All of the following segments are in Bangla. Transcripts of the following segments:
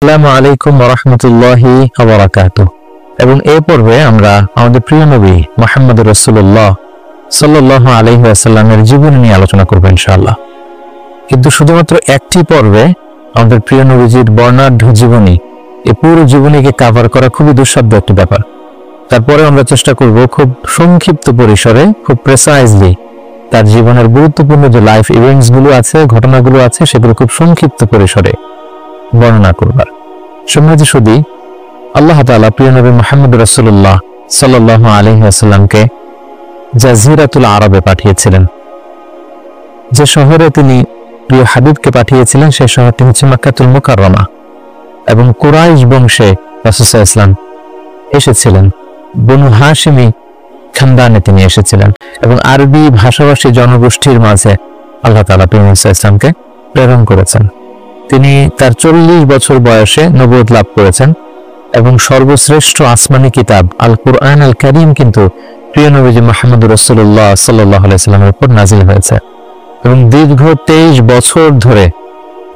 আসসালামু আলাইকুম ওয়া রাহমাতুল্লাহি ওয়া বারাকাতুহু। এবং এই পর্বে আমরা আমাদের প্রিয় নবী মুহাম্মদ রাসূলুল্লাহ সাল্লাল্লাহু আলাইহি ওয়াসাল্লামের জীবনী নিয়ে আলোচনা করব ইনশাআল্লাহ। কিন্তু শুধুমাত্র একটি পর্বে আমাদের প্রিয় নবীজির বর্ণাঢ্য জীবনী, এই পুরো জীবনীকে কভার করা খুবই দুঃসাধ্য একটি ব্যাপার। তারপরে আমরা চেষ্টা করব খুব সংক্ষিপ্ত পরিসরে, খুব প্রেসাইজলি তার জীবনের গুরুত্বপূর্ণ যে লাইফ ইভেন্টস গুলো আছে, ঘটনাগুলো আছে, সেগুলো খুব সংক্ষিপ্ত পরিসরে বর্ণনা করবার। সম্মানিত সুধী, আল্লাহ তাআলা প্রিয় নবী মুহাম্মদ রাসূলুল্লাহ সাল্লাল্লাহু আলাইহি ওয়াসাল্লামকে জাজিরাতুল আরবে পাঠিয়েছিলেন। যে শহরে তিনি প্রিয় হাবিবকে পাঠিয়েছিলেন সেই শহরটি হচ্ছে মক্কাতুল মুকাররমা। এবং কুরাইশ বংশে রাসূল সাল্লাল্লাহু আলাইহি ওয়াসাল্লাম এসেছিলেন, বনু হাশিমি খানদানে তিনি এসেছিলেন এবং আরবি ভাষাভাষী জনগোষ্ঠীর মাঝে আল্লাহ তাআলা প্রিয় নবী সাল্লাল্লাহু আলাইহি ওয়াসাল্লামকে প্রেরণ করেছেন। তিনি তার 40 বছর বয়সে নবুয়ত লাভ করেছেন এবং সর্বশ্রেষ্ঠ আসমানি কিতাব আল কুরআন আল কারীম কিন্তু প্রিয় নবীজি মুহাম্মদ রাসূলুল্লাহ সাল্লাল্লাহু আলাইহি ওয়াসাল্লামের উপর নাযিল হয়েছে। এবং দীর্ঘ 23 বছর ধরে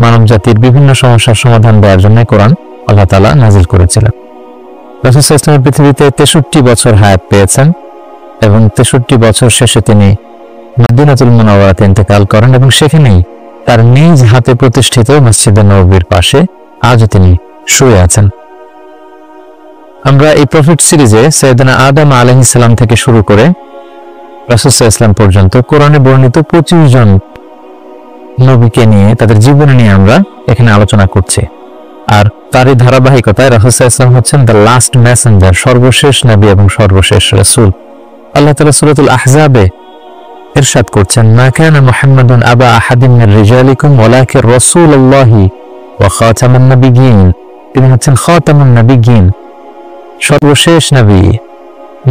মানব জাতির বিভিন্ন সমস্যার সমাধান দেওয়ার জন্য কোরআন আল্লাহ তাআলা নাযিল করেছিলেন। রাসূল সাল্লাল্লাহু আলাইহি ওয়াসাল্লাম পৃথিবীতে 63 বছর হায়াত পেয়েছেন এবং 63 বছর শেষে তিনি মদিনাতুল মুনাওয়ারাতে ইন্তেকাল করেন এবং সেখানেই তার নিজ হাতে প্রতিষ্ঠিত মসজিদে নববীর পাশে আজও তিনি শুয়ে আছেন। আমরা এই প্রফিট সিরিজে সাইয়েদনা আদম আলাইহিস সালাম থেকে শুরু করে রাসূল সাল্লাল্লাহু আলাইহি ওয়াসাল্লাম পর্যন্ত কোরআনে বর্ণিত 25 জন নবীকে নিয়ে, তাদের জীবনী নিয়ে আমরা এখানে আলোচনা করছি। আর তারই ধারাবাহিকতায় রাসূল সাল্লাল্লাহু আলাইহি ওয়াসাল্লাম হচ্ছেন দ্য লাস্ট মেসেঞ্জার, সর্বশেষ নবী এবং সর্বশেষ রাসূল। আল্লাহ তাআলা সূরাতুল আহজাবে ইরশাদ করছেন, মা কানা মুহাম্মাদুন আবা আহাদিন মির রিজালিকুম ওয়ালাকিন রাসূলুল্লাহি ওয়া খাতামুন নাবিয়্যিন। তিনি হচ্ছেন খাতামুন নাবিয়্যিন, সর্বশেষ নবী।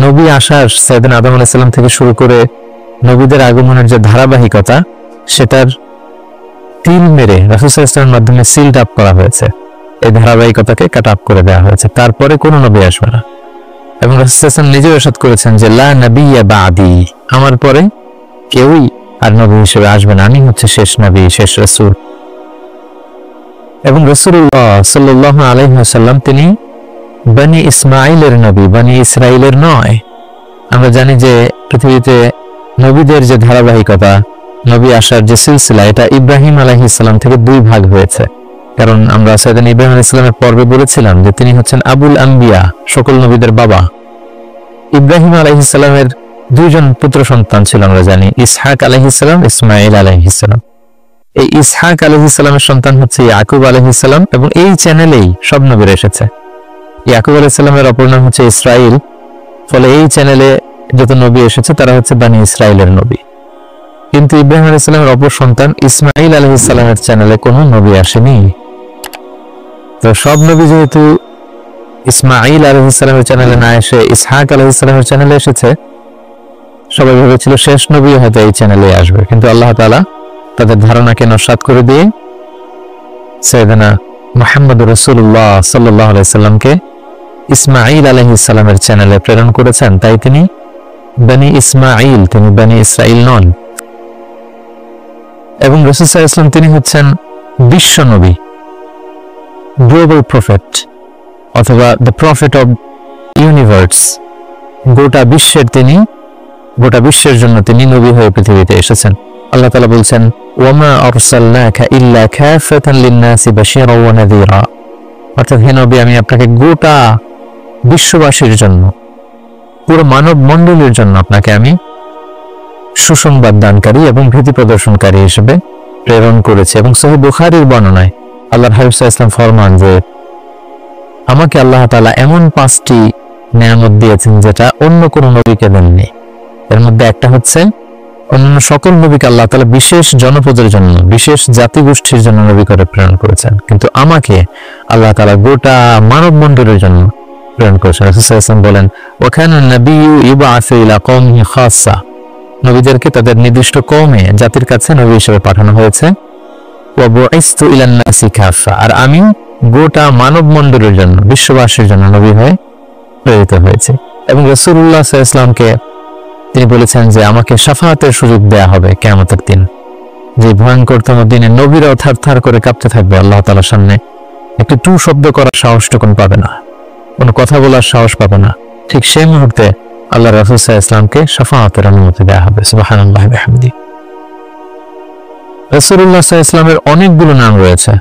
নবী আসার সাইয়েদনা আদম আলাইহিস সালাম থেকে শুরু করে নবীদের আগমনের যে ধারাবাহিকতা, সেটার তিল মেরে রাসূল সাল্লাল্লাহু আলাইহি ওয়াসাল্লামের মাধ্যমে সিলড আপ করা হয়েছে। এই ধারাবাহিকতাকে কাট আপ করে দেওয়া হয়েছে, তারপরে কোনো নবী আসবে না। এবং রাসূল সাল্লাল্লাহু আলাইহি ওয়াসাল্লাম নিজেও ইরশাদ করেছেন যে লা নাবিয়্যা বা'দি, আমার পরে কেউই আর নবী হিসেবে আসবে না, আমি হচ্ছে শেষ নবী, শেষ রাসূল। এবং রাসূলুল্লাহ সাল্লাল্লাহু আলাইহি ওয়াসাল্লাম তিনি বনি ইসমাঈলের নবী, বনি ইসরাইলের নয়। আমরা জানি যে পৃথিবীতে নবীদের যে ধারাবাহিকতা, নবী আসার যে সিলসিলা, এটা ইব্রাহিম আলাইহিস সালাম থেকে 2 ভাগ হয়েছে। কারণ আমরা সাইয়েদনা ইব্রাহিম আলাইহিস সালামের পর্বে বলেছিলাম যে তিনি হচ্ছেন আবুল আম্বিয়া, সকল নবীদের বাবা। ইব্রাহিম আলাইহিস সালামের 2 জন পুত্র সন্তান ছিল, আমরা জানি, ইসহাক আলাইহিস সালাম, ইসমাঈল আলাইহিস সালাম। এই ইসহাক আলাইহিস সালামের সন্তান হচ্ছে ইয়াকুব আলাইহিস সালাম এবং এই চ্যানেলেই সব নবীরা এসেছে। ইয়াকুব আলাইহিস সালামের অপর নাম হচ্ছে ইসরাইল, ফলে এই চ্যানেলে যত নবী এসেছে তারা হচ্ছে বনি ইসরাইলের নবী। কিন্তু ইব্রাহিম আলাইহিস সালামের অপর সন্তান ইসমাঈল আলাইহিস সালামের চ্যানেলে কোনো নবী আসেনি। তো সব নবী যেহেতু ইসমাঈল আলাইহিস সালামের চ্যানেলে না এসে ইসহাক আলাইহিস সালামের চ্যানেলে এসেছে, সবাই ভেবেছিল শেষ নবী হয়তো এই চ্যানেলে আসবে। কিন্তু আল্লাহ তাআলা তাদের ধারণাকে নস্যাৎ করে দিয়ে সাইয়েদনা মুহাম্মদ রাসূলুল্লাহ সাল্লাল্লাহু আলাইহি ওয়াসাল্লামকে ইসমাঈল আলাইহিস সালামের চ্যানেলে প্রেরণ করেছেন। তাই তিনি বনি ইসমাঈল, তিনি বনি ইসরাইল নন। এবং রাসূল সাল্লাল্লাহু আলাইহি ওয়াসাল্লাম তিনি হচ্ছেন বিশ্ব নবী, গ্লোবাল প্রফেট, অথবা দ্য প্রফেট অফ ইউনিভার্স। গোটা বিশ্বের জন্য তিনি নবী হয়ে পৃথিবীতে এসেছেন। আল্লাহ তাআলা বলছেন, ওয়ামা আরসালনাকা ইল্লা কাফাতান লিন-নাসি বাশীরান ওয়া নাযীরা। অর্থাৎ হে নবী, আমি আপনাকে গোটা বিশ্ববাসীর জন্য, পুরো মানব মণ্ডলীর জন্য আপনাকে আমি সুসংবাদ দানকারী এবং ভীতি প্রদর্শনকারী হিসেবে প্রেরণ করেছি। এবং সহিহ বুখারীর বর্ণনায় আল্লাহর হাবিব সাল্লাল্লাহু আলাইহি ওয়াসাল্লাম ফরমান যে আমাকে আল্লাহ তাআলা এমন 5টি নিয়ামত দিয়েছেন যেটা অন্য কোনো নবীকে দেননি। এর মধ্যে একটা হচ্ছে, অন্যান্য সকল নবীকে আল্লাহ তাআলা বিশেষ জনপদের জন্য, বিশেষ জাতিগোষ্ঠীর জন্য নবী করে প্রেরণ করেছেন, কিন্তু আমাকে আল্লাহ তাআলা গোটা মানব মণ্ডলীর জন্য প্রেরণ করেছেন। রাসূল সাল্লাল্লাহু আলাইহি ওয়াসাল্লাম বলেন, ওয়া কানা নাবিয়্যু ইবআসু ইলা কওমিহি খাসসা, নবীদেরকে তাদের নির্দিষ্ট কওমে, জাতির কাছে নবী হিসেবে পাঠানো হয়েছে। ওয়া বুইসতু ইলান নাসি কাফা, আর আমি গোটা মানব মণ্ডলীর জন্য, বিশ্ববাসীর জন্য নবী হয়ে প্রেরিত হয়েছে। এবং রাসূলুল্লাহ সাল্লাল্লাহু আলাইহি ওয়াসাল্লামকে তিনি বলেছেন যে আমাকে শাফাআতের সুযোগ দেয়া হবে কিয়ামতের দিন, যে ভয়ঙ্করতম দিনে নবীরাও থারথার করে কাঁপতে থাকবে আল্লাহ তাআলার সামনে একটি টু শব্দ করার সাহসটুকুন পাবে না, কোনো কথা বলার সাহস পাবে না। ঠিক সেই মুহূর্তে আল্লাহ রাসূল সাল্লাল্লাহু আলাইহি ওয়াসাল্লামকে শাফাআতের অনুমতি দেওয়া হবে। সুবহানাল্লাহি ওয়া বিহামদিহি। রাসূলুল্লাহ সাল্লাল্লাহু আলাইহি ওয়াসাল্লামের অনেকগুলো নাম রয়েছে।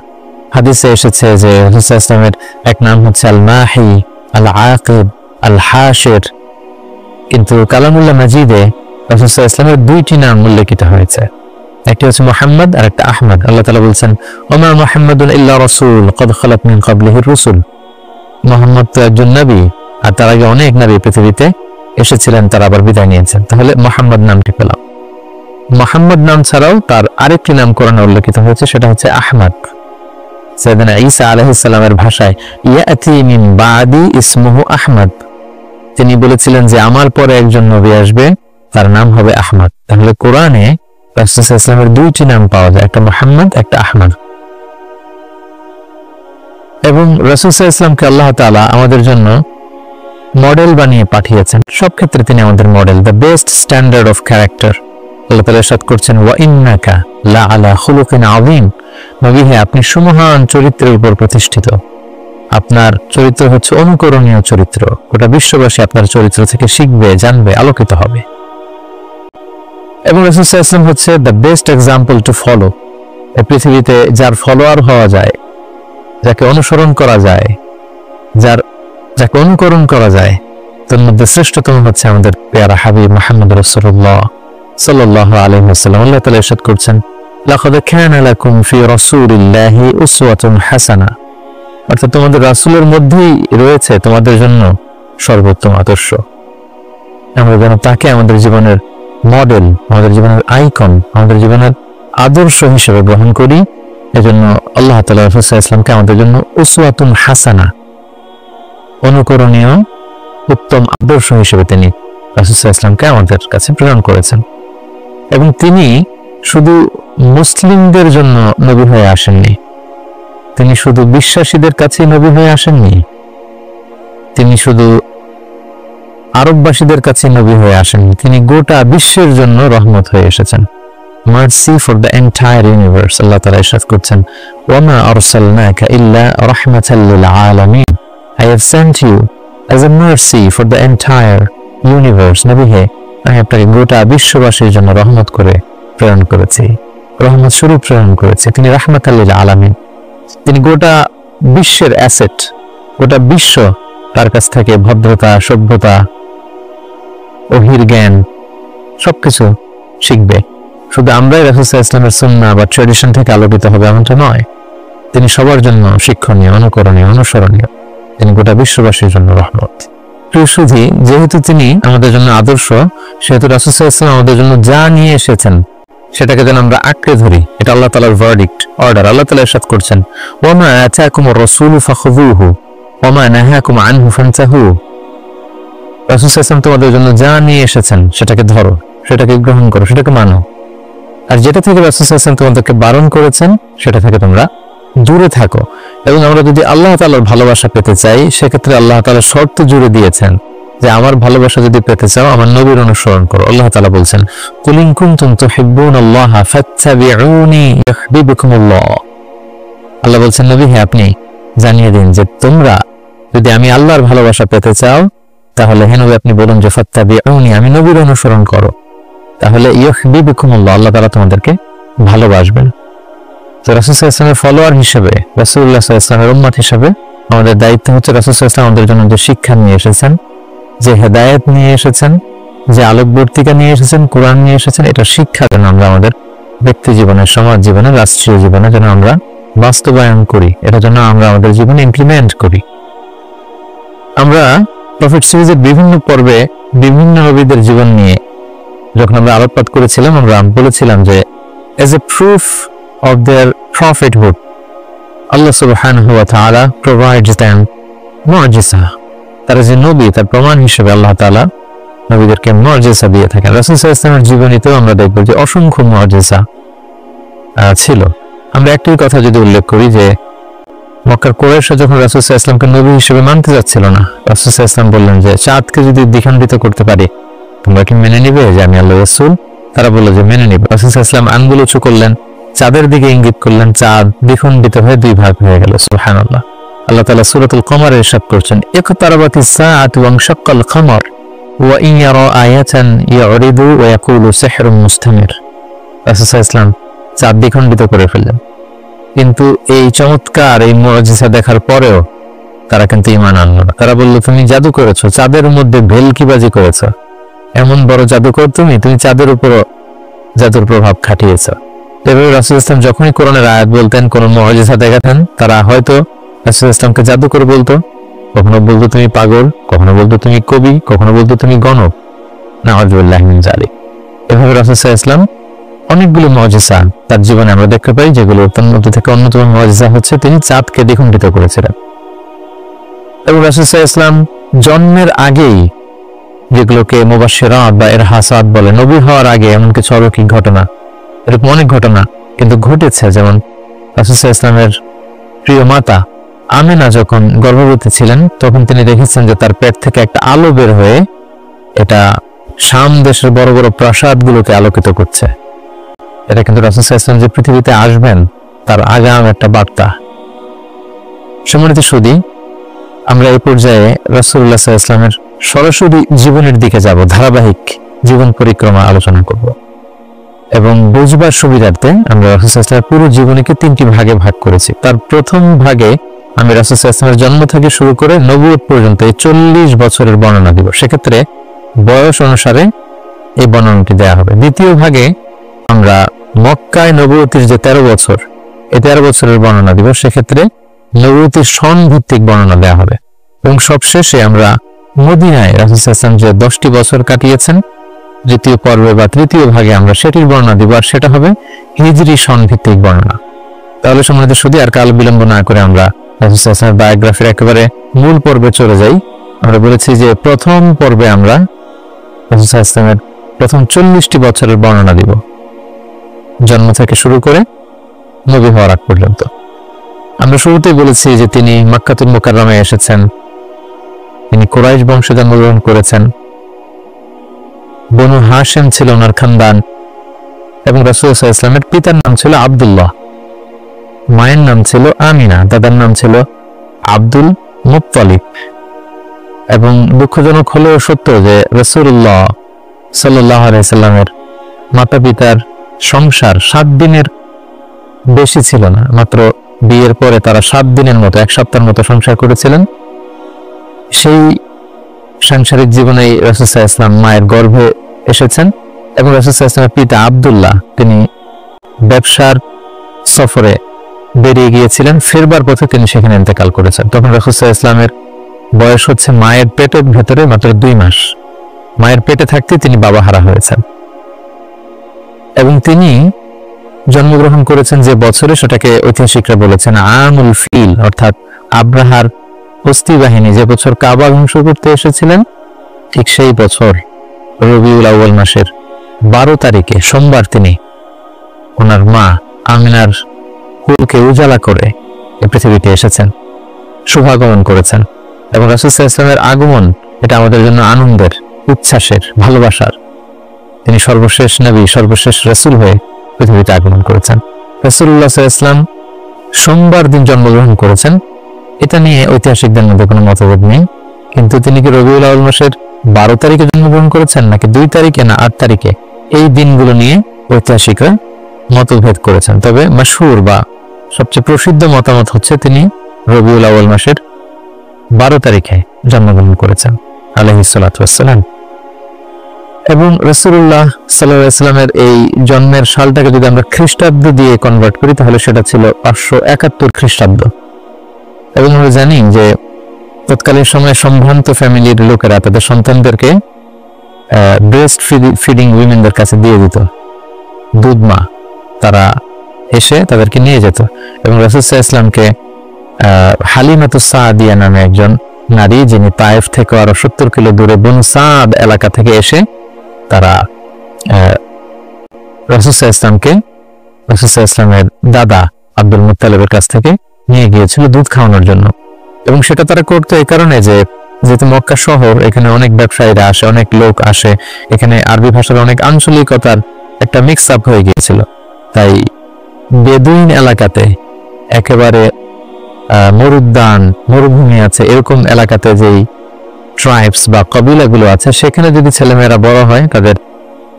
হাদিসে এসেছে যে রাসূল সাল্লাল্লাহু আলাইহি ওয়াসাল্লামের এক নাম হচ্ছে আল মাহি, আল আকিব, আল হাশির। কিন্তু কালামুল্লাহ মাজিদে রাসূল সাল্লাল্লাহু আলাইহি ওয়াসাল্লামের দুইটি নাম উল্লেখিত হয়েছে, একটি হচ্ছে মুহাম্মদ আর একটা আহমদ। আল্লাহ তাআলা বলছেন ওমা মুহাম্মাদুন ইল্লা রাসূল ক্বাদ খালাত মিন ক্বাবলিহির রুসুল। মুহাম্মদ তো একজন নবী, আর তার আগে অনেক নবী পৃথিবীতে এসেছিলেন, তারা আবার বিদায় নিয়েছেন। তাহলে মুহাম্মদ নামটি পেলাম। মুহাম্মদ নাম ছাড়াও তার আরেকটি নাম কোরআনে উল্লেখিত হয়েছে, সেটা হচ্ছে আহমদ। সাইয়েদনা ঈসা আলাইহিস সালামের ভাষায় ইয়াতি মিন বাদি ইসমুহু আহমদ, তিনি বলেছিলেন যে আমার পরে একজন নবী আসবে, তার নাম হবে আহমদ। তাহলে কোরআনে রাসূল সাল্লাল্লাহু আলাইহি ওয়াসাল্লামের দুইটি নাম পাওয়া যায়, একটা মুহাম্মদ, একটা আহমদ। এবং রাসূল সাল্লাল্লাহু আলাইহি ওয়াসাল্লামকে আল্লাহ তাআলা আমাদের জন্য মডেল বানিয়ে পাঠিয়েছেন। সব ক্ষেত্রে তিনি আমাদের model, the best standard of character. আল্লাহ তাআলা ইরশাদ করছেন ওয়া ইন্নাকা লা আলা খুলুকিন আযীম। নবী হে, আপনি সুমহান চরিত্রের উপর প্রতিষ্ঠিত। আপনার চরিত্র হচ্ছে অনুকরণীয় চরিত্র, গোটা বিশ্ববাসী আপনার চরিত্র থেকে শিখবে, জানবে, আলোকিত হবে। এবং রাসূল সাল্লাল্লাহু আলাইহি ওয়াসাল্লাম হচ্ছে the best example to follow. এই পৃথিবীতে যার ফলোয়ার হওয়া যায়, যাকে অনুসরণ করা যায়, যাকে অনুকরণ করা যায়, তার মধ্যে শ্রেষ্ঠতম হচ্ছে আমাদের প্যারা হাবিব মুহাম্মদ রাসূলুল্লাহ সাল্লাল্লাহু আলাইহি ওয়াসাল্লাম। আল্লাহ তাআলা ইরশাদ করছেন লাকাদ কানা লাকুম ফি রাসূলিল্লাহি উসওয়াতুন হাসানা, অর্থাৎ তোমাদের রাসূলের মধ্যেই রয়েছে তোমাদের জন্য সর্বোত্তম আদর্শ। আমরা যেন তাকে আমাদের জীবনের মডেল, আমাদের জীবনের আইকন, আমাদের জীবনের আদর্শ হিসেবে গ্রহণ করি। এজন্য আল্লাহ তাআলা রাসূল সাল্লাল্লাহু আলাইহি ওয়াসাল্লামকে আমাদের জন্য উসওয়াতুন হাসানা, অনুকরণীয় উত্তম আদর্শ হিসেবে তিনি রাসূল সাল্লাল্লাহু আলাইহি ওয়াসাল্লামকে আমাদের কাছে প্রেরণ করেছেন। এবং তিনি শুধু মুসলিমদের জন্য নবী হয়ে আসেননি, তিনি শুধু বিশ্বাসীদের কাছে নবী হয়ে আসেননি, তিনি শুধু আরববাসীদের কাছে নবী হয়ে আসেননি, তিনি গোটা বিশ্বের জন্য রহমত হয়ে এসেছেন। Mercy for the entire universe. আল্লাহ তাআলা ইরশাদ করছেন ওয়ামা আরসালনাকা ইল্লা রাহমাতাল লিল আলামিন, I have sent you as a mercy for the entire universe. নবী হে, আমি আপনাকে গোটা বিশ্ববাসীর জন্য রহমত করে প্রেরণ করেছি, রহমত স্বরূপ প্রেরণ করেছি। তিনি রাহমাতাল লিল আলামিন, তিনি গোটা বিশ্বের অ্যাসেট, গোটা বিশ্ব তার কাছ থেকে ভদ্রতা, সভ্যতা, ওহির জ্ঞান সবকিছু শিখবে। শুধু আমরাই রাসূল সাল্লাল্লাহু আলাইহি ওয়াসাল্লামের সুন্নাহ বা ট্র্যাডিশন থেকে আলোকিত হবে এমনটা নয়, তিনি সবার জন্য শিক্ষণীয়, অনুকরণীয়, অনুসরণীয়। তিনি গোটা বিশ্ববাসীর জন্য রহমত। প্রিয় সুধী, যেহেতু তিনি আমাদের জন্য আদর্শ, সেহেতু রাসূল সাল্লাল্লাহু আলাইহি ওয়াসাল্লাম আমাদের জন্য যা নিয়ে এসেছেন সেটাকে যেন আমরা আঁকড়ে ধরি। এটা আল্লাহ তাআলার ভার্ডিক্ট, অর্ডার। আল্লাহ তাআলা ইরশাদ করছেন ওয়ামা আতাকুমুর রাসূলু ফাখুযুহু ওয়ামা নাহাকুম আনহু ফান্তাহু। রাসূল সাল্লাল্লাহু আলাইহি ওয়াসাল্লাম তোমাদের জন্য যা নিয়ে এসেছেন সেটাকে ধরো, সেটাকে গ্রহণ করো, সেটাকে মানো। আর যেটা থেকে রাসূল সাল্লাল্লাহু আলাইহি ওয়াসাল্লাম তোমাদেরকে বারণ করেছেন সেটা থেকে তোমরা দূরে থাকো। এবং আমরা যদি আল্লাহ তাআলার ভালোবাসা পেতে চাই, সেক্ষেত্রে আল্লাহ তাআলা শর্ত জুড়ে দিয়েছেন যে আমার ভালোবাসা যদি পেতে চাও আমার নবীর অনুসরণ করো। আল্লাহ তাআলা বলছেন কুল ইন কুনতুম তুহিব্বুনাল্লাহা ফাত্তাবিউনি ইউহিব্বুকুমুল্লাহ। আল্লাহ বলছেন নবী হে, আপনি জানিয়ে দিন যে তোমরা যদি আমি আল্লাহর ভালোবাসা পেতে চাও, তাহলে হে নবী আপনি বলুন যে ফাত্তাবিউনি, আমি নবীর অনুসরণ করো, তাহলে ইউহিব্বুকুমুল্লাহ, আল্লাহ তাআলা তোমাদেরকে ভালোবাসবেন। তো রাসূল সাল্লাল্লাহু আলাইহি ওয়াসাল্লামের ফলোয়ার হিসেবে, রাসূলুল্লাহ সাল্লাল্লাহু আলাইহি ওয়াসাল্লামের উম্মত হিসেবে আমাদের দায়িত্ব হচ্ছে রাসূল সাল্লাল্লাহু আলাইহি ওয়াসাল্লাম আমাদের জন্য যে শিক্ষা নিয়ে এসেছেন, যে হেদায়েত নিয়ে এসেছেন, যে আলোকবর্তিকা নিয়ে এসেছেন, কোরআন নিয়ে এসেছেন, এটা শিক্ষা যেন আমরা আমাদের ব্যক্তি জীবনে, সমাজ জীবনে, রাষ্ট্রীয় জীবনে যেন আমরা বাস্তবায়ন করি, এটা যেন আমরা আমাদের জীবনে ইমপ্লিমেন্ট করি। আমরা প্রফেট সিরিজের বিভিন্ন পর্বে বিভিন্ন নবীদের জীবন নিয়ে যখন আমরা আলোকপাত করেছিলাম, আমরা বলেছিলাম যে as a proof of their prophethood, Allah subhanahu wa ta'ala provides them মুআজিজা। তারা যে নবী, তার প্রমাণ হিসেবে আল্লাহ তাআলা নবীদেরকে মুআজিজা দিয়ে থাকেন। রাসূল সাল্লাল্লাহু আলাইহি ওয়াসাল্লামের জীবনীতেও আমরা দেখব যে অসংখ্য মুআজিজা ছিল। আমরা একটি কথা যদি উল্লেখ করি যে মক্কার কুরাইশরা যখন রাসূল সাল্লাল্লাহু আলাইহি ওয়াসাল্লামকে নবী হিসেবে মানতে যাচ্ছিল না, রাসূল সাল্লাল্লাহু আলাইহি ওয়াসাল্লাম বললেন যে চাঁদকে যদি দ্বিখণ্ডিত করতে পারি তোমরা কি মেনে নিবে যে আমি আল্লাহর রাসূল? তারা বলল যে মেনে নিবে। রাসূল সাল্লাল্লাহু আলাইহি ওয়াসাল্লাম আঙ্গুল উঁচু করলেন, চাঁদের দিকে ইঙ্গিত করলেন, চাঁদ দ্বিখণ্ডিত হয়ে দুই ভাগ হয়ে গেল। সুবহানাল্লাহ। আল্লাহ তাআলা সূরাতুল কমারে ইরশাদ করছেন, ইকতারাবাতিস সাআতু ওয়ানশাক্কাল কমার ওয়া ইন ইয়ারা আয়াতান ইয়ারিদু ওয়া ইয়াকুলু সিহরুম মুস্তামির। রাসূল সাল্লাল্লাহু আলাইহি ওয়াসাল্লাম চাঁদ দ্বিখণ্ডিত করে ফেললেন, কিন্তু এই চমৎকার এই মুআজিজা দেখার পরেও তারা কিন্তু ঈমান আনলো না। তারা বলল, তুমি জাদু করেছো, চাঁদের মধ্যে ভেলকিবাজি করেছো, এমন বড় জাদুকর তুমি চাঁদের উপরও জাদুর প্রভাব খাটিয়েছো। এভাবে রাসূল ইসলাম যখনই কোরআনের আয়াত বলতেন, কোন মুআজিজা দেখাতেন, তারা হয়তো রাসূল ইসলামকে জাদুকর বলতো, কখনো বলতো তুমি পাগল, কখনো বলতো তুমি কবি, কখনো বলতো তুমি গণক, নাউযুবিল্লাহি মিন যালিক। এভাবে রাসূল ইসলাম অনেকগুলো মুআজিজা তার জীবনে আমরা দেখতে পাই, যেগুলো তার মধ্যে থেকে অন্যতম মুআজিজা হচ্ছে তিনি চাঁদকে দ্বিখণ্ডিত করেছিলেন। এবং রাসূল ইসলাম জন্মের আগেই, যেগুলোকে মুবাশশিরাত বা ইরহাসাত বলে, নবী হওয়ার আগে এমন কিছু অলৌকিক ঘটনা, এরকম অনেক ঘটনা কিন্তু ঘটেছে। যেমন রাসূল ইসলামের প্রিয় মাতা আমেনা যখন গর্ভবতী ছিলেন, তখন তিনি দেখেছেন যে তার পেট থেকে একটা আলো বের হয়ে এটা শাম দেশের বড় বড় প্রাসাদগুলোকে আলোকিত করছে। এটা কিন্তু রাসূল ইসলাম যে পৃথিবীতে আসবেন তার আগাম একটা বার্তা। সম্মানিত সুধী, আমরা এই পর্যায়ে রাসূলুল্লাহ সাল্লাল্লাহু আলাইহি ওয়াসাল্লামের সরাসরি জীবনের দিকে যাব, ধারাবাহিক জীবন পরিক্রমা আলোচনা করব এবং বুঝবার সুবিধার্থে আমরা রাসূল সাল্লাল্লাহু আলাইহি ওয়াসাল্লামের পুরো জীবনীকে 3টি ভাগে ভাগ করেছি। তার প্রথম ভাগে আমি রাসূল সাল্লাল্লাহু আলাইহি ওয়াসাল্লামের জন্ম থেকে শুরু করে নবুয়ত পর্যন্ত এই 40 বছরের বর্ণনা দিব। সেক্ষেত্রে বয়স অনুসারে এই বর্ণনাটি দেয়া হবে। দ্বিতীয় ভাগে আমরা মক্কায় নবুয়তের যে 13 বছর, এই 13 বছরের বর্ণনা দিব। সেক্ষেত্রে নবুয়তের সন ভিত্তিক বর্ণনা দেওয়া হবে। এবং সবশেষে আমরা মদিনায় রাসূল সাল্লাল্লাহু আলাইহি ওয়াসাল্লাম যে 10টি বছর কাটিয়েছেন, দ্বিতীয় পর্বে বা তৃতীয় ভাগে আমরা সেটির বর্ণনা দিব, আর সেটা হবে হিজরি সন ভিত্তিক বর্ণনা। তাহলে সম্মানিত সুধী, আর কাল বিলম্ব না করে আমরা রাসূল সাল্লাল্লাহু আলাইহি ওয়াসাল্লামের বায়োগ্রাফির একেবারে মূল পর্বে চলে যাই। আমরা বলেছি যে প্রথম পর্বে আমরা রাসূল সাল্লাল্লাহু আলাইহি ওয়াসাল্লামের প্রথম 40টি বছরের বর্ণনা দিব, জন্ম থেকে শুরু করে নবী হওয়ার আগ পর্যন্ত। আমরা শুরুতেই বলেছি যে তিনি মক্কাতুল মুকাররমায় এসেছেন, তিনি কুরাইশ বংশে জন্মগ্রহণ করেছেন, বনু হাশিম ছিল ওনার খানদান, এবং রাসূল সাল্লাল্লাহু আলাইহি ওয়াসাল্লামের পিতার নাম ছিল আব্দুল্লাহ, মায়ের নাম ছিল আমিনা, দাদার নাম ছিল আব্দুল মুত্তালিব। এবং দুঃখজনক হলেও সত্য যে রাসূলুল্লাহ সাল্লাল্লাহু আলাইহি ওয়াসাল্লামের মাতা পিতার সংসার 7 দিনের বেশি ছিল না। মাত্র বিয়ের পরে তারা 7 দিনের মতো, 1 সপ্তাহের মতো সংসার করেছিলেন। সেই সাংসারিক জীবনে রাসূল সাল্লাল্লাহু আলাইহি ওয়াসাল্লাম মায়ের গর্ভে এসেছেন। এবং রাসূল সাল্লাল্লাহু আলাইহি ওয়াসাল্লামের পিতা আব্দুল্লাহ তিনি ব্যবসার সফরে বেরিয়ে গিয়েছিলেন, ফেরবার পথে তিনি সেখানে ইন্তেকাল করেছেন। তখন রাসূল সাল্লাল্লাহু আলাইহি ওয়াসাল্লামের বয়স হচ্ছে মায়ের পেটের ভেতরে মাত্র 2 মাস। মায়ের পেটে থাকতে তিনি বাবা হারা হয়েছেন। এবং তিনি জন্মগ্রহণ করেছেন যে বছরে, সেটাকে ঐতিহাসিকরা বলেছেন আমুল ফিল, অর্থাৎ আব্রাহার হস্তি বাহিনী যে বছর কাবা ধ্বংস করতে এসেছিলেন, ঠিক সেই বছর রবিউল আউয়াল মাসের 12 তারিখে সোমবার তিনি ওনার মা আমিনার কুলকে উজালা করে এই পৃথিবীতে এসেছেন, শুভাগমন করেছেন। এবং রাসূল সাল্লাল্লাহু আলাইহি ওয়াসাল্লামের আগমন এটা আমাদের জন্য আনন্দের, উচ্ছ্বাসের, ভালোবাসার। তিনি সর্বশেষ নবী, সর্বশেষ রাসূল হয়ে পৃথিবীতে আগমন করেছেন। রাসূলুল্লাহ সাল্লাল্লাহু আলাইহি ওয়াসাল্লাম সোমবার দিন জন্মগ্রহণ করেছেন, এটা নিয়ে ঐতিহাসিকদের মধ্যে কোনো মতভেদ নেই। কিন্তু তিনি কি রবিউল আউয়াল মাসের 12 তারিখে জন্মগ্রহণ করেছেন নাকি 2 তারিখে না 8 তারিখে, এই দিনগুলো নিয়ে ঐতিহাসিকরা মতভেদ করেছেন। তবে মাশহুর বা সবচেয়ে প্রসিদ্ধ মতামত হচ্ছে তিনি রবিউল আউয়াল মাসের 12 তারিখে জন্মগ্রহণ করেছেন আলাইহিস সালাতু ওয়াসসালাম। এবং রাসূলুল্লাহ সাল্লাল্লাহু আলাইহি ওয়াসাল্লামের এই জন্মের সালটাকে যদি আমরা খ্রিস্টাব্দ দিয়ে কনভার্ট করি, তাহলে সেটা ছিল 571 খ্রিস্টাব্দ। এবং আমরা জানি যে তৎকালীন সময়ে সম্ভ্রান্ত ফ্যামিলির লোকেরা তাদের সন্তানদেরকে ব্রেস্ট ফিডিং উইমেনদের কাছে দিয়ে দিত, দুধ মা, তারা এসে তাদেরকে নিয়ে যেত। এবং রাসূল সাল্লাল্লাহু আলাইহি ওয়াসাল্লামকে হালিমাতুস সাদিয়া নামে একজন নারী, যিনি তায়েফ থেকে আরো 70 কিলো দূরে বনু সাদ এলাকা থেকে এসে তারা রাসূল সাল্লাল্লাহু আলাইহি ওয়াসাল্লামকে রাসূল সাল্লাল্লাহু আলাইহি ওয়াসাল্লামের দাদা আব্দুল মুত্তালিবের কাছ থেকে নিয়ে গিয়েছিল দুধ খাওয়ানোর জন্য। এবং সেটা তারা করতো এই কারণে যে যেহেতু মক্কা শহর, এখানে অনেক ব্যবসায়ীরা আসে, অনেক লোক আসে, এখানে আরবি ভাষার অনেক আঞ্চলিকতার একটা মিক্স আপ হয়ে গিয়েছিল। তাই বেদুইন এলাকাতে একেবারে মরুদ্যান মরুভূমি আছে, এরকম এলাকাতে যেই ট্রাইবস বা কবিলাগুলো আছে সেখানে যদি ছেলেমেয়েরা বড় হয়, তাদের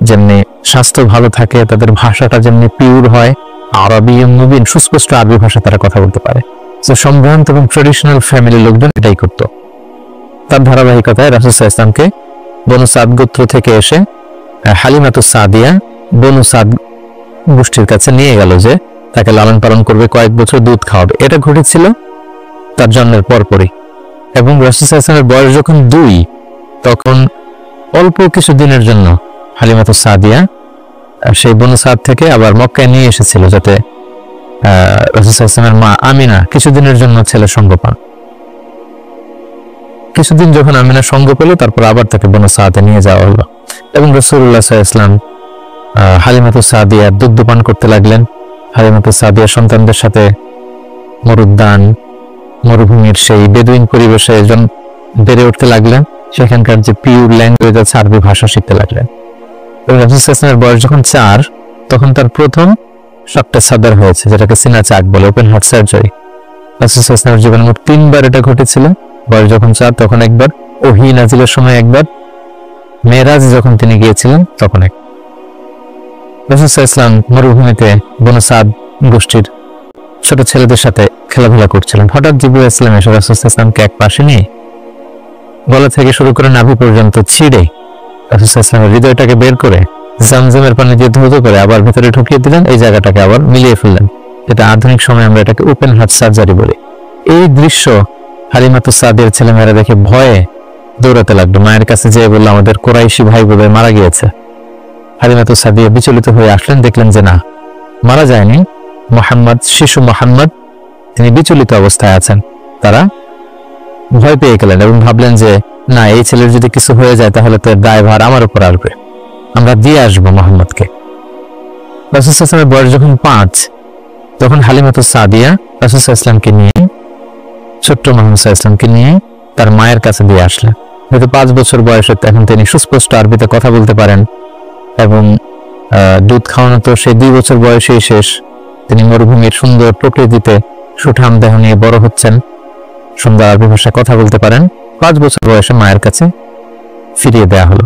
যেমনি স্বাস্থ্য ভালো থাকে, তাদের ভাষাটা যেমনি পিওর হয়, আরবি মুবিন সুস্পষ্ট আরবি ভাষা তারা কথা বলতে পারে। তো সম্ভ্রান্ত এবং ট্রেডিশনাল ফ্যামিলির লোকজন এটাই করতো। তার ধারাবাহিকতায় রাসূল সাল্লাল্লাহু আলাইহি ওয়াসাল্লামকে বনু সাদ গোত্র থেকে এসে হালিমাতুস সাদিয়া বনু সাদ গোষ্ঠীর কাছে নিয়ে গেল যে তাকে লালন পালন করবে, কয়েক বছর দুধ খাওয়াবে। এটা ঘটেছিল তার জন্মের পরপরই। এবং রাসূল সাল্লাল্লাহু আলাইহি ওয়াসাল্লামের বয়স যখন 2, তখন অল্প কিছু দিনের জন্য হালিমাতুস সাদিয়া সেই বনু সাদ থেকে আবার মক্কায় নিয়ে এসেছিল, যাতে রাসূল সাল্লাল্লাহু আলাইহি ওয়াসাল্লামের মা আমিনা কিছুদিনের জন্য ছেলের সঙ্গ পান। কিছুদিন যখন আমিনা সঙ্গ পেল, তারপর আবার তাকে বনু সাদে নিয়ে যাওয়া হলো এবং রাসূলুল্লাহ সাল্লাল্লাহু আলাইহি ওয়াসাল্লাম হালিমাতুস সাদিয়া দুধ পান করতে লাগলেন। হালিমাতুস সাদিয়া সন্তানদের সাথে মরুদ্যান মরুভূমির সেই বেদুইন পরিবেশে একজন বেড়ে উঠতে লাগলেন। সেখানকার যে পিওর ল্যাঙ্গুয়েজ আছে আরবি ভাষা শিখতে লাগলেন। এবং রাসূল সাল্লাল্লাহু আলাইহি ওয়াসাল্লামের বয়স যখন 4, তখন তার প্রথম শক্তে সাদার হয়েছে, যেটাকে সিনা চাক বলে, ওপেন হার্ট সার্জারি। রাসূল সাল্লাল্লাহু আলাইহি ওয়াসাল্লামের জীবনে মোট 3 বার এটা ঘটেছিল। বয়স যখন 4 তখন একবার, ওহী নাজিলের সময় একবার, মেরাজ যখন তিনি গিয়েছিলেন তখন এক। রাসূল সাল্লাল্লাহু আলাইহি ওয়াসাল্লাম মরুভূমিতে বনু সাদ গোষ্ঠীর ছোট ছেলেদের সাথে খেলাধুলা করছিলেন। হঠাৎ জিবরাইল ইসলাম এসে রাসূল সাল্লাল্লাহু আলাইহি ওয়াসাল্লামকে এক পাশে নিয়ে গলা থেকে শুরু করে নাভি পর্যন্ত ছিঁড়ে রাসূল সাল্লাল্লাহু আলাইহি ওয়াসাল্লামের হৃদয়টাকে বের করে জামজামের পানি দিয়ে ধৌত করে আবার ভেতরে ঢুকিয়ে দিলেন। এই জায়গাটাকে আবার মিলিয়ে ফেললেন। এটা আধুনিক সময়ে আমরা এটাকে ওপেন হার্ট সার্জারি বলি। এই দৃশ্য হালিমাতুস সাদিয়ার ছেলেমেয়েরা দেখে ভয়ে দৌড়াতে লাগলো। মায়ের কাছে যেয়ে বলল, আমাদের কোরাইশি ভাই বোধহয় মারা গিয়েছে। হালিমাতুস সাদিয়া বিচলিত হয়ে আসলেন, দেখলেন যে না, মারা যায়নি। মুহাম্মদ, শিশু মুহাম্মদ, তিনি বিচলিত অবস্থায় আছেন। তারা ভয় পেয়ে গেলেন এবং ভাবলেন যে না, এই ছেলের যদি কিছু হয়ে যায় তাহলে তো দায়ভার আমার উপর আসবে, আমরা দিয়ে আসবো মুহাম্মদকে। রাসূল সাল্লাল্লাহু আলাইহি ওয়াসাল্লামের বয়স যখন 5, তখন হালিমাতুস সাদিয়া রাসূল সাল্লাল্লাহু আলাইহি ওয়াসাল্লামকে নিয়ে, ছোট্ট মুহাম্মদ সাল্লাল্লাহু আলাইহি ওয়াসাল্লামকে নিয়ে তার মায়ের কাছে দিয়ে আসলেন। হয়তো 5 বছর বয়সে এখন তিনি সুস্পষ্ট আরবিতে কথা বলতে পারেন এবং দুধ খাওয়ানো তো সেই 2 বছর বয়সেই শেষ। তিনি মরুভূমির সুন্দর প্রকৃতিতে সুঠাম দেহ নিয়ে বড় হচ্ছেন, সুন্দর আরবি ভাষায় কথা বলতে পারেন। 5 বছর বয়সে মায়ের কাছে ফিরিয়ে দেয়া হলো।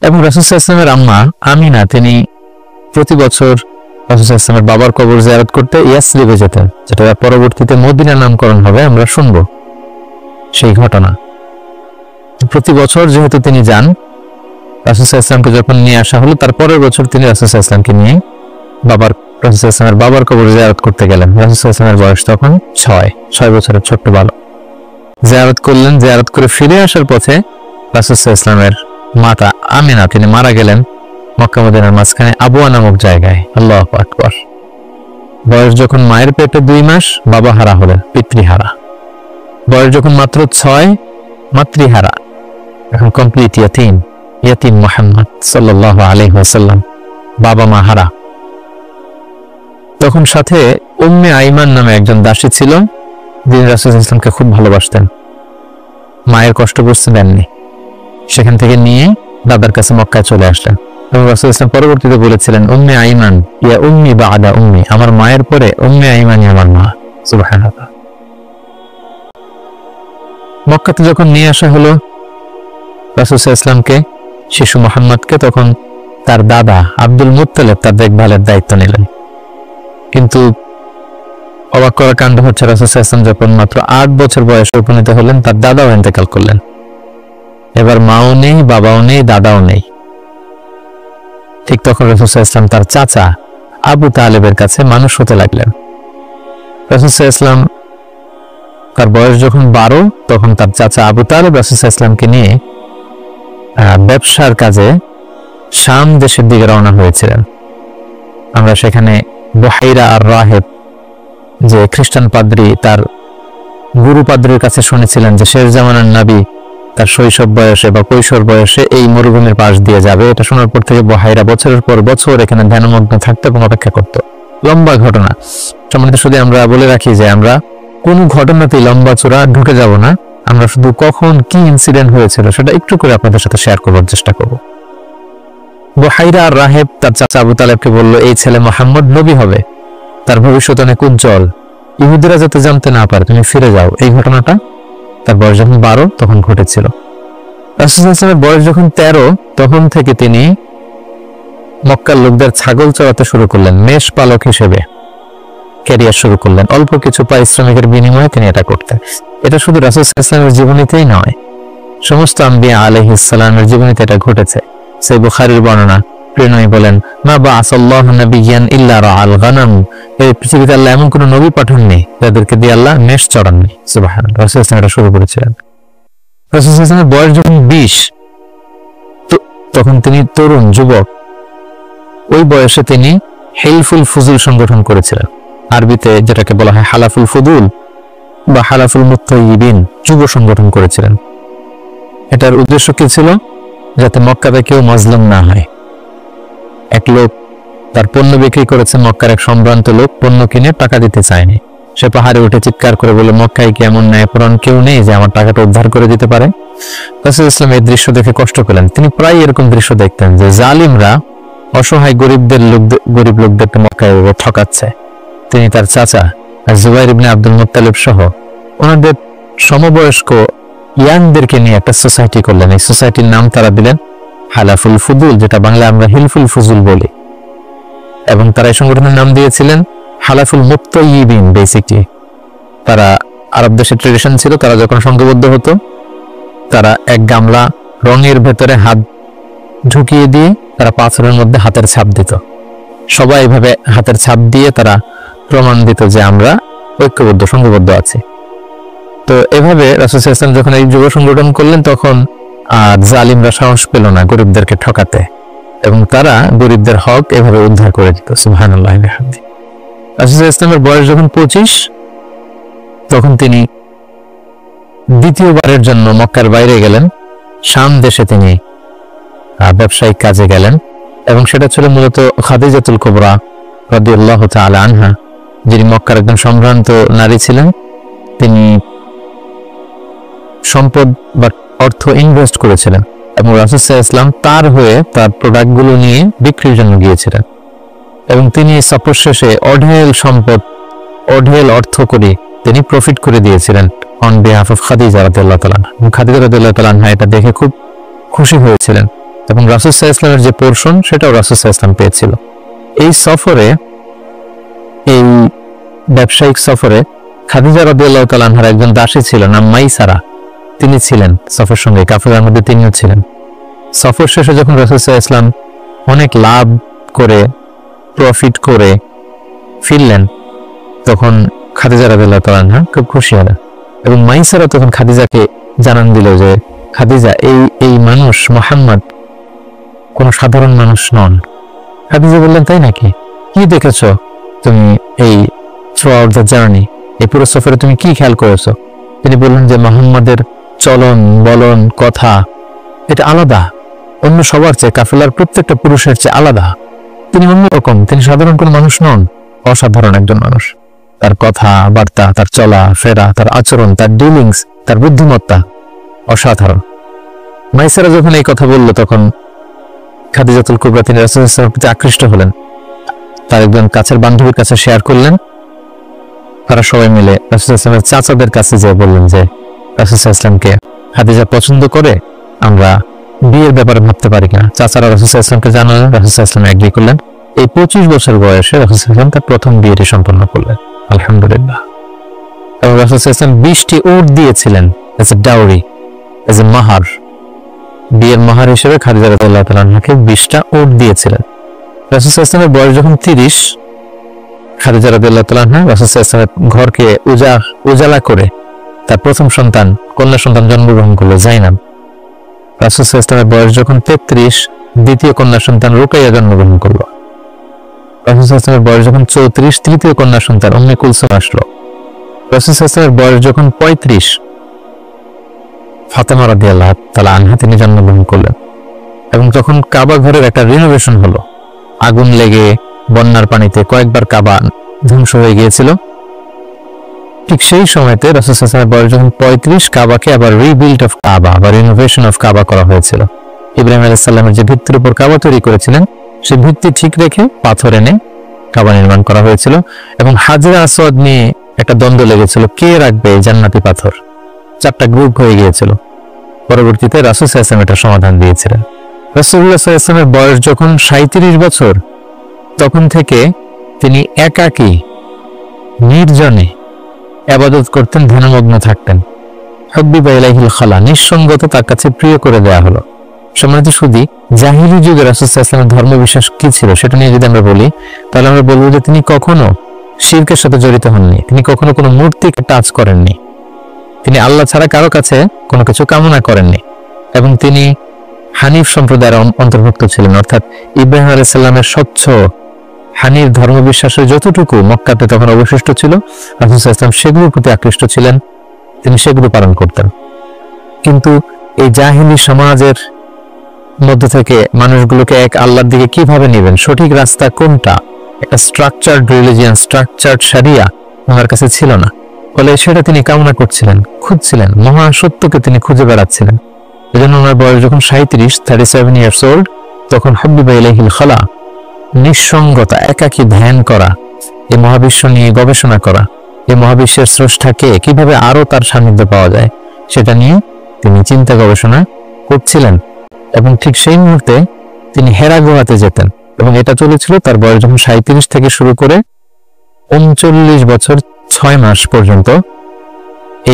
এবং রাসূল সাল্লাল্লাহু আলাইহি ওয়াসাল্লামের আম্মা আমিনা, তিনি প্রতি বছর রাসূল সাল্লাল্লাহু আলাইহি ওয়াসাল্লামের বাবার কবর জিয়ারত করতে ইয়াসরিবে যেতেন, যেটা পরবর্তীতে মদিনা নামকরণ হবে, আমরা শুনবো সেই ঘটনা। প্রতি বছর যেহেতু তিনি যান, রাসূল সাল্লাল্লাহু আলাইহি ওয়াসাল্লামকে যখন নিয়ে আসা হলো, তার পরের বছর তিনি রাসূল সাল্লাল্লাহু আলাইহি ওয়াসাল্লামকে নিয়ে রাসূল সাল্লাল্লাহু আলাইহি ওয়াসাল্লামের বাবার কবর জিয়ারত করতে গেলেন। রাসূল সাল্লাল্লাহু আলাইহি ওয়াসাল্লামের বয়স তখন 6 বছরের ছোট্ট বালক। জিয়ারত করলেন। জিয়ারত করে ফিরে আসার পথে রাসূল সাল্লাল্লাহু আলাইহি ওয়াসাল্লামের মাতা আমিনা, তিনি মারা গেলেন মক্কা মদিনার মাঝখানে আবওয়া নামক জায়গায়। আল্লাহু আকবার। বয়স যখন মায়ের পেটে 2 মাস, বাবা হারা হলেন, পিতৃহারা। বয়স যখন মাত্র 6, মাতৃহারা, এখন কমপ্লিট ইয়াতিম মুহাম্মদ সাল্লাল্লাহু আলাইহি ওয়াসাল্লাম, বাবা মা হারা। তখন সাথে উম্মে আইমান নামে একজন দাসী ছিল, যিনি রাসূল সাল্লাল্লাহু আলাইহি ওয়াসাল্লামকে খুব ভালোবাসতেন, মায়ের কষ্ট বুঝতে দেননি। সেখান থেকে নিয়ে দাদার কাছে মক্কায় চলে আসলেন। এবং রাসূল সাল্লাল্লাহু আলাইহি ওয়াসাল্লাম পরবর্তীতে বলেছিলেন, উম্মে আইমান ইয়া উম্মি বা'দা উম্মি, আমার মায়ের পরে উম্মে আইমানই আমার মা। সুবহানাল্লাহ। মক্কাতে যখন নিয়ে আসা হলো রাসূল সাল্লাল্লাহু আলাইহি ওয়াসাল্লামকে, শিশু মুহাম্মদকে, তখন তার দাদা আব্দুল মুত্তালিব তার দেখভালের দায়িত্ব নিলেন। কিন্তু অবাক করার কাণ্ড হচ্ছে, রাসূল সাল্লাল্লাহু আলাইহি ওয়াসাল্লাম যখন মাত্র 8 বছর বয়সে উপনীত হলেন, তার দাদাও ইন্তেকাল করলেন। এবার মাও নেই, বাবাও নেই, দাদাও নেই। ঠিক তখন রাসূল সাল্লাল্লাহু আলাইহি ওয়াসাল্লাম তার চাচা আবু তালেবের কাছে মানুষ হতে লাগলেন। রাসূল সাল্লাল্লাহু আলাইহি ওয়াসাল্লাম তার বয়স যখন 12, তখন তার চাচা আবু তালেব রাসূল সাল্লাল্লাহু আলাইহি ওয়াসাল্লামকে নিয়ে ব্যবসার কাজে শাম দেশের দিকে রওনা হয়েছিলেন। আমরা সেখানে বুহাইরা আর রাহেব, যে খ্রিস্টান পাদ্রী, তার গুরু পাদ্রীর কাছে শুনেছিলেন যে শেষ জামানার নবী তার শৈশব বয়সে বা কৈশোর বয়সে এই মরুভূমির পাশ দিয়ে যাবে। এটা শোনার পর থেকে বুহাইরা বছরের পর বছর এখানে ধ্যানমগ্ন থাকতো এবং অপেক্ষা করত। লম্বা ঘটনা। সম্মানিত, শুধু আমরা বলে রাখি যে আমরা কোনো ঘটনাতেই লম্বা চূড়া ঢুকে যাব না। আমরা শুধু কখন কি ইনসিডেন্ট হয়েছিল সেটা একটু করে আপনাদের সাথে শেয়ার করার চেষ্টা করব। বুহাইরা আর রাহেব তার চাচা আবু তালেবকে বলল, এই ছেলে মুহাম্মদ নবী হবে, তার ভবিষ্যৎ অনেক উজ্জ্বল, ইহুদিরা যাতে জানতে না পারে তুমি ফিরে যাও। এই ঘটনাটা তার বয়স যখন 12 তখন ঘটেছিল। রাসূল সাল্লাল্লাহু আলাইহি ওয়াসাল্লামের বয়স যখন 13 তখন থেকে তিনি মক্কার লোকদের ছাগল চড়াতে শুরু করলেন, মেষ পালক হিসেবে ক্যারিয়ার শুরু করলেন। অল্প কিছু পারিশ্রমিকের বিনিময়ে তিনি এটা করতেন। এটা শুধু রাসূল সাল্লাল্লাহু আলাইহি ওয়াসাল্লামের জীবনীতেই নয়, সমস্ত আম্বিয়া আলাইহিস সালামের জীবনীতে এটা ঘটেছে। সেই বুখারীর বর্ণনা, প্রিয়নবী বলেন, মা বাআসাল্লাহু নাবিয়্যান ইল্লা রাআল গানাম, এই পৃথিবীতে আল্লাহ এমন কোন নবী পাঠাননি যাদেরকে দিয়ে আল্লাহ মেষ চড়াননি। সুবহানাল্লাহ। রাসূল সাল্লাল্লাহু আলাইহি ওয়াসাল্লাম এটা শুরু করেছিলেন। রাসূল সাল্লাল্লাহু আলাইহি ওয়াসাল্লামের বয়স যখন 20 তখন তিনি তরুণ যুবক, ওই বয়সে তিনি হিলফুল ফুজুল সংগঠন করেছিলেন। আরবিতে যেটাকে বলা হয় হালাফুল ফুদুল বা হালাফুল মুত্তাইয়িবিন, যুব সংগঠন করেছিলেন। এটার উদ্দেশ্য কি ছিল? যাতে মক্কাতে কেউ মাজলুম না হয়। এক লোক তার পণ্য বিক্রি করেছে, মক্কার এক সম্ভ্রান্ত লোক পণ্য কিনে টাকা দিতে চায়নি। সে পাহাড়ে উঠে চিৎকার করে বলে, মক্কায় কি এমন ন্যায়পরায়ণ কেউ নেই যে আমার টাকাটা উদ্ধার করে দিতে পারে? রাসূল ইসলাম এই দৃশ্য দেখে কষ্ট পেলেন। তিনি প্রায় এরকম দৃশ্য দেখতেন যে জালিমরা অসহায় গরিব লোকদেরকে মক্কায় ঠকাচ্ছে। তিনি তার চাচা আর জুবাইর ইবনে আব্দুল মুত্তালিব সহ ওনাদের সমবয়স্ক ইয়াংদেরকে নিয়ে একটা সোসাইটি করলেন। এই সোসাইটির নাম তারা দিলেন হালাফুল ফুদুল, যেটা বাংলায় আমরা হিলফুল ফুজুল বলি। এবং তারা এই সংগঠনের নাম দিয়েছিলেন হালাফুল মুত্তাইয়িবিন। বেসিকলি তারা আরব দেশের ট্রেডিশন ছিল, তারা যখন সংঘবদ্ধ হতো তারা এক গামলা রঙের ভেতরে হাত ঢুকিয়ে দিয়ে তারা পাথরের মধ্যে হাতের ছাপ দিত। সবাই এভাবে হাতের ছাপ দিয়ে তারা প্রমাণ দিত যে আমরা ঐক্যবদ্ধ সংঘবদ্ধ আছি। তো এভাবে রাসূল সাল্লাল্লাহু আলাইহি ওয়াসাল্লাম যখন এই যুব সংগঠন করলেন তখন আর জালিমরা সাহস পেল না গরিবদেরকে ঠকাতে, এবং তারা গরিবদের হক এভাবে উদ্ধার করে দিত। সুবহানাল্লাহ। রাসূল সাল্লাল্লাহু আলাইহি ওয়াসাল্লামের বয়স যখন 25 তখন তিনি দ্বিতীয়বারের জন্য মক্কার বাইরে গেলেন। শাম দেশে তিনি ব্যবসায়িক কাজে গেলেন, এবং সেটা ছিল মূলত খাদিজাতুল কুবরা রাদিয়াল্লাহু তাআলা আনহা, যিনি মক্কার একজন সম্ভ্রান্ত নারী ছিলেন। তিনি সম্পদ বা অর্থ ইনভেস্ট করেছিলেন এবং রাসূল সাল্লাল্লাহু আলাইহি ওয়াসাল্লাম তার হয়ে তার প্রোডাক্টগুলো নিয়ে বিক্রির জন্য গিয়েছিলেন। এবং তিনি সফর শেষে অঢেল সম্পদ, অঢেল অর্থ করে তিনি প্রফিট করে দিয়েছিলেন অন বিহাফ অফ খাদিজা রাদিয়াল্লাহু তাআলা। খাদিজা রাদিয়াল্লাহু তাআলা এটা দেখে খুব খুশি হয়েছিলেন, এবং রাসূল সাল্লাল্লাহু আলাইহি ওয়াসাল্লামের যে পোরশন সেটাও রাসূল সাল্লাল্লাহু আলাইহি ওয়াসাল্লাম পেয়েছিল। এই সফরে, এই ব্যবসায়িক সফরে খাদিজা রাদিয়াল্লাহু তাআলা আনহার একজন দাসী ছিল নাম মাইসারা, তিনি ছিলেন সফর সঙ্গে, কাফেরদের মধ্যে তিনিও ছিলেন। সফর শেষে যখন রাসূল সাল্লাল্লাহু আলাইহি ওয়াসাল্লাম অনেক লাভ করে প্রফিট করে ফিরলেন তখন খাদিজা রাদিয়াল্লাহু তাআলা আনহা খুব খুশি হলেন, এবং মাইসারা তখন খাদিজাকে জানান দিল যে খাদিজা, এই মানুষ মুহাম্মদ কোনো সাধারণ মানুষ নন। খাদিজা বললেন, তাই নাকি? কি দেখেছো তুমি এই থ্রু আউট দ্য জার্নি, এই পুরো সফরে তুমি কি খেয়াল করেছো? তিনি বললেন যে মুহাম্মাদের চলন বলন কথা এটা আলাদা, অন্য সবার চেয়ে, কাফেলার প্রত্যেকটা পুরুষের চেয়ে আলাদা। তিনি অন্যরকম, তিনি সাধারণ কোনো মানুষ নন, অসাধারণ একজন মানুষ। তার কথা বার্তা, তার চলা ফেরা, তার আচরণ, তার ডিলিংস, তার বুদ্ধিমত্তা অসাধারণ। মাইসারা যখন এই কথা বলল তখন খাদিজাতুল কুবরা তিনি রাসূল সাল্লাল্লাহু আলাইহি ওয়াসাল্লামের প্রতি আকৃষ্ট হলেন, তার একজন কাছের বান্ধবীর কাছে শেয়ার করলেন। তারা সবাই মিলে রাসূল সাল্লাল্লাহু আলাইহি ওয়াসাল্লামের চাচাদের কাছে যেয়ে বললেন যে রাসূল সাল্লাল্লাহু আলাইহি ওয়াসাল্লামকে খাদিজা পছন্দ করে, আমরা বিয়ের ব্যাপারে ভাবতে পারি কিনা। চাচারা রাসূল সাল্লাল্লাহু আলাইহি ওয়াসাল্লামকে জানালেন, রাসূল সাল্লাল্লাহু আলাইহি ওয়াসাল্লাম এগ্রি করলেন। এই 25 বছর বয়সে রাসূল সাল্লাল্লাহু আলাইহি ওয়াসাল্লাম তার প্রথম বিয়েটি সম্পন্ন করলেন, আলহামদুলিল্লাহ। এবং রাসূল সাল্লাল্লাহু আলাইহি ওয়াসাল্লাম 20টি উট দিয়েছিলেন as a dowry, as a মাহার, বিয়ের মাহার হিসেবে খাদিজা রাদিয়াল্লাহু তাআলা আনহাকে 20টা উট দিয়েছিলেন। রাসূল সাল্লাল্লাহু আলাইহি ওয়াসাল্লামের বয়স যখন 30, খাদিজা রাদিয়াল্লাহু তাআলা আনহা রাসূল সাল্লাল্লাহু আলাইহি ওয়াসাল্লামের ঘরকে উজালা করে তার প্রথম সন্তান, কন্যা সন্তান জন্মগ্রহণ করলো, জাইনাব। রাসূল সাল্লাল্লাহু আলাইহি ওয়াসাল্লামের বয়স যখন 33, দ্বিতীয় কন্যা সন্তান রুকাইয়া জন্মগ্রহণ করলো। রাসূল সাল্লাল্লাহু আলাইহি ওয়াসাল্লামের বয়স যখন 34, তৃতীয় কন্যা সন্তান উম্মে কুলসুম আসলো। রাসূল সাল্লাল্লাহু আলাইহি ওয়াসাল্লামের বয়স যখন 35, ফাতেমা রাদিয়াল্লাহু তাআলা আনহা তিনি জন্মগ্রহণ করলেন। এবং তখন কাবা ঘরের একটা রিনোভেশন হলো, আগুন লেগে বন্যার পানিতে কয়েকবার কাবা ধ্বংস হয়ে গিয়েছিল। ঠিক সেই সময়তে রাসূল সাল্লাল্লাহু আলাইহি ওয়াসাল্লামের বয়স যখন 35, কাবাকে আবার রিবিল্ড অফ কাবা বা রিনোভেশন অফ কাবা করা হয়েছিল। ইব্রাহিম আলাইহিস সালামের যে ভিত্তির উপর কাবা তৈরি করেছিলেন সেই ভিত্তি ঠিক রেখে পাথর এনে কাবা নির্মাণ করা হয়েছিল। এবং হাজরা আসওয়াদ নিয়ে একটা দ্বন্দ্ব লেগেছিল, কে রাখবে এই জান্নাতি পাথর। 4টা গ্রুপ হয়ে গিয়েছিল। পরবর্তীতে রাসূল সাল্লাল্লাহু আলাইহি ওয়াসাল্লাম এটা সমাধান দিয়েছিলেন। রাসূলুল্লাহ সাল্লাল্লাহু আলাইহি ওয়াসাল্লামের বয়স যখন 37 বছর, তখন থেকে তিনি একাকী নির্জনে ইবাদত করতেন, ধ্যানমগ্ন থাকতেন। হুব্বিবা ইলাইহিল খালা, নিঃসঙ্গতা তার কাছে প্রিয় করে দেয়া হলো। সম্মানিত সুধী, জাহিলি যুগে রাসূল সাল্লাল্লাহু আলাইহি ওয়াসাল্লামের ধর্মবিশ্বাস কি ছিল সেটা নিয়ে যদি আমরা বলি, তাহলে আমরা বলবো যে তিনি কখনো শিরকের সাথে জড়িত হননি, তিনি কখনো কোনো মূর্তিকে টাচ করেননি, তিনি আল্লাহ ছাড়া কারো কাছে কোনো কিছু কামনা করেননি, এবং তিনি হানিফ সম্প্রদায়ের অন্তর্ভুক্ত ছিলেন। অর্থাৎ ইব্রাহিম আলাইহিস সালামের স্বচ্ছ হানিফ ধর্মবিশ্বাসের যতটুকু মক্কাতে তখন অবশিষ্ট ছিল, রাসূল সাল্লাল্লাহু আলাইহি ওয়াসাল্লাম সেগুলোর প্রতি আকৃষ্ট ছিলেন, তিনি সেগুলো পালন করতেন। কিন্তু এই জাহিলি সমাজের মধ্য থেকে মানুষগুলোকে এক আল্লাহর দিকে কিভাবে নেবেন, সঠিক রাস্তা কোনটা, একটা স্ট্রাকচার্ড রিলিজিয়ান, স্ট্রাকচার্ড শরিয়া ওনার কাছে ছিল না। ফলে সেটা তিনি কামনা করছিলেন, খুঁজছিলেন, মহাসত্যকে তিনি খুঁজে বেড়াচ্ছিলেন। এজন্য ওনার বয়স যখন 37 ইয়ার্স ওল্ড, তখন হুব্বিবা ইলাইহিল খালা, নিঃসঙ্গতা, একাকী ধ্যান করা, এই মহাবিশ্ব নিয়ে গবেষণা করা, এই মহাবিশ্বের স্রষ্টাকে কিভাবে আরো তার সান্নিধ্য পাওয়া যায় সেটা নিয়ে তিনি চিন্তা গবেষণা করছিলেন। এবং ঠিক সেই মুহূর্তে তিনি হেরা গুহাতে যেতেন, এবং এটা চলেছিল তার বয়স যখন 37 থেকে শুরু করে 39 বছর 6 মাস পর্যন্ত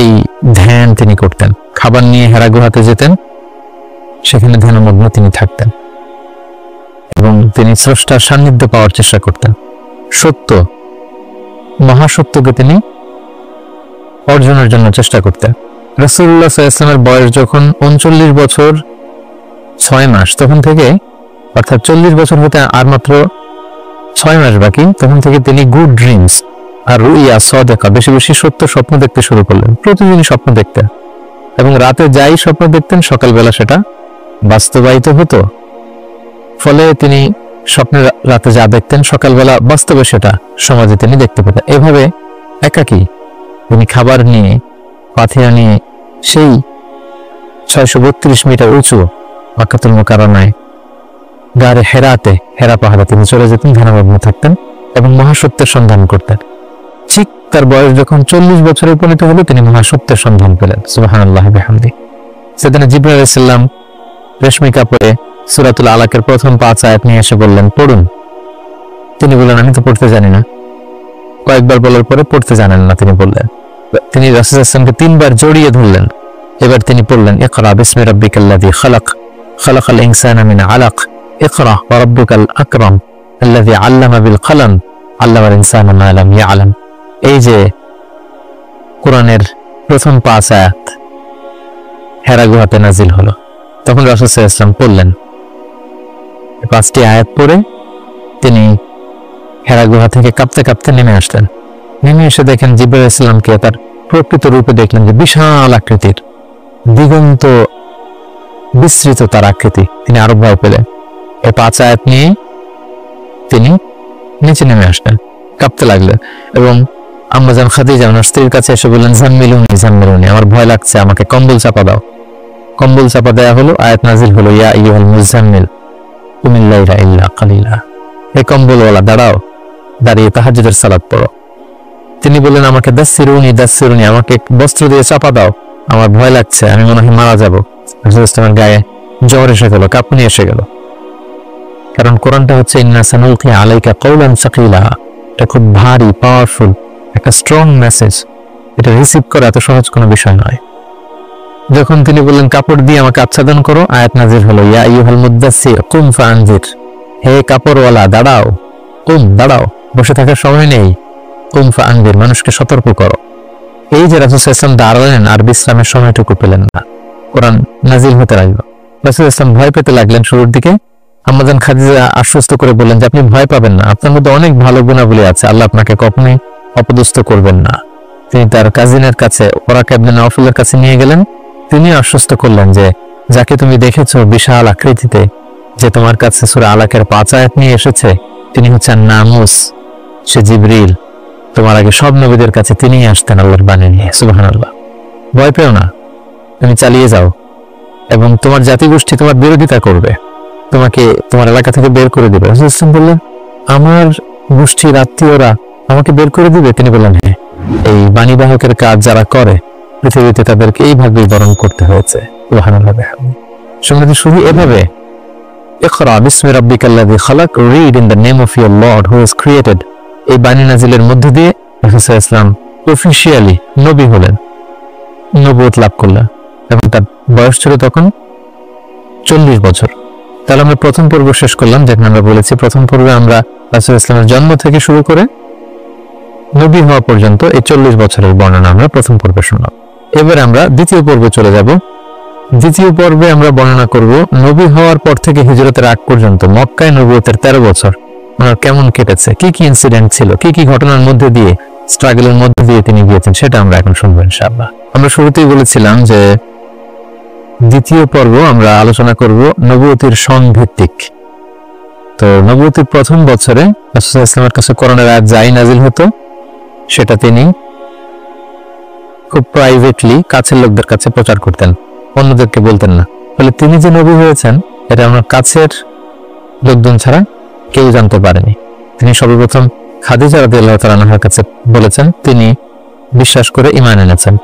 এই ধ্যান তিনি করতেন। খাবার নিয়ে হেরা গুহাতে যেতেন, সেখানে ধ্যানমগ্ন তিনি থাকতেন এবং তিনি স্রষ্টার সান্নিধ্য পাওয়ার চেষ্টা করতেন। সত্য, মহাসত্যকে তিনি অর্জনের জন্য চেষ্টা করতেন। রাসূলুল্লাহ সাল্লাল্লাহু আলাইহি ওয়াসাল্লামের বয়স যখন 39 বছর 6 মাস, তখন থেকে, অর্থাৎ 40 বছর হতে আর মাত্র 6 মাস বাকি, তখন থেকে তিনি গুড ড্রিমস আর রুইয়া সাদেকা, বেশি বেশি সত্য স্বপ্ন দেখতে শুরু করলেন। প্রতিদিনই স্বপ্ন দেখতেন, এবং রাতে যাই স্বপ্ন দেখতেন সকালবেলা সেটা বাস্তবায়িত হতো। ফলে তিনি স্বপ্নে রাতে যা দেখতেন সকালবেলা বাস্তবে সেটা সমাজে তিনি দেখতে পেতেন। এভাবে একাকী তিনি খাবার নিয়ে, পাথিয়া নিয়ে, সেই 632 মিটার উঁচু মক্কাতুল মুকাররমায় গারে হেরাতে, হেরা পাহাড়ে তিনি চলে যেতেন, ধ্যানমগ্ন থাকতেন এবং মহাসত্যের সন্ধান করতেন। ঠিক তার বয়স যখন 40 বছরে উপনীত হলো, তিনি মহাসত্যের সন্ধান পেলেন। সুবহানাল্লাহি বিহামদি। সেদিন জিবরাইল আলাইহিস সালাম রেশমি কাপড়ে সূরাতুল আলাকের প্রথম 5 আয়াত নিয়ে এসে বললেন, পড়ুন। তিনি বললেন, আমি তো পড়তে জানি না। কয়েকবার বলার পরে পড়তে জানেন না তিনি বললেন। তিনি রাসূল সাল্লাল্লাহু আলাইহি ওয়াসাল্লামকে 3 বার জড়িয়ে ধরলেন। এবার তিনি পড়লেন, ইকরা বিসমি রাব্বিকাল্লাযী খালাক, খালাকাল ইনসানা মিন আলাক, ইকরা ওয়া রাব্বুকাল আকরাম আল্লাযী আল্লামা বিল কলম আল্লামাল ইনসানা মা লাম ইয়ালাম। এই যে কোরআনের প্রথম 5 আয়াত হেরা গুহাতে নাজিল হলো, তখন রাসূল সাল্লাল্লাহু আলাইহি ওয়াসাল্লাম পড়লেন। 5টি আয়াত পড়ে তিনি হেরা গুহা থেকে কাঁপতে কাঁপতে নেমে আসলেন। নেমে এসে দেখেন জিবরাইল আলাইহিস সালামকে তার প্রকৃত রূপে দেখলেন, যে বিশাল আকৃতির, দিগন্ত বিস্তৃত তার আকৃতি। তিনি আরো ভয় পেলেন। এই 5 আয়াত নিয়ে তিনি নিচে নেমে আসলেন, কাঁপতে লাগলেন, এবং আম্মা জান খাদিজা ওনার স্ত্রীর কাছে এসে বললেন, জাম্মিলুনি জাম্মিলুনি, আমার ভয় লাগছে, আমাকে কম্বল চাপা দাও। কম্বল চাপা দেয়া হলো, আয়াত নাজিল হলো, ইয়া আইয়ুহাল মুজাম্মিল কুমিল লাইলা ইল্লা কালিলা। এই কম্বলওয়ালা দাঁড়াও, দাঁড়িয়ে তাহাজ্জুদের সালাত পড়ো। তিনি বললেন, আমাকে দাসসিরুনি দাসসিরুনি, আমাকে বস্ত্র দিয়ে চাপা দাও, আমার ভয় লাগছে, আমি মনে হয় মারা যাবো। রাসূলুল্লাহ সাল্লাল্লাহু আলাইহি ওয়াসাল্লামের গায়ে জ্বর এসে গেল, কাঁপুনি এসে গেল। কারণ কোরআনটা হচ্ছে ইন্না সানুলকি আলাইকা কওলান সাকিলা, এটা খুব ভারী, পাওয়ারফুল একটা স্ট্রং মেসেজ। এটা রিসিভ করা এত সহজ কোনো বিষয় নয়। যখন তিনি বললেন, কাপড় দিয়ে আমাকে আচ্ছাদন করো, আয়াত নাজিল হলো, ইয়া আইয়ুহাল মুদাসসির কুম ফাআনজির, হে কাপড়ওয়ালা দাঁড়াও, কুম দাঁড়াও, বসে থাকার সময় নেই, কুম ফাআনজির, মানুষকে সতর্ক করো। এই যে রাসূল সাল্লাল্লাহু আলাইহি ওয়াসাল্লাম দাঁড়ালেন আর বিশ্রামের সময়টুকু পেলেন না, কোরআন নাজিল হতে লাগলো। রাসূল সাল্লাল্লাহু আলাইহি ওয়াসাল্লাম ভয় পেতে লাগলেন শুরুর দিকে। আম্মা জান খাদিজা আশ্বস্ত করে বললেন যে আপনি ভয় পাবেন না, আপনার মধ্যে অনেক ভালো গুণাবলী আছে, আল্লাহ আপনাকে কখনোই অপদস্থ করবেন না। তিনি তার কাজিনের কাছে, ওরাকা ইবনে নাওফলের কাছে নিয়ে গেলেন। তিনি আশ্বস্ত করলেন যে যাকে তুমি দেখেছো বিশাল আকৃতিতে, যে তোমার কাছে সূরা আলাকের 5 আয়াত নিয়ে এসেছে, তিনি হচ্ছেন নামুস, সে জিবরিল। তোমার আগে সব নবীদের কাছে তিনিই আসতেন আল্লাহর বাণী নিয়ে। সুবহানাল্লাহ। ভয় পেও না, তুমি চালিয়ে যাও, এবং তোমার জাতিগোষ্ঠী তোমার বিরোধিতা করবে, তোমাকে তোমার এলাকা থেকে বের করে দিবে। রাসূল সাল্লাল্লাহু আলাইহি ওয়াসাল্লাম বললেন, আমার গোষ্ঠীর আত্মীয়রা আমাকে বের করে দিবে? তিনি বললেন, হ্যাঁ, এই বাণীবাহকের কাজ যারা করে পৃথিবীতে তাদেরকে এইভাবে বরণ করতে হয়েছে। সুবহানাল্লাহ। সঙ্গে শুধু এভাবে ইকরা বিসমি রাব্বিকাল্লাযী খালাক, read in the name of your Lord who has created, এই বাণী নাজিলের মধ্য দিয়ে রাসূল সাল্লাল্লাহু আলাইহি ওয়াসাল্লাম অফিশিয়ালি নবী হলেন, নবুয়ত লাভ করলেন এবং তার বয়স ছিল তখন 40 বছর। তাহলে আমরা প্রথম পর্ব শেষ করলাম, যেখানে আমরা বলেছি প্রথম পর্বে আমরা রাসূল ইসলামের জন্ম থেকে শুরু করে নবী হওয়া পর্যন্ত এই 40 বছরের বর্ণনা আমরা প্রথম পর্বে শুনলাম। এবারে আমরা দ্বিতীয় পর্বে চলে যাব। দ্বিতীয় পর্বে আমরা বর্ণনা করব নবী হওয়ার পর থেকে হিজরতের আগ পর্যন্ত মক্কায় নবুয়তের 13 বছর ওনার কেমন কেটেছে, কি কি ইনসিডেন্ট ছিল, কি কি ঘটনার মধ্যে দিয়ে, স্ট্রাগলের মধ্যে দিয়ে তিনি গিয়েছেন, সেটা আমরা এখন শুনবো ইনশাআল্লাহ। আমরা শুরুতেই বলেছিলাম যে দ্বিতীয় পর্ব আমরা আলোচনা করব নবুয়তের সন ভিত্তিক। তো নবুয়তের প্রথম বছরে রাসূল সাল্লাল্লাহু আলাইহি ওয়াসাল্লামের কাছে কোরআনের আয়াত যাই নাজিল হতো সেটা তিনি খুব প্রাইভেটলি কাছের লোকদের কাছে প্রচার করতেন, অন্যদেরকে বলতেন না। ফলে তিনি যে নবী হয়েছেন এটা আমার কাছের লোকজন ছাড়া কেউ জানতে পারেনি। তিনি সর্বপ্রথম খাদিজা রাদিয়াল্লাহু তাআলা আনহার কাছে বলেছেন, তিনি বিশ্বাস করে ঈমান এনেছেন।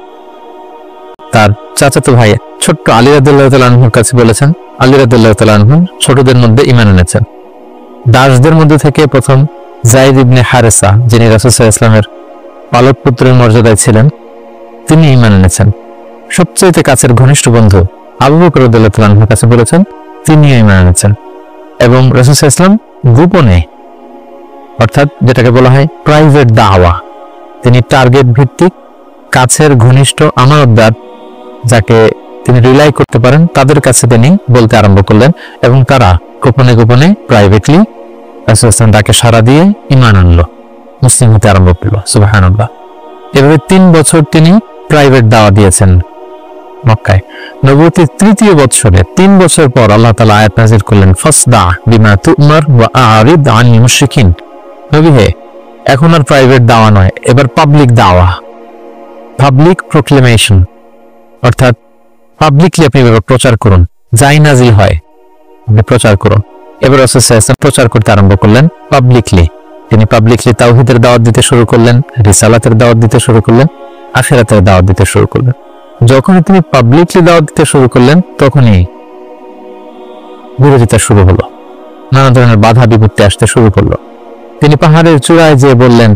তার চাচাতো ভাই ছোট্ট আলী রাদিয়াল্লাহু তাআলা আনহুর কাছে বলেছেন, আলী রাদিয়াল্লাহু তাআলা আনহু ছোটদের মধ্যে ঈমান এনেছেন। দাসদের মধ্যে থেকে প্রথম যায়েদ ইবনে হারেসা, যিনি রাসূল সাল্লাল্লাহু আলাইহি ওয়াসাল্লামের পালক পুত্রের মর্যাদায় ছিলেন, তিনি ঈমান এনেছেন। সবচেয়ে কাছের ঘনিষ্ঠ বন্ধু আবু বকর রাদিয়াল্লাহু তাআলা আনহুর কাছে বলেছেন, তিনিও ঈমান এনেছেন। এবং রাসূল সাল্লাল্লাহু আলাইহি ওয়াসাল্লাম গোপনে, অর্থাৎ যেটাকে বলা হয় প্রাইভেট দাওয়া, তিনি টার্গেট ভিত্তিক কাছের ঘনিষ্ঠ আমানতদার যাকে তিনি রিলাই করতে পারেন তাদের কাছে তিনি বলতে আরম্ভ করলেন এবং তারা গোপনে গোপনে প্রাইভেটলি রাসূল সাল্লাল্লাহু আলাইহি ওয়াসাল্লাম তাকে সাড়া দিয়ে ঈমান আনলো, মুসলিম হতে আরম্ভ করলো। সুবহানাল্লাহ। এভাবে 3 বছর তিনি প্রাইভেট দাওয়া দিয়েছেন মক্কায়। নবুয়তের তৃতীয় বছরে 3 বছর পর আল্লাহ তাআলা আয়াত নাযিল করলেন, ফাসদা বিমা তুমার ওয়া আরিদ আনিল মুশরিকিন। নবী হে, এখন আর প্রাইভেট দাওয়া নয়, এবার পাবলিক দাওয়া, পাবলিক প্রোক্লেমেশন, অর্থাৎ পাবলিকলি আপনি এবার প্রচার করুন, যাই নাজিল হয় আপনি প্রচার করুন। এবার রাসূল সাল্লাল্লাহু আলাইহি ওয়াসাল্লাম প্রচার করতে আরম্ভ করলেন পাবলিকলি। তিনি পাবলিকলি তাওহীদের দাওয়াত দিতে শুরু করলেন, রিসালাতের দাওয়াত দিতে শুরু করলেন, আখিরাতের দাওয়াত দিতে শুরু করলেন। যখনই তিনি পাবলিকলি দাওয়াত দিতে শুরু করলেন তখনই বিরোধিতা শুরু হলো, নানা ধরনের বাধা বিপত্তি আসতে শুরু করলো। তিনি পাহাড়ের চূড়ায় যেয়ে বললেন,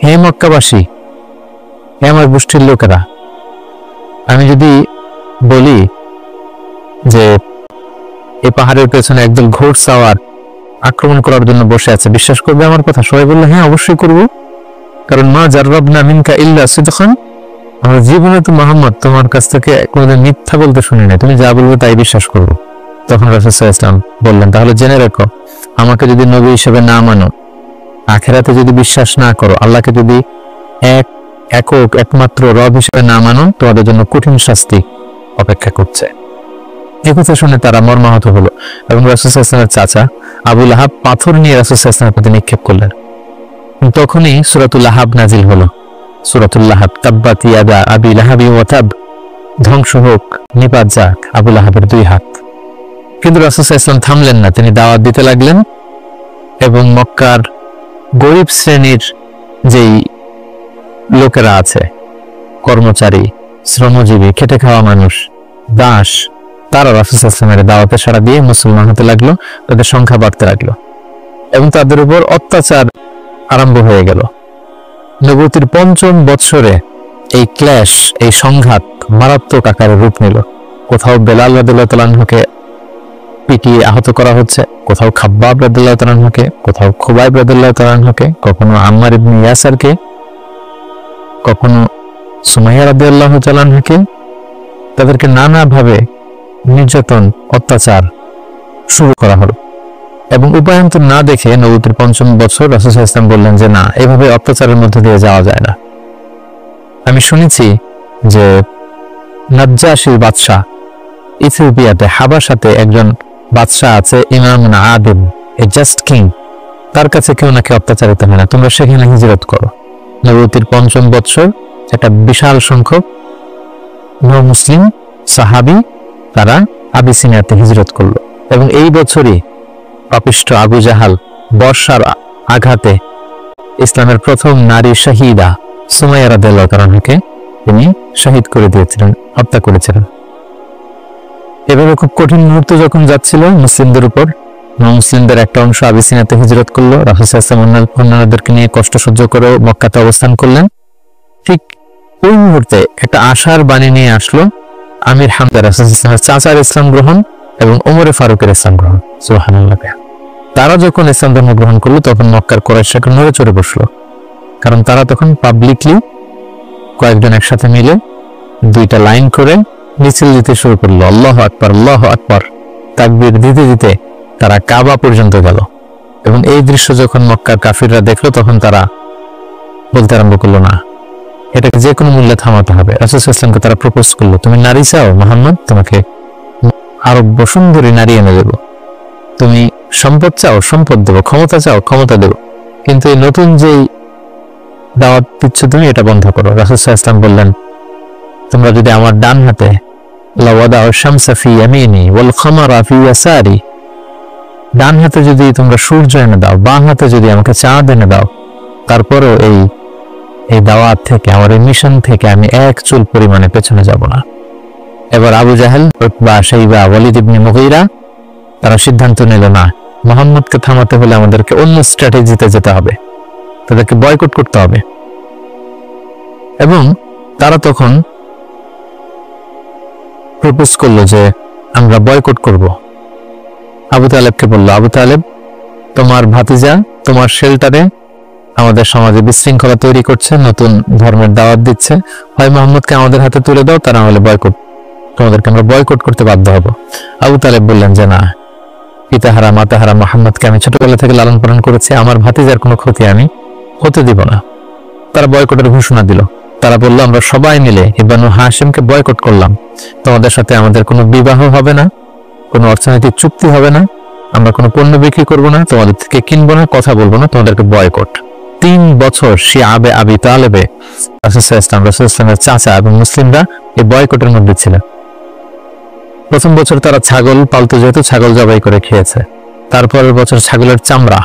হে মক্কাবাসী, হে আমার গোষ্ঠীর লোকেরা, আমি যদি বলি যে এই পাহাড়ের পেছনে একদল ঘোড়সাওয়ার আক্রমণ করার জন্য বসে আছে, বিশ্বাস করবে আমার কথা? সবাই বললো, হ্যাঁ অবশ্যই করব, কারণ মা জাররাবনা মিনকা ইল্লা সিদখান, আমরা জীবনে তো মুহাম্মদ তোমার কাছ থেকে কোনোদিন মিথ্যা বলতে শুনি না, তুমি যা বলবে তাই বিশ্বাস করব। তখন রাসূল সাল্লাল্লাহু আলাইহি ওয়াসাল্লাম বললেন, তাহলে জেনে রাখো, আমাকে যদি নবী হিসেবে না মানো, আখিরাতে যদি বিশ্বাস না করো, আল্লাহকে যদি একক একমাত্র রব হিসেবে না মানো, তোমাদের জন্য কঠিন শাস্তি অপেক্ষা করছে। এই কথা শুনে তারা মর্মাহত হলো এবং রাসূল সাল্লাল্লাহু আলাইহি ওয়াসাল্লামের চাচা আবু লাহাব পাথর নিয়ে রাসূল সাল্লাল্লাহু আলাইহি ওয়াসাল্লামের প্রতি নিক্ষেপ করলেন। তখনই সূরাতুল লাহাব নাজিল হলো। সূরাতুল লাহাব, তাব্বাত ইয়াদা আবি লাহাবি ওয়া তাব, ধ্বংস হোক, নিপাত যাক আবু লাহাবের 2 হাত। কিন্তু রাসূল সাল্লাল্লাহু আলাইহি ওয়াসাল্লাম থামলেন না, তিনি দাওয়াত দিতে লাগলেন এবং মক্কার গরিব শ্রেণীর যেই লোকেরা আছে, কর্মচারী, শ্রমজীবী, খেটে খাওয়া মানুষ, দাস, তারা রাসূল সাল্লাল্লাহু আলাইহি ওয়াসাল্লামের দাওয়াতে সাড়া দিয়ে মুসলমান হতে লাগলো, তাদের সংখ্যা বাড়তে লাগলো এবং তাদের উপর অত্যাচার আরম্ভ হয়ে গেল। নবুয়তের 5ম বৎসরে এই ক্ল্যাশ, এই সংঘাত মারাত্মক আকারে রূপ নিল। কোথাও বেলাল রাদিয়াল্লাহু তাআলা আনহুকে পিটিয়ে আহত করা হচ্ছে, কোথাও খাব্বাব রাদিয়াল্লাহু তাআলা আনহুকে, কোথাও খুবাইব রাদিয়াল্লাহু তাআলা আনহুকে, কখনো আম্মার ইবনে ইয়াসারকে, কখনো সুমাইয়া রাদিয়াল্লাহু তাআলা আনহাকে। তাদেরকে নানাভাবে নির্যাতন, অত্যাচার শুরু করা হলো এবং উপায়ন্তর না দেখে নবুয়তের 5ম বছর রাসূল সাল্লাল্লাহু আলাইহি ওয়াসাল্লাম বললেন যে না, এভাবে অত্যাচারের মধ্যে দিয়ে যাওয়া যায় না। আমি শুনেছি যে নাজ্জাশীর বাদশাহ, ইথিওপিয়াতে হাবাসাতে একজন বাদশাহ আছে, ইমামুন আদিল, এ জাস্ট কিং, তার কাছে কেউ নাকি অত্যাচারিত হয় না, তোমরা সেখানে হিজরত করো। নবুয়তের 5ম বৎসর একটা বিশাল সংখ্যক মুসলিম সাহাবী তারা আবিসিনিয়াতে হিজরত করলো এবং এই বছরই পাপিষ্ঠ আবু জাহাল বর্ষার আঘাতে ইসলামের প্রথম নারী শাহিদা সুমাইয়া রাদিয়াল্লাহু তাআলা আনহাকে তিনি শহীদ করে দিয়েছিলেন, হত্যা করেছিলেন। এভাবে খুব কঠিন মুহূর্ত যখন যাচ্ছিল মুসলিমদের উপর, মুসলিমদের একটা অংশ আবিসিনিয়াতে হিজরত করলো, রাসূল সাল্লাল্লাহু আলাইহি ওয়াসাল্লাম অন্যদেরকে নিয়ে কষ্ট সহ্য করে মক্কাতে অবস্থান করলেন। ঠিক ওই মুহূর্তে একটা আশার বাণী নিয়ে আসলো আমির হামজা, রাসূল সাল্লাল্লাহু আলাইহি ওয়াসাল্লামের চাচার ইসলাম গ্রহণ এবং ওমরে ফারুকের ইসলাম গ্রহণ। সুবহানাল্লাহ। তারা যখন ইসলাম ধর্ম গ্রহণ করলো তখন মক্কার কুরাইশরা নড়ে চড়ে বসলো, কারণ তারা তখন পাবলিকলি কয়েকজন একসাথে মিলে দুইটা লাইন করে মিছিল দিতে শুরু করলো, আল্লাহু আকবার আল্লাহু আকবার তাকবীর দিতে দিতে তারা কাবা পর্যন্ত গেল। এবং এই দৃশ্য যখন মক্কার কাফিররা দেখলো তখন তারা বলতে আরম্ভ করলো, না, এটাকে যে কোনো মূল্যে থামাতে হবে। রাসূল সাল্লাল্লাহু আলাইহি ওয়াসাল্লামকে তারা প্রপোজ করলো, তুমি নারী চাও মুহাম্মদ, তোমাকে আরব বসুন্ধরী নারী এনে দেব, তুমি সম্পদ চাও সম্পদ দেব, ক্ষমতা চাও ক্ষমতা দেব, কিন্তু এই নতুন যেই দাওয়াত দিচ্ছ তুমি এটা বন্ধ করো। রাসূল সাল্লাল্লাহু আলাইহি ওয়াসাল্লাম বললেন, তোমরা যদি আমার ডান হাতে লাওয়াদাউ শামসা ফি ইয়ামিনি ওয়াল খামারা ফি ইয়াসারি, ডান হাতে যদি তোমরা সূর্য এনে দাও, বাম হাতে যদি আমাকে চাঁদ এনে দাও, তারপরেও এই দাওয়াত থেকে, আমার এই মিশন থেকে আমি এক চুল পরিমাণে পেছনে যাব না। এবার আবু জাহেল, উতবা, শাইবা, ওয়ালিদ ইবনে মুগীরা তারা সিদ্ধান্ত নিল, না, মুহাম্মদকে থামাতে হলে আমাদেরকে অন্য স্ট্র্যাটেজিতে যেতে হবে, তাদেরকে বয়কট করতে হবে। এবং তারা তখন প্রপোজ করলো যে আমরা বয়কট করব। আবু তালেবকে বলল, আবু তালেব, তোমার ভাতিজা তোমার শেল্টারে আমাদের সমাজে বিশৃঙ্খলা তৈরি করছে, নতুন ধর্মের দাওয়াত দিচ্ছে, হয় মুহাম্মদকে আমাদের হাতে তুলে দাও, তারা হলে বয়কট, তোমাদেরকে আমরা বয়কট করতে বাধ্য হব। আবু তালেব বললেন যে না, পিতাহারা মাতাহারা মুহাম্মদকে আমি ছোটবেলা থেকে লালন পালন করেছি, আমার ভাতিজার কোনো ক্ষতি আমি হতে দিব না। তারা বয়কটের ঘোষণা দিল। তারা বলল, আমরা সবাই মিলে ইবনু হাশিমকে বয়কট করলাম, তোমাদের সাথে আমাদের কোনো বিবাহ হবে না, কোনো অর্থনৈতিক চুক্তি হবে না, আমরা কোনো পণ্য বিক্রি করব না, তোমাদের থেকে কিনবো না, কথা বলবো না, তোমাদেরকে বয়কট। 3 বছর শিয়াবে আবি তালেবে রাসূল সাল্লাল্লাহু আলাইহি ওয়াসাল্লামের চাচা এবং মুসলিমরা এই বয়কটের মধ্যে ছিলেন। প্রথম বছর তারা ছাগল পালতো, যেহেতু ছাগল জবাই করে খেয়েছে। তারপরের বছর ছাগলের চামড়া,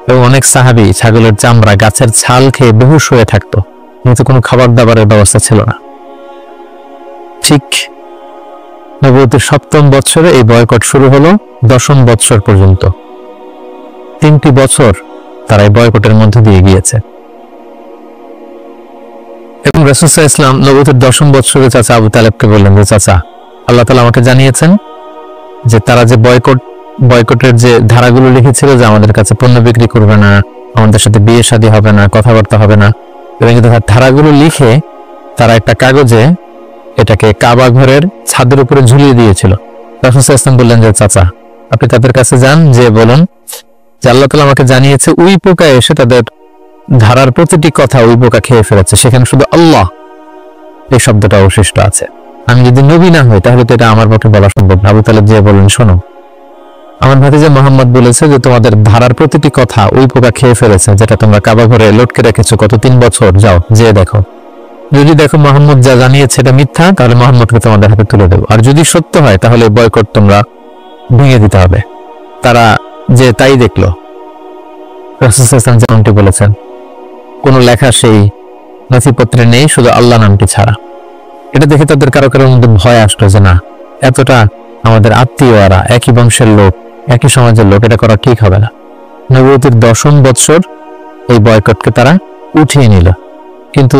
এবং অনেক সাহাবী ছাগলের চামড়া, গাছের ছাল খেয়ে বেহুশ হয়ে থাকতো, কিন্তু কোনো খাবার দাবারের ব্যবস্থা ছিল না। ঠিক নবুয়তের 7ম বছরে এই বয়কট শুরু হলো 10ম বছর পর্যন্ত। 3টি বছর তারা এই বয়কটের মধ্যে দিয়ে গিয়েছে। এবং রাসূল সাল্লাল্লাহু আলাইহি ওয়াসাল্লাম নবুয়তের 10ম বছরে চাচা আবু তালেবকে বললেন যে, চাচা, আল্লাহ তাআলা আমাকে জানিয়েছেন যে তারা যে বয়কটের যে ধারাগুলো লিখেছিল যে আমাদের কাছে পণ্য বিক্রি করবে না, আমাদের সাথে বিয়ে শাদী হবে না, কথাবার্তা হবে না, এবং ধারাগুলো লিখে তারা একটা কাগজে এটাকে কাবা ঘরের ছাদের উপরে ঝুলিয়ে দিয়েছিল। রাসূল সাল্লাল্লাহু আলাইহি ওয়াসাল্লাম বললেন যে, চাচা, আপনি তাদের কাছে যান, যে বলুন যে আল্লাহ তাআলা আমাকে জানিয়েছে ওই পোকা এসে তাদের ধারার প্রতিটি কথা ওই পোকা খেয়ে ফেলেছে, সেখানে শুধু আল্লাহ এই শব্দটা অবশিষ্ট আছে। আমি যদি নবী না হই তাহলে তো এটা আমার পক্ষে বলা সম্ভব না। আবু তালেব যে বলেন, শোনো, আমার ভাতিজা মুহাম্মদ বলেছে যে তোমাদের ধারার প্রতিটি কথা ওই পোকা খেয়ে ফেলেছে, যেটা তোমরা কাবা ঘরে লটকে রেখেছো গত 3 বছর, যাও যে দেখো, যদি দেখো মুহাম্মদ যা জানিয়েছে এটা মিথ্যা, তাহলে মুহাম্মদকে তোমাদের হাতে তুলে দেবো, আর যদি সত্য হয় তাহলে বয়কট তোমরা ভেঙে দিতে হবে। তারা যে তাই দেখলো, রাসূল সাল্লাল্লাহু আলাইহি ওয়াসাল্লাম যেমনটি বলেছেন, কোনো লেখা সেই নথিপত্রে নেই, শুধু আল্লাহ নামটি ছাড়া। এটা দেখে তাদের কারো কারোর মধ্যে ভয় আসলো যে না, এতটা আমাদের আত্মীয়রা, একই বংশের লোক, একই সমাজের লোক, এটা করা ঠিক হবে না। নবুয়তের 10ম বছর এই বয়কটকে তারা উঠিয়ে নিল। কিন্তু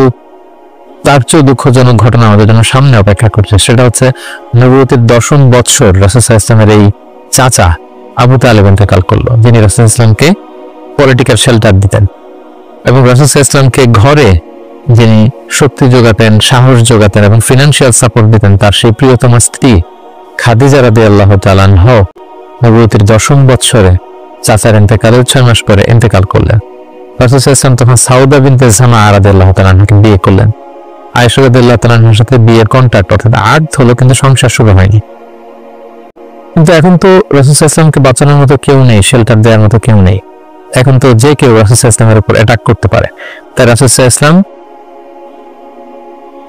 তার চেয়ে দুঃখজনক ঘটনা আমাদের জন্য সামনে অপেক্ষা করছে, সেটা হচ্ছে নবুয়তের 10ম বছর রাসূল সাল্লাল্লাহু আলাইহি ওয়াসাল্লামের এই চাচা আবু তালেব ইন্তেকাল করলো, যিনি রাসূল সাল্লাল্লাহু আলাইহি ওয়াসাল্লামকে পলিটিক্যাল শেল্টার দিতেন এবং রাসূল সাল্লাল্লাহু আলাইহি ওয়াসাল্লামকে ঘরে যিনি শক্তি যোগাতেন, সাহস যোগাতেন এবং ফিনান্সিয়াল সাপোর্ট দিতেন, তার সেই প্রিয়তমা স্ত্রী খাদিজা রাদিয়াল্লাহু তাআলা আনহা নবুয়তের 10ম বছরে চাচার ইন্তেকালের 6 মাস পরে ইন্তেকাল করলেন। রাসূল সাল্লাল্লাহু আলাইহি ওয়াসাল্লাম তখন সাউদা বিনতে জামাআ রাদিয়াল্লাহু তাআলা আনহাকে বিয়ে করলেন। আয়েশা রাদিয়াল্লাহু তাআলা আনহার সাথে বিয়ের কন্ট্রাক্ট অর্থাৎ আদ হলো, কিন্তু সংসার শুরু হয়নি। কিন্তু এখন তো রাসূল সাল্লাল্লাহু আলাইহি ওয়াসাল্লামকে বাঁচানোর মতো কেউ নেই, শেল্টার দেওয়ার মতো কেউ নেই। এখন তো যে কেউ রাসূল সাল্লাল্লাহু আলাইহি ওয়াসাল্লামের উপর অ্যাটাক করতে পারে। তাই রাসূল সাল্লাল্লাহু আলাইহি ওয়াসাল্লাম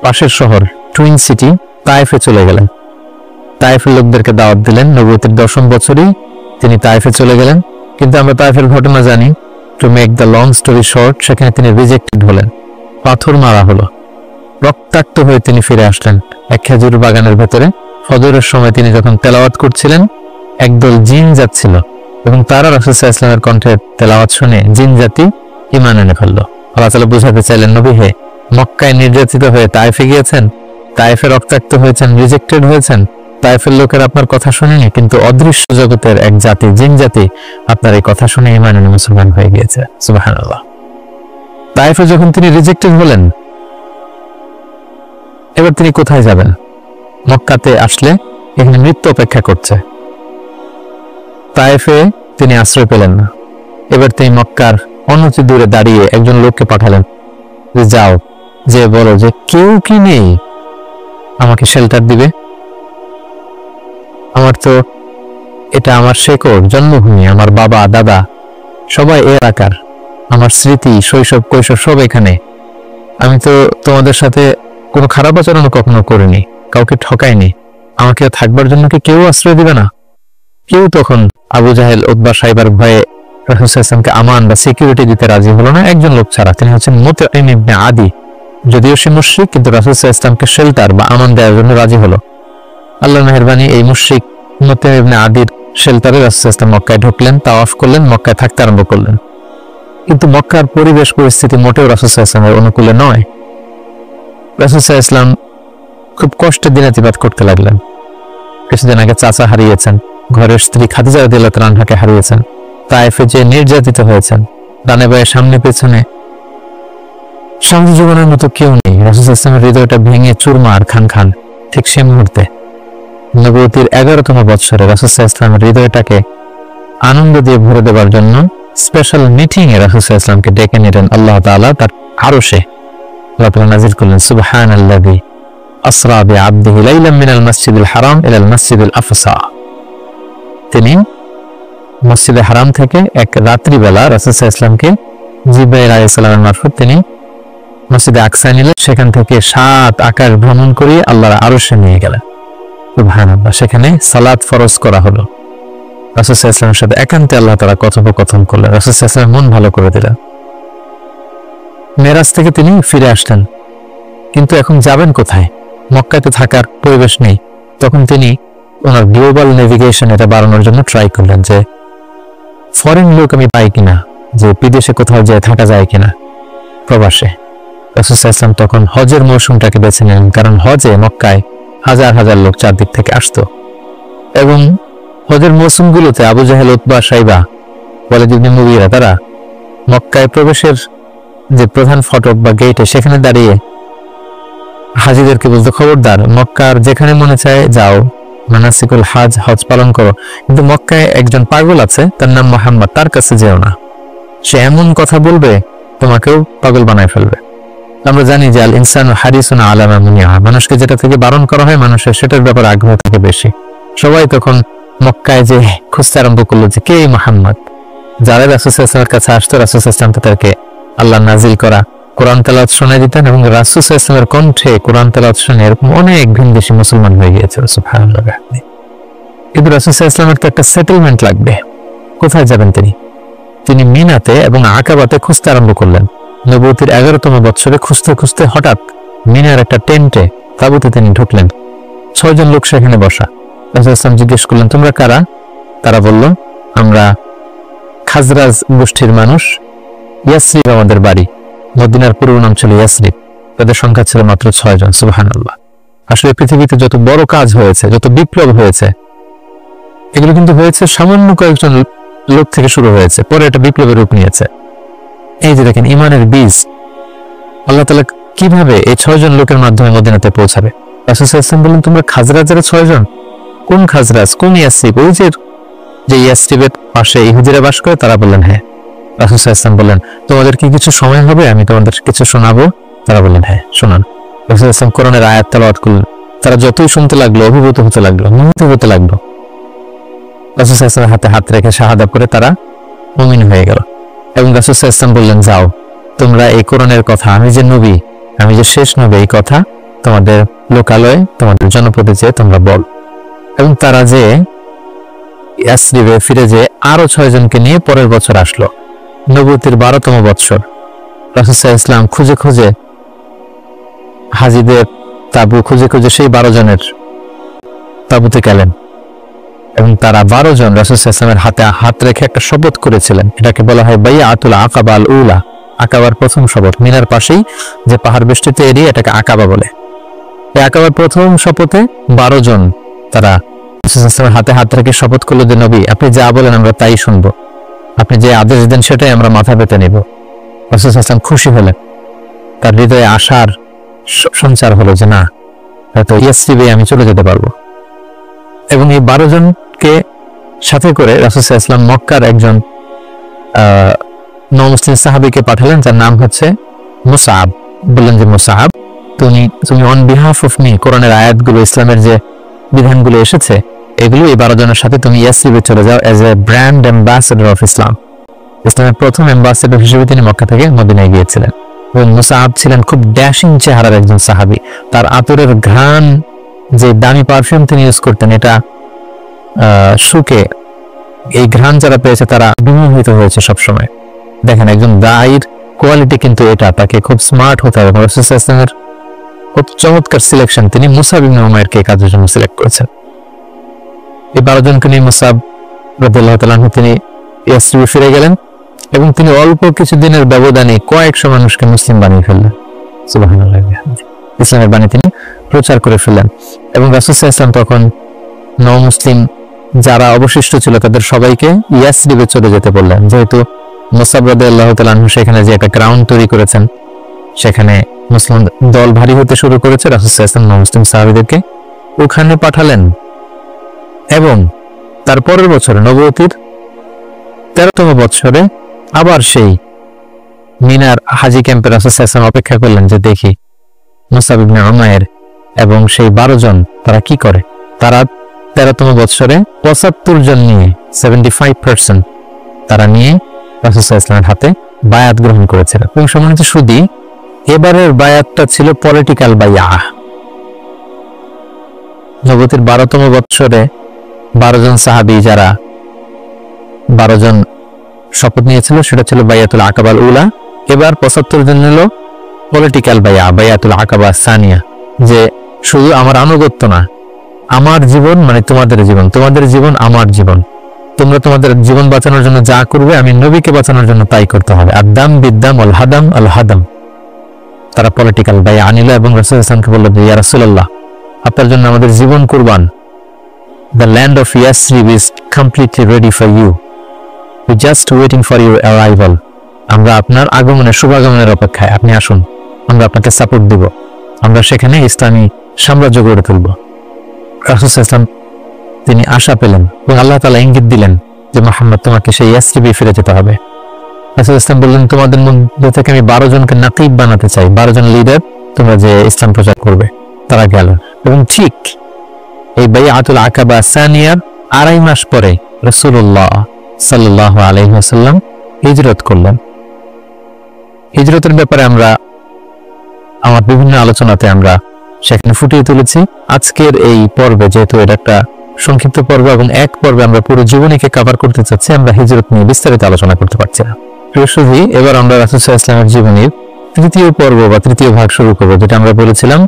পাশের শহর টুইন সিটি তায়েফে চলে গেলেন। তায়েফের লোকদেরকে দাওয়াত দিলেন। নবুয়তের 10ম বছরেই তিনি তায়েফে চলে গেলেন। কিন্তু আমরা তায়েফের ঘটনা জানি। To make the long story short, সেখানে তিনি রিজেক্টেড হলেন। পাথর মারা হলো, রক্তাক্ত হয়ে তিনি ফিরে আসলেন এক খেজুর বাগানের ভেতরে। ফজরের সময় তিনি যখন তেলাওয়াত করছিলেন, একদল জিন যাচ্ছিল এবং তারা রাসূল সাল্লাল্লাহু আলাইহি ওয়াসাল্লামের কণ্ঠের তেলাওয়াত শুনে জিন জাতি ঈমান এনে ফেলল। আল্লাহ তাআলা বুঝাতে চাইলেন, নবী হে, মক্কায় নির্যাতিত হয়ে তায়েফে গিয়েছেন, তায়েফে রক্তাক্ত হয়েছেন, রিজেক্টেড হয়েছেন, তায়েফের লোকের আপনার কথা শুনেনি, কিন্তু অদৃশ্য জগতের এক জাতি, জিন জাতি, আপনার এই কথা শুনে ঈমান এনে মুসলমান হয়ে গিয়েছে। সুবহানাল্লাহ। তায়েফে যখন তিনি রিজেক্টেড হলেন, এবার তিনি কোথায় যাবেন? মক্কাতে আসলে এখানে মৃত্যু অপেক্ষা করছে। তায়েফে তিনি আশ্রয় পেলেন না। এবার তিনি মক্কার অনতি দূরে দাঁড়িয়ে একজন লোককে পাঠালেন যে যাও, যে বলো যে কেউ কি নেই আমাকে শেল্টার দিবে। আমার তো এটা আমার শেকড়, জন্মভূমি, আমার বাবা দাদা সবাই এর আকার, আমার স্মৃতি, শৈশব কৈশোর সব এখানে। আমি তো তোমাদের সাথে কোনো খারাপ আচরণ কখনো করিনি, কাউকে ঠকাইনি। আমাকে থাকবার জন্য কি কেউ আশ্রয় দিবে না? কেউ তখন আবু জাহেল, উতবা, সাইবার ভয়ে রাসূল সাল্লাল্লাহু আলাইহি ওয়াসাল্লামকে আমান বা সিকিউরিটি দিতে রাজি হলো না, একজন লোক ছাড়া। তিনি হচ্ছেন মুতঈম ইবনে আদি। যদিও সে মুশরিক, কিন্তু রাসূল সাল্লাল্লাহু আলাইহি ওয়াসাল্লামকে শেল্টার বা আমান দেওয়ার জন্য রাজি হলো। আল্লাহর মেহেরবানি, এই মুশরিক মুতঈম ইবনে আদির শেল্টারে রাসূল সাল্লাল্লাহু আলাইহি ওয়াসাল্লাম মক্কায় ঢুকলেন, তাওয়াফ করলেন, মক্কায় থাকতে আরম্ভ করলেন। কিন্তু মক্কার পরিবেশ পরিস্থিতি মোটেও রাসূল সাল্লাল্লাহু আলাইহি ওয়াসাল্লামের অনুকূলে নয়। রাসূল সাল্লাল্লাহু আলাইহি ওয়াসাল্লাম খুব কষ্টে দিনাতিপাত করতে লাগলেন। কিছুদিন আগে চাচা হারিয়েছেন, ঘরের স্ত্রী খাদিজা রাদিয়াল্লাহু তাআলা আনহাকে হারিয়েছেন, তায়েফে যে নির্যাতিত হয়েছেন, ডানে বায়ে সামনে পেছনে সঙ্গী জীবনের মতো কেউ নেই। রাসূল সাল্লাল্লাহু আলাইহি ওয়াসাল্লামের হৃদয়টা ভেঙে চুরমার খান খান। ঠিক সে মুহূর্তে নবুয়তির 11তম বৎসরে রাসূল সাল্লাল্লাহু আলাইহি ওয়াসাল্লামের হৃদয়টাকে আনন্দ দিয়ে ভরে দেওয়ার জন্য স্পেশাল মিটিং এ রাসূল সাল্লাল্লাহু আলাইহি ওয়াসাল্লামকে ডেকে নিলেন আল্লাহ তাআলা তার আরশে। আল্লাহ তাআলা নাযিল করলেন, সুবহানাল্লাযী আসরা বিআবদিহি লাইলাম মিনাল মাসজিদিল হারাম ইলাল মাসজিদিল আকসা। তিনি মসজিদে হারাম থেকে এক রাত্রিবেলা রাসূল সাল্লাল্লাহু আলাইহি ওয়াসাল্লামকে জিবরাইল আলাইহিস সালামের মারফত তিনি মসজিদে আকসা নিলেন। সেখান থেকে 7 আকাশ ভ্রমণ করিয়ে আল্লাহর আরশে নিয়ে গেলেন। সুবহানাল্লাহ। সেখানে সালাত ফরজ করা হলো। রাসূল সাল্লাল্লাহু আলাইহি ওয়াসাল্লামের সাথে একান্তে আল্লাহ তাআলা কথোপকথন করলেন। রাসূল সাল্লাল্লাহু আলাইহি ওয়াসাল্লাম মন ভালো করে দিলেন। মেরাজ থেকে তিনি ফিরে আসলেন, কিন্তু এখন যাবেন কোথায়? মক্কাতে থাকার পরিবেশ নেই। তখন তিনি ওনার গ্লোবাল নেভিগেশন এটা বাড়ানোর জন্য ট্রাই করলেন যে ফরেন লোক আমি পাই কিনা, যে বিদেশে কোথাও যায় থাকা যায় কিনা প্রবাসে। রাসূল সাল্লাল্লাহু আলাইহি ওয়াসাল্লাম তখন হজের মৌসুমটাকে বেছে নিলেন, কারণ হজে মক্কায় হাজার হাজার লোক চারদিক থেকে আসতো এবং হজের মৌসুমগুলোতে আবু জাহেল, উতবা, সাইবা, ওয়ালিদ ইবনে মুগীরা তারা মক্কায় প্রবেশের যে প্রধান ফটক বা গেটে সেখানে দাঁড়িয়ে হাজিদেরকে বলতো, খবরদার, মক্কার যেখানে মনে চায় যাও, মানাসিকুল হজ পালন করো, কিন্তু মক্কায় একজন পাগল আছে, তার নাম মুহাম্মদ, তার কাছে যেও না। সে এমন কথা বলবে তোমাকেও পাগল বানায় ফেলবে। আমরা জানি যে আল ইনসানু হারিসুন আলা মা মুনিআ, মানুষকে যেটা থেকে বারণ করা হয় মানুষের সেটার ব্যাপারে আগ্রহ থাকে বেশি। সবাই তখন মক্কায় যে খুঁজতে আরম্ভ করলো যে কে মুহাম্মদ। যারা রাসূল সাল্লাল্লাহু আলাইহি ওয়াসাল্লামের কাছে আসতো, রাসূল সাল্লাল্লাহু আলাইহি ওয়াসাল্লাম তাদেরকে আল্লাহ নাজিল করা কোরআন তেলাওয়াত শোনায় দিতেন এবং রাসূল সাল্লাল্লাহু আলাইহি ওয়াসাল্লামের কণ্ঠে কোরআন তেলাওয়াত শুনে এরকম অনেক ভিনদেশী মুসলমান হয়ে গিয়েছে। সুবহানাল্লাহ। কিন্তু রাসূল সাল্লাল্লাহু আলাইহি ওয়াসাল্লামের তো একটা সেটেলমেন্ট লাগবে। কোথায় যাবেন তিনি? তিনি মিনাতে এবং আকাবাতে খুঁজতে আরম্ভ করলেন। নবুয়তির 11তম বৎসরে খুঁজতে খুঁজতে হঠাৎ মিনার একটা টেন্টে, তাঁবুতে তিনি ঢুকলেন। 6 জন লোক সেখানে বসা। রাসূল সাল্লাল্লাহু আলাইহি ওয়াসাল্লাম জিজ্ঞেস করলেন, তোমরা কারা? তারা বলল, আমরা খাজরাজ গোষ্ঠীর মানুষ, ইয়াসরিব আমাদের বাড়ি। মদিনার পূর্ব নাম ছিল ইয়াসরিব। তাদের সংখ্যা ছিল মাত্র 6 জন। সুবহানাল্লাহ। আসলে পৃথিবীতে যত বড় কাজ হয়েছে, যত বিপ্লব হয়েছে, এগুলো কিন্তু হয়েছে সামান্য কয়েকজন লোক থেকে শুরু হয়েছে, পরে এটা বিপ্লবের রূপ নিয়েছে। এই যে দেখেন ঈমানের বীজ আল্লাহ তাআলা কিভাবে এই 6 জন লোকের মাধ্যমে মদিনাতে পৌঁছাবে। রাসূল সাল্লাল্লাহু আলাইহি ওয়াসাল্লাম বললেন, তোমরা খাজরাজের 6 জন? কোন খাজরাজ, কোন ইয়াসরিব? ওই যে ইয়াসরিবের পাশে ইহুদিরা বাস করে? তারা বললেন হ্যাঁ। রাসূল সাল্লাল্লাহু আলাইহি ওয়াসাল্লাম বললেন, তোমাদের কি কিছু সময় হবে, আমি তোমাদের কিছু শোনাবো? তারা বললেন হ্যাঁ, শোনান। রাসূল সাল্লাল্লাহু আলাইহি ওয়াসাল্লাম কোরআনের আয়াত তেলাওয়াত করলেন। তারা যতই শুনতে লাগলো, অভিভূত হতে লাগলো, মোহিত হতে লাগলো। রাসূল সাল্লাল্লাহু আলাইহি ওয়াসাল্লাম হাতে হাত রেখে শাহাদাত করে তারা মুমিন হয়ে গেল। এবং রাসূল সাল্লাল্লাহু আলাইহি ওয়াসাল্লাম বললেন, যাও, তোমরা এই কোরআনের কথা, আমি যে নবী, আমি যে শেষ নবী, এই কথা তোমাদের লোকালয়ে, তোমাদের জনপদে যে তোমরা বল। এবং তারা যে ইয়াসরিবে ফিরে যে আরো 6 জনকে নিয়ে পরের বছর আসলো। নবুয়তির 12তম বৎসর রাসূল সাল্লাল্লাহু আলাইহি ওয়াসাল্লাম খুঁজে খুঁজে হাজিদের তাঁবু খুঁজে খুঁজে সেই 12 জনের তাঁবুতে গেলেন এবং তারা 12 জন রাসূল সাল্লাল্লাহু আলাইহি ওয়াসাল্লামের হাতে হাত রেখে একটা শপথ করেছিলেন। এটাকে বলা হয় বাইআতুল আকাবা আল উলা, আকাবার প্রথম শপথ। মিনার পাশেই যে পাহাড় বেষ্টিত এরিয়া, এটাকে আকাবা বলে। এই আকাবার প্রথম শপথে 12 জন তারা রাসূল সাল্লাল্লাহু আলাইহি ওয়াসাল্লামের হাতে হাত রেখে শপথ করলো যে নবী আপনি যা বলেন আমরা তাই শুনবো, আপনি যে আদেশ দেন সেটাই আমরা মাথা পেতে নিব। রাসূল সাল্লাল্লাহু আলাইহি ওয়াসাল্লাম খুশি হলেন, তার হৃদয়ে আশার সঞ্চার হলো যে না, হয়তো ইয়াসরিবে আমি চলে যেতে পারবো। এবং এই 12 জনকে সাথে করে রাসূল সাল্লাল্লাহু আলাইহি ওয়াসাল্লাম মক্কার একজন নও-মুসলিম সাহাবীকে পাঠালেন, যার নাম হচ্ছে মুসআব। বললেন যে মুসআব, তুমি অন বিহাফ অফ মি, কোরআনের আয়াতগুলো, ইসলামের যে বিধানগুলো এসেছে এগুলো এই 12 জনের সাথে তুমি ইয়াসরিবে চলে যাও as a brand ambassador of Islam. ইসলামের প্রথম অ্যাম্বাসেডর হিসেবে তিনি মক্কা থেকে মদিনায় গিয়েছিলেন। এবং মুসআব ছিলেন খুব ড্যাশিং চেহারার একজন সাহাবী। তার আতরের ঘ্রাণ, যে দামি পারফিউম তিনি ইউজ করতেন, এটা শুকে এই ঘ্রাণ যারা পেয়েছে তারা বিমোহিত হয়েছে সবসময়। দেখেন একজন দায়ীর কোয়ালিটি কিন্তু এটা, তাকে খুব স্মার্ট হতে হবে। রাসূল সাল্লাল্লাহু আলাইহি ওয়াসাল্লামের খুব চমৎকার সিলেকশন, তিনি মুসআব ইবনে উমাইরকে এই কাজের জন্য সিলেক্ট করেছেন। এই 12 জনকে নিয়ে মুসআব রাদিয়াল্লাহু তাআলা আনহু তিনি ইয়াসরিবে ফিরে গেলেন এবং তিনি অল্প কিছু দিনের ব্যবধানে কয়েকশো মানুষকে মুসলিম বানিয়ে ফেললেন। সুবহানাল্লাহ, ইসলামের বাণী তিনি প্রচার করে ফেললেন। এবং রাসূল সাল্লাল্লাহু আলাইহি ওয়াসাল্লাম তখন নও-মুসলিম যারা অবশিষ্ট ছিল তাদের সবাইকে ইয়াসরিবে চলে যেতে বললেন, যেহেতু মুসআব রাদিয়াল্লাহু তাআলা আনহু সেখানে যে একটা গ্রাউন্ড তৈরি করেছেন, সেখানে মুসলিম দল ভারী হতে শুরু করেছে। রাসূল সাল্লাল্লাহু আলাইহি ওয়াসাল্লাম নও-মুসলিম সাহাবীদেরকে ওখানে পাঠালেন এবং তার পরের বছরে নবুয়তির 13তম বছরে আবার সেই মিনার হাজি ক্যাম্পে রাসূল সাল্লাল্লাহু আলাইহি ওয়াসাল্লাম অপেক্ষা করলেন যে দেখি মুসআব ইবনে উমাইর এবং সেই 12 জন তারা কি করে। তারা 13তম বছরে 75 জন নিয়ে 75% তারা নিয়ে রাসূল সাল্লাল্লাহু আলাইহি ওয়াসাল্লামের হাতে বায়াত গ্রহণ করেছিলেন। এবং সম্মানিত সুধী, এবারের বায়াতটা ছিল পলিটিক্যাল বায়াহ। নবুয়তির 12তম বছরে 12 জন সাহাবী, যারা 12 জন শপথ নিয়েছিল, সেটা ছিল বাইয়াতুল আকাবাল উলা। এবার 75 জন নিল পলিটিক্যাল বাইয়াতুল আকাবা সানিয়া, যে শুধু আমার আনুগত্য না, আমার জীবন মানে তোমাদের জীবন, তোমাদের জীবন আমার জীবন, তোমরা তোমাদের জীবন বাঁচানোর জন্য যা করবে আমি নবীকে বাঁচানোর জন্য তাই করতে হবে। আদাম বিদ্দাম আল হাদাম আল হাদাম। তারা পলিটিক্যাল বায়া আনিল এবং রাসূল সাল্লাল্লাহু আলাইহি ওয়াসাল্লামকে বলল যে ইয়া রাসূলুল্লাহ, আপনার জন্য আমাদের জীবন কুরবান। The land of Yasrib is completely ready for you. We just waiting for your arrival. আমরা আপনার আগমনের, শুভাগমনের অপেক্ষায়, আপনি আসুন, আমরা আপনাকে সাপোর্ট দিব, আমরা সেখানে ইসলামী সাম্রাজ্য গড়ে তুলব। রাসূল সাল্লাল্লাহু আলাইহি ওয়াসাল্লাম তিনি আশা পেলেন এবং আল্লাহ তাআলা ইঙ্গিত দিলেন যে মুহাম্মদ তোমাকে সেই ইয়াসরিবে ফিরে যেতে হবে। রাসূল সাল্লাল্লাহু আলাইহি ওয়াসাল্লাম বললেন তোমাদের মধ্যে থেকে আমি 12 জনকে নাকিব বানাতে চাই, 12 জন লিডার তোমরা যে ইসলাম প্রচার করবে। তারা গেল এবং ঠিক এই বাইআতুল আকাবা সানিয়ার 2.5 মাস পরে রাসূলুল্লাহ সাল্লাল্লাহু আলাইহি ওয়াসাল্লাম হিজরত করলেন। হিজরতের ব্যাপারে আমরা আমার বিভিন্ন আলোচনাতে আমরা সেখানে ফুটিয়ে তুলেছি। আজকের এই পর্বে, যেহেতু এটা একটা সংক্ষিপ্ত পর্ব এবং এক পর্বে আমরা পুরো জীবনীকে কভার করতে চাচ্ছি, আমরা হিজরত নিয়ে বিস্তারিত আলোচনা করতে পারছি না। প্রিয় সুধী, এবার আমরা রাসূল সাল্লাল্লাহু আলাইহি ওয়াসাল্লামের জীবনীর তৃতীয় পর্ব বা তৃতীয় ভাগ শুরু করব, যেটা আমরা বলেছিলাম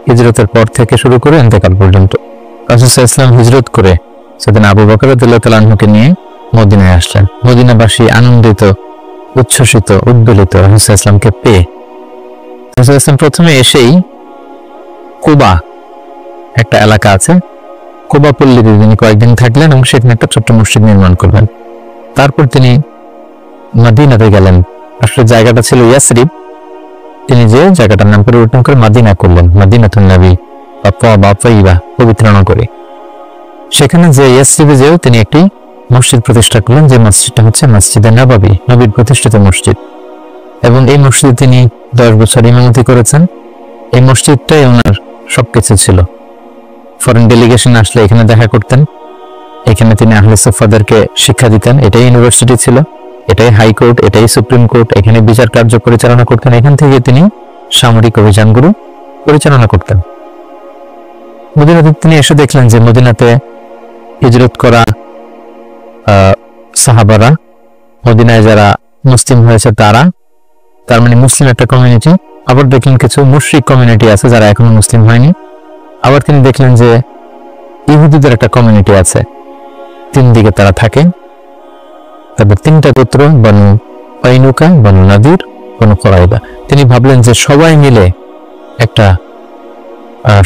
হিজরতের পর থেকে শুরু করে ইন্তেকাল পর্যন্ত। রাসূল সাল্লাল্লাহু আলাইহি ওয়াসাল্লাম হিজরত করে সেদিন আবু বকর রাদিয়াল্লাহু তাআলা আনহুকে নিয়ে মদিনায় আসলেন। মদিনাবাসী আনন্দিত, উচ্ছ্বসিত, উদ্বেলিত রাসূল সাল্লাল্লাহু আলাইহি ওয়াসাল্লামকে পেয়ে। রাসূল সাল্লাল্লাহু আলাইহি ওয়াসাল্লাম প্রথমে এসেই কুবা একটা এলাকা আছে, কুবা পল্লীতে তিনি কয়েকদিন থাকলেন এবং সেখানে একটা ছোট্ট মসজিদ নির্মাণ করলেন। তারপর তিনি মদিনাতে গেলেন। আসলে জায়গাটা ছিল ইয়াসরিব, তিনি যে জায়গাটার নাম পরিবর্তন করে মদিনা করলেন, মদিনাতুন নবী বা তাইবা, পবিত্র নগরী। সেখানে যে ইয়াসরিবে যেও তিনি একটি মসজিদ প্রতিষ্ঠা করলেন, যে মসজিদটা হচ্ছে মসজিদে নববী, নবীর প্রতিষ্ঠিত মসজিদ। এবং এই মসজিদে তিনি 10 বছর ইমামতি করেছেন। এই মসজিদটাই ওনার সবকিছু ছিল। ফরেন ডেলিগেশন আসলে এখানে দেখা করতেন, এখানে তিনি আহলে সুফাদেরকে শিক্ষা দিতেন। এটাই ইউনিভার্সিটি ছিল, এটাই হাইকোর্ট, এটাই সুপ্রিম কোর্ট। এখানে বিচার কার্য পরিচালনা করতেন। এখান থেকে তিনি সামরিক অভিযানগুলো পরিচালনা করতেন। মদিনাতে তিনি এসে দেখলেন যে মদিনাতে হিজরত করা সাহাবারা, মদিনায় যারা মুসলিম হয়েছে তারা, তার মানে মুসলিম একটা কমিউনিটি, আবার দেখলেন কিছু মুশরিক কমিউনিটি আছে যারা এখনো মুসলিম হয়নি। আবার তিনি দেখলেন যে ইহুদিদের একটা কমিউনিটি আছে, তিন দিকে তারা থাকে। তাদের তিনটা গোত্র, বনু কাইনুকা, বনু নাদির, বনু কুরাইদা। তিনি ভাবলেন যে সবাই মিলে একটা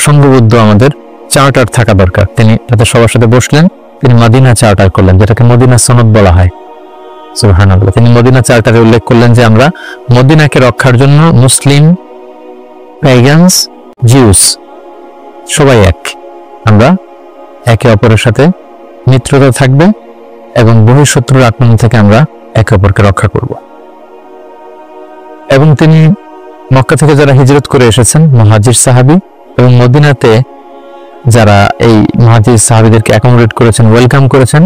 সংঘবদ্ধ আমাদের চার্টার থাকা দরকার। তিনি তাদের সবার সাথে বসলেন, তিনি মদিনা চার্টার করলেন, যেটাকে মদিনা সনদ বলা হয়। সুবহানাল্লাহ। তিনি মদিনা চার্টারে উল্লেখ করলেন যে আমরা মদিনাকে রক্ষার জন্য মুসলিম, প্যাগানস, জিউস সবাই এক, আমরা একে অপরের সাথে মিত্রতা থাকবে এবং বহিঃশত্রুর আক্রমণ থেকে আমরা একে অপরকে রক্ষা করব। এবং তিনি মক্কা থেকে যারা হিজরত করে এসেছেন মুহাজির সাহাবী এবং মদিনাতে যারা এই মুহাজির সাহাবীদেরকে অ্যাকোমোডেট করেছেন, ওয়েলকাম করেছেন,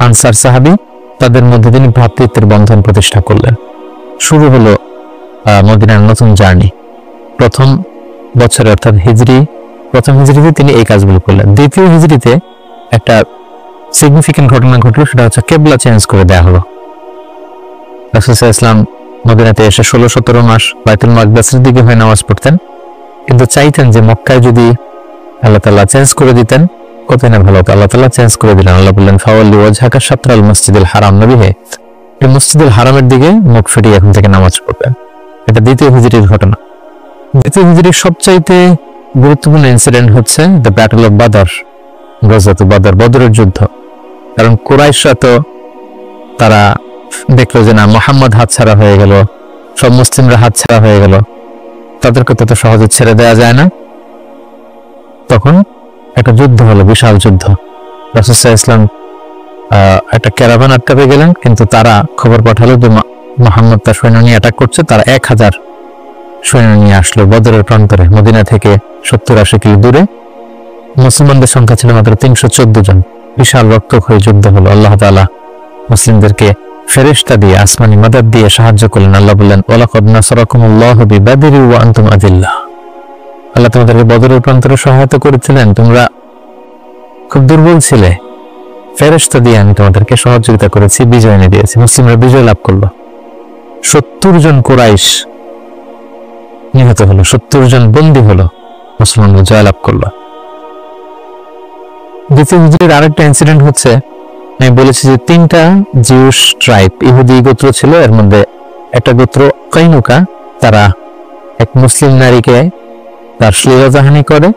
আনসার সাহাবী, তাদের মধ্যে তিনি ভ্রাতৃত্বের বন্ধন প্রতিষ্ঠা করলেন। শুরু হলো মদিনার নতুন জার্নি। প্রথম বছরে অর্থাৎ প্রথম হিজরিতে তিনি এই কাজগুলো করলেন। দ্বিতীয় হিজরিতে একটা সিগনিফিকেন্ট ঘটনা ঘটলো, সেটা হচ্ছে কেবলা চেঞ্জ করে দেওয়া হলো। রাসূল সাল্লাল্লাহু আলাইহি ওয়াসাল্লাম মদিনাতে এসে 16-17 মাস বাইতুল মাকদাসের দিকে হয়ে নামাজ পড়তেন, কিন্তু চাইতেন যে মক্কায় যদি আল্লাহ তাআলা চেঞ্জ করে দিতেন কতই না ভালো হতো। আল্লাহ তাআলা চেঞ্জ করে দিলেন। আল্লাহ বললেন, ফাওয়াল্লি ওয়াজহাকা শাতরাল মসজিদুল হারাম, নবী হে এই মসজিদুল হারামের দিকে মুখ ফিরিয়ে এখন থেকে নামাজ পড়বেন। এটা দ্বিতীয় হিজরির ঘটনা। দ্বিতীয় হিজরির সবচাইতে গুরুত্বপূর্ণ ইনসিডেন্ট হচ্ছে দ্য ব্যাটল অফ বাদর, গজওয়াত বাদর, বদরের যুদ্ধ। কারণ কুরাইশরা তো তারা দেখলো যে না, মুহাম্মদ হাতছাড়া হয়ে গেল, সব মুসলিমরা হাতছাড়া হয়ে গেল, তাদেরকে তত সহজে ছেড়ে দেওয়া যায় না। তখন একটা যুদ্ধ হলো, বিশাল যুদ্ধ। রাসূল সাল্লাল্লাহু আলাইহি ওয়াসাল্লাম একটা ক্যারাভান আটকাবে গেলেন, কিন্তু তারা খবর পাঠালো যে মুহাম্মদ তার সৈন্য নিয়ে অ্যাটাক করছে। তারা 1000 সৈন্য নিয়ে আসলো বদরের প্রান্তরে, মদিনা থেকে 70-80 কিলো দূরে। মুসলমানদের সংখ্যা ছিল মাত্র 314 জন। বিশাল রক্তক্ষয়ী যুদ্ধ হলো। আল্লাহ তাআলা মুসলিমদেরকে ফেরেশতা দিয়ে, আসমানি মাদাদ দিয়ে সাহায্য করলেন। আল্লাহ বললেন, ওয়ালাকাদ নাসারাকুমুল্লাহু বিবাদরি ওয়া আনতুম আযিল্লাহ। আল্লাহ তোমাদেরকে বদরের প্রান্তরে সহায়তা করেছিলেন, তোমরা খুব দুর্বল ছিলে, ফেরেশতা দিয়ে আমি তোমাদেরকে সহযোগিতা করেছি, বিজয় এনে দিয়েছি। মুসলিমরা বিজয় লাভ করলো। 70 জন কুরাইশ নিহত হলো, 70 জন বন্দী হলো, মুসলমানরা জয় লাভ করলো। দ্বিতীয় হিজরির আরেকটা ইনসিডেন্ট হচ্ছে, আমি বলেছি যে 3টা জিউস ট্রাইব, ইহুদি গোত্র ছিল। এর মধ্যে একটা গোত্র কাইনুকা, তারা এক মুসলিম নারীকে তার শ্লীলতাহানি করে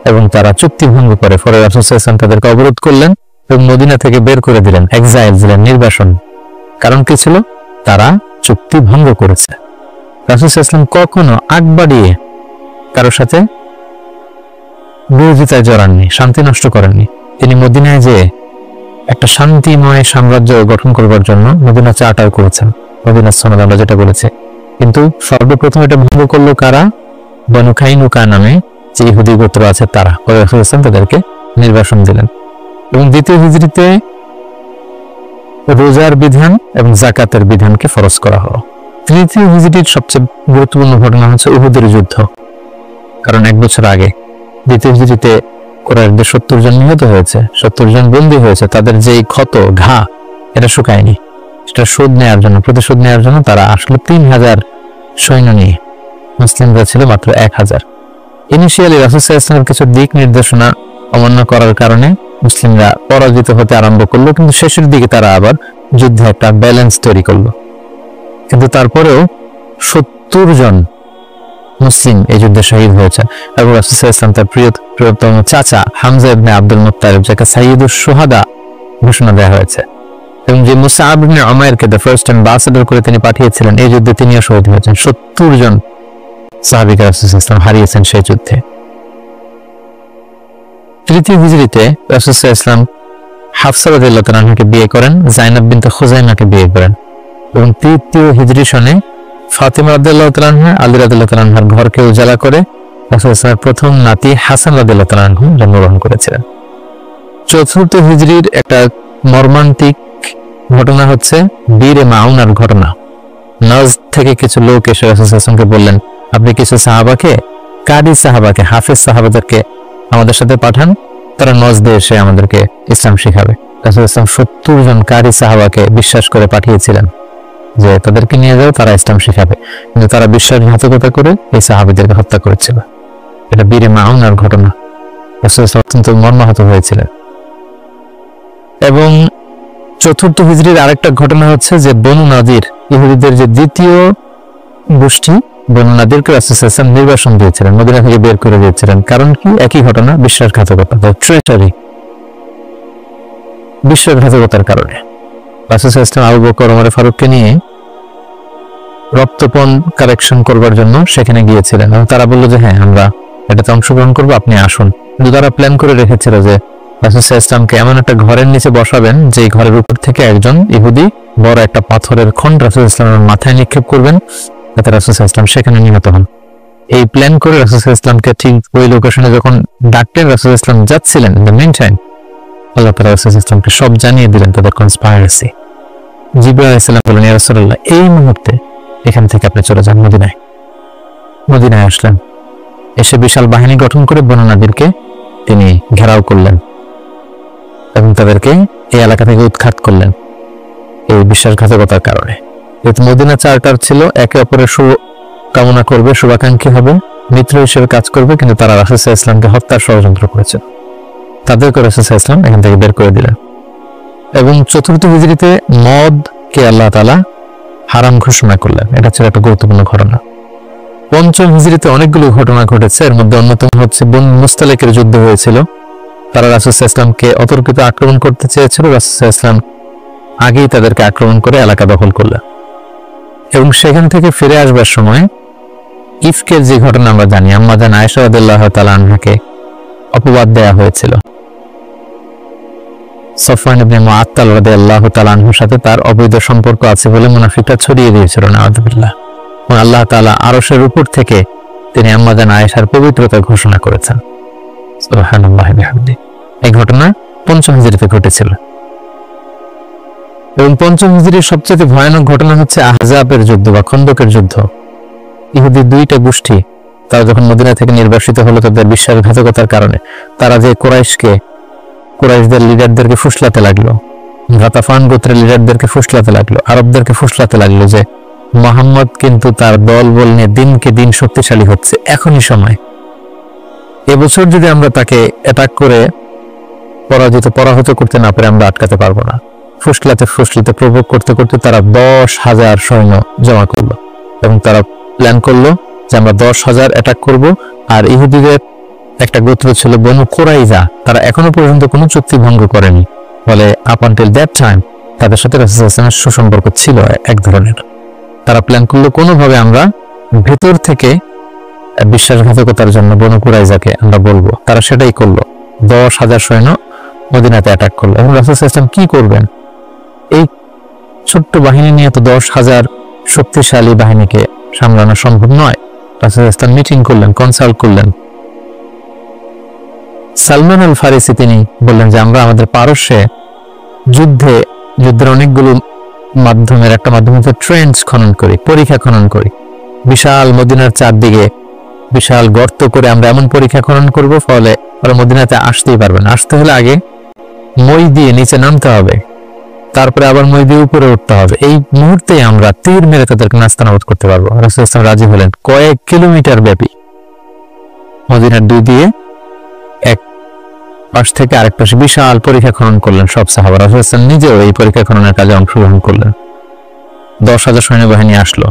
এবং তারা চুক্তি ভঙ্গ করে। পরে রাসূল সাল্লাল্লাহু আলাইহি ওয়াসাল্লাম তাদেরকে অবরোধ করলেন এবং মদিনা থেকে বের করে দিলেন, এক্সাইল দিলেন, নির্বাসন। কারণ কি ছিল? তারা চুক্তি ভঙ্গ করেছে। রাসূল সাল্লাল্লাহু আলাইহি ওয়াসাল্লাম কখনো আগ বাড়িয়ে কারোর সাথে বিরোধিতায় জড়াননি, শান্তি নষ্ট করেননি। তিনি মদিনায় যে একটা শান্তিময় সাম্রাজ্য গঠন করবার জন্য মদিনা চার্টার করেছেন, মদিনা সনদ আমরা যেটা বলেছে। কিন্তু সর্বপ্রথম এটা ভঙ্গ করলো কারা? বনু কাইনুকা নামে যে ইহুদি গোত্র আছে তারা। পরে রাসূল সাল্লাল্লাহু আলাইহি ওয়াসাল্লাম তাদেরকে নির্বাসন দিলেন। এবং দ্বিতীয় হিজরিতে রোজার বিধান এবং যাকাতের বিধানকে ফরজ করা হলো। তৃতীয় হিজরির সবচেয়ে গুরুত্বপূর্ণ ঘটনা হচ্ছে উহুদের যুদ্ধ। কারণ 1 বছর আগে দ্বিতীয় হিজরিতে কুরাইশদের 70 জন নিহত হয়েছে, 70 জন বন্দী হয়েছে। তাদের যেই ক্ষত, ঘা, এটা শুকায়নি। সেটা শোধ নেওয়ার জন্য, প্রতিশোধ নেওয়ার জন্য তারা আসলে 3000 সৈন্য নিয়ে, মুসলিমরা ছিল মাত্র 1000। ইনিশিয়ালি রাসূল সাল্লাল্লাহু আলাইহি ওয়াসাল্লামের কিছু দিক নির্দেশনা অমান্য করার কারণে মুসলিমরা পরাজিত হতে আরম্ভ করলো, কিন্তু শেষের দিকে তারা আবার যুদ্ধে একটা ব্যালেন্স তৈরি করলো। কিন্তু তারপরেও 70 জন মুসলিম এই যুদ্ধে শহীদ হয়েছে। এবং রাসূল সাল্লাল্লাহু আলাইহি ওয়াসাল্লাম তার প্রিয়তম চাচা হামজা ইবনে আব্দুল মুত্তালিব, যাকে সাইয়্যিদুশ শুহাদা ঘোষণা দেওয়া হয়েছে, এবং যে মুসআব ইবনে উমাইরকে দ্য ফার্স্ট অ্যাম্বাসেডর করে তিনি পাঠিয়েছিলেন, এই যুদ্ধে তিনিও শহীদ হয়েছেন। 70 জন সাহাবীকে রাসূল সাল্লাল্লাহু আলাইহি ওয়াসাল্লাম হারিয়েছেন সেই যুদ্ধে। তৃতীয় হিজরিতে রাসূল সাল্লাল্লাহু আলাইহি ওয়াসাল্লাম হাফসা রাদিয়াল্লাহু তাআলা আনহাকে বিয়ে করেন, যায়েনব বিনতে খুযাইমাকে বিয়ে করেন। এবং তৃতীয় হিজরি সনে ফাতিমা রাদিয়াল্লাহু তাআলা আনহা, আলী রাদিয়াল্লাহু তাআলা আনহার ঘরকে উজালা করে রাসূল সাল্লাল্লাহু আলাইহি ওয়াসাল্লামের প্রথম নাতি হাসান রাদিয়াল্লাহু তাআলা আনহু জন্মগ্রহণ করেছিলেন। চতুর্থ হিজরির একটা মর্মান্তিক ঘটনা হচ্ছে বীরে মাউনার ঘটনা। নজদ থেকে কিছু লোক এসে রাসূল সাল্লাল্লাহু আলাইহি ওয়াসাল্লামকে বললেন, আপনি কিছু সাহাবাকে, কারি সাহাবাকে, হাফেজ সাহাবাদেরকে আমাদের সাথে পাঠান, তারা নজদে এসে আমাদেরকে ইসলাম শিখাবে। রাসূল সাল্লাল্লাহু আলাইহি ওয়াসাল্লাম 70 জন কারি সাহাবাকে বিশ্বাস করে পাঠিয়েছিলেন। যে তাদেরকে নিয়ে যাও, তারা ইসলাম শিখাবে, কিন্তু তারা বিশ্বাসঘাতকতা করে এই সাহাবীদেরকে হত্যা করেছিল। এটা বীরে মাউনার ঘটনা। রাসূল অত্যন্ত মর্মাহত হয়েছিলেন। এবং চতুর্থ হিজরির আরেকটা ঘটনা হচ্ছে যে বনু নাদির, ইহুদিদের যে দ্বিতীয় গোষ্ঠী, বনু নাদিরকে রাসূল সাল্লাল্লাহু আলাইহি ওয়াসাল্লাম নির্বাসন দিয়েছিলেন, মদিনা থেকে বের করে দিয়েছিলেন। কারণ কি? একই ঘটনা, বিশ্বাসঘাতকতা, ট্রেটারি, বিশ্বাসঘাতকতার কারণে। রাসূল সাল্লাল্লাহু আলাইহি ওয়াসাল্লাম আবু বকর, ওমর ফারুককে নিয়ে রক্তপণ কালেকশন করবার জন্য সেখানে গিয়েছিলেন, এবং তারা বলল যে হ্যাঁ, আমরা এটাতে অংশগ্রহণ করবো, আপনি আসুন। কিন্তু তারা প্ল্যান করে রেখেছিল যে রাসূল সাল্লাল্লাহু আলাইহি ওয়াসাল্লামকে এমন একটা ঘরের নিচে বসাবেন, যে ঘরের উপর থেকে একজন ইহুদি বড় একটা পাথরের খণ্ড রাসূল সাল্লাল্লাহু আলাইহি ওয়াসাল্লামের মাথায় নিক্ষেপ করবেন, যাতে রাসূল সাল্লাল্লাহু আলাইহি ওয়াসাল্লাম সেখানে নিহত হন। এই প্ল্যান করে রাসূল সাল্লাল্লাহু আলাইহি ওয়াসাল্লামকে ঠিক ওই লোকেশনে যখন ডাকলেন, রাসূল সাল্লাল্লাহু আলাইহি ওয়াসাল্লাম যাচ্ছিলেন, ইন দ্য মিন টাইম আল্লাহ তাআলা রাসূল সাল্লাল্লাহু আলাইহি ওয়াসাল্লামকে সব জানিয়ে দিলেন তাদের কনস্পাইরেসি। জিবরাইল আলাইহিস সালাম বললেন, ইয়া রাসূলুল্লাহ, এই মুহূর্তে এখান থেকে আপনি চলে যান মদিনায়। মদিনায় আসলেন, এসে বিশাল বাহিনী গঠন করে বনু নাদিরকে তিনি ঘেরাও করলেন এবং তাদেরকে এই এলাকা থেকে উৎখাত করলেন এই বিশ্বাসঘাতকতার কারণে। যেহেতু মদিনা চার্টার ছিল, একে অপরের শুভ কামনা করবে, শুভাকাঙ্ক্ষী হবে, মিত্র হিসেবে কাজ করবে, কিন্তু তারা রাসূল সাল্লাল্লাহু আলাইহি ওয়াসাল্লামকে হত্যার ষড়যন্ত্র করেছে। তাদেরকে রাসূল সাল্লাল্লাহু আলাইহি ওয়াসাল্লাম এখান থেকে বের করে দিলেন। এবং চতুর্থ হিজরিতে মদকে আল্লাহ তাআলা হারাম ঘোষণা করলেন। এটা ছিল একটা গুরুত্বপূর্ণ ঘটনা। পঞ্চম হিজরিতে অনেকগুলো ঘটনা ঘটেছে, এর মধ্যে অন্যতম হচ্ছে বনু মুস্তালিকের যুদ্ধ হয়েছিল। তারা রাসূল সাল্লাল্লাহু আলাইহি ওয়াসাল্লামকে অতর্কিত আক্রমণ করতে চেয়েছিল, রাসূল সাল্লাল্লাহু আলাইহি ওয়াসাল্লাম আগেই তাদেরকে আক্রমণ করে এলাকা দখল করলেন। এবং সেখান থেকে ফিরে আসবার সময় ইফকের যে ঘটনা আমরা জানি, আম্মা জান আয়েশা রাদিয়াল্লাহু তাআলা আনহাকে অপবাদ দেয়া হয়েছিল। সফওয়ান ইবনে মুআত্তাল রাদিয়াল্লাহু তাআলা আনহুর সাথে তার অবৈধ সম্পর্ক আছে বলে মুনাফিকরা ছড়িয়ে দিয়েছিল, নাউযুবিল্লাহ। আল্লাহ তাআলা আরশের উপর থেকে তিনি আম্মা জান আয়েশার পবিত্রতা ঘোষণা করেছেন। সুবহানাল্লাহি ওয়া বিহামদিহি। এই ঘটনা পঞ্চম হিজরিতে ঘটেছিল। এবং পঞ্চম হিজরির সবচেয়ে ভয়ানক ঘটনা হচ্ছে আহজাবের যুদ্ধ বা খন্দকের যুদ্ধ। ইহুদি দুইটা গোষ্ঠী তারা যখন মদিনা থেকে নির্বাসিত হলো তাদের বিশ্বাসঘাতকতার কারণে, তারা যে কুরাইশদের লিডারদেরকে ফুসলাতে লাগলো, গাতাফান গোত্রের লিডারদেরকে ফুসলাতে লাগলো, আরবদেরকে ফুসলাতে লাগলো যে মুহাম্মদ কিন্তু তার দলবল নিয়ে দিনকে দিন শক্তিশালী হচ্ছে, এখনই সময়, এবছর যদি আমরা তাকে অ্যাটাক করে পরাহত করতে না পারে আমরা আটকাতে পারবো না। ফুসলাতে প্রভোগ করতে করতে তারা 10,000 সৈন্য জমা করলো এবং তারা প্ল্যান করলো যে আমরা 10,000 অ্যাটাক করব। আর ইহুদিদের একটা গোত্র ছিল বনু কুরাইজা, তারা এখনো পর্যন্ত কোনো চুক্তি ভঙ্গ করেনি, ফলে আপ আনটিল দ্যাট টাইম তাদের সাথে রাসূল সাল্লাল্লাহু আলাইহি ওয়াসাল্লামের সুসম্পর্ক ছিল এক ধরনের। তারা প্ল্যান করলো কোনোভাবে আমরা ভেতর থেকে বিশ্বাসঘাতকতার জন্য বনু কুরাইজাকে আমরা বলবো। তারা সেটাই করলো, 10,000 সৈন্য মদিনাতে অ্যাটাক করলো। এবং রাসূল সাল্লাল্লাহু আলাইহি ওয়াসাল্লাম কি করবেন? এই ছোট্ট বাহিনী নিয়ে তো 10,000 শক্তিশালী বাহিনীকে সামলানো সম্ভব নয়। রাসূল সাল্লাল্লাহু আলাইহি ওয়াসাল্লাম মিটিং করলেন, কনসাল্ট করলেন। সালমান আল ফারিসি তিনি বললেন যে আমরা আমাদের পারস্যে যুদ্ধের অনেকগুলো মাধ্যমের একটা মাধ্যম হচ্ছে ট্রেন্চ খনন করি, পরীক্ষা খনন করি। বিশাল মদিনার চারদিকে বিশাল গর্ত করে আমরা এমন পরীক্ষা খনন করবো ফলে ওরা মদিনাতে আসতেই পারবে না। আসতে হলে আগে মই দিয়ে নিচে নামতে হবে, তারপরে আবার মই দিয়ে উপরে উঠতে হবে। এই মুহূর্তে আমরা তীর মেরে তাদেরকে নাস্তানাবুদ করতে পারবো। রাসূল সাল্লাল্লাহু আলাইহি ওয়াসাল্লাম রাজি হলেন। কয়েক কিলোমিটার ব্যাপী মদিনার দুই দিয়ে এক পাশ থেকে আরেক পাশে বিশাল পরীক্ষা খনন করলেন সব সাহাবা। রাসূল সাল্লাল্লাহু আলাইহি ওয়াসাল্লাম নিজেও এই পরীক্ষা খননের কাজে অংশগ্রহণ করলেন। 10,000 সৈন্যবাহিনী আসলো,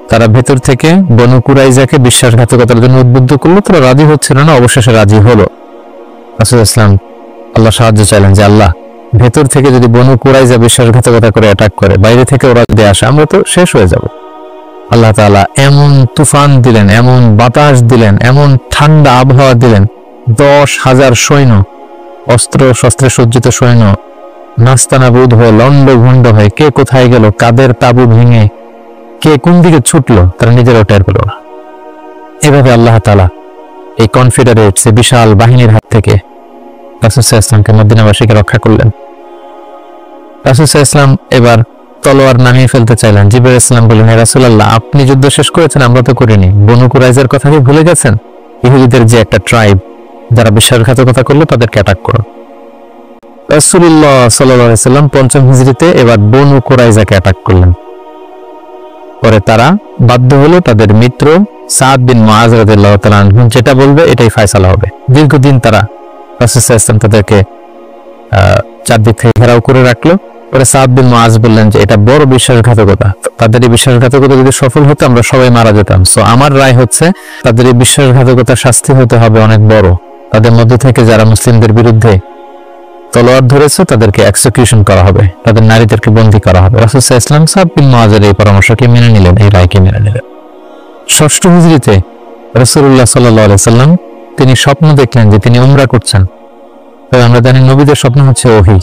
তারা ভেতর থেকে বনু কুরাইজাকে বিশ্বাসঘাতকতার জন্য উদ্বুদ্ধ করলো। তারা রাজি হচ্ছিল না, অবশেষে রাজি হলো। রাসূল সাল্লাল্লাহু আলাইহি ওয়াসাল্লাম আল্লাহ সাহায্য চাইলেন যে আল্লাহ, ভেতর থেকে যদি বনু কুরাইজা বিশ্বাসঘাতকতা করে অ্যাটাক করে, বাইরে থেকে ওরা যদি আসে আমরা তো শেষ হয়ে যাব। আল্লাহ তাআলা এমন তুফান দিলেন, এমন বাতাস দিলেন, এমন ঠান্ডা আবহাওয়া দিলেন, 10,000 সৈন্য, অস্ত্র শস্ত্রে সজ্জিত সৈন্য নাস্তানাবুদ হয়ে লন্ডভন্ড হয়ে কে কোথায় গেল, কাদের তাবু ভেঙে কে কোন দিকে ছুটলো তারা নিজেরাও টের পেল না। এভাবে আল্লাহ তাআলা এই কনফেডারেটস বিশাল বাহিনীর হাত থেকে রাসূল সাল্লাল্লাহু আলাইহি ওয়াসাল্লামকে মদিনাবাসীকে রক্ষা করলেন। রাসূল সাল্লাল্লাহু আলাইহি ওয়াসাল্লাম এবার তলোয়ার নামিয়ে ফেলতে চাইলেন। জিবরাইল আলাইহিস সালাম বললেন, হে রাসূলুল্লাহ, আপনি যুদ্ধ শেষ করেছেন, আমরা তো করিনি। বনু কুরাইজার কথা কি ভুলে গেছেন? ইহুদিদের যে একটা ট্রাইব যারা বিশ্বাসঘাতকতা করলো তাদেরকে অ্যাটাক করো। রাসূলুল্লাহ সাল্লাল্লাহু আলাইহি ওয়াসাল্লাম পঞ্চম হিজরিতে এবার বনু কুরাইজাকে অ্যাটাক করলেন। পরে তারা বাধ্য হলো তাদের মিত্র সাদ বিন মুআজ রাদিয়াল্লাহু তাআলা আনহু যেটা বলবে এটাই ফয়সালা হবে। দীর্ঘদিন তারা রাসূল সাল্লাল্লাহু আলাইহি ওয়াসাল্লাম তাদেরকে চারদিক থেকে ঘেরাও করে রাখলো। পরে সাদ বিন মুআজ বললেন যে এটা বড় বিশ্বাসঘাতকতা, তাদের এই বিশ্বাসঘাতকতা যদি সফল হতো আমরা সবাই মারা যেতাম। সো আমার রায় হচ্ছে তাদের এই বিশ্বাসঘাতকতার শাস্তি হতে হবে অনেক বড়। তাদের মধ্য থেকে যারা মুসলিমদের বিরুদ্ধে তলোয়ার ধরেছে তাদেরকে এক্সিকিউশন করা হবে, তাদের নারীদেরকে বন্দী করা হবে। রাসূল সাল্লাল্লাহু আলাইহি ওয়াসাল্লাম সাদ বিন মুআজের এই পরামর্শকে মেনে নিলেন, এই রায়কে মেনে নিলেন। ষষ্ঠ হিজরিতে রাসূলুল্লাহ সাল্লাল্লাহু আলাইহি ওয়াসাল্লাম তিনি স্বপ্ন দেখলেন যে তিনি উমরা করছেন। তবে আমরা জানি নবীদের স্বপ্ন হচ্ছে ওহী।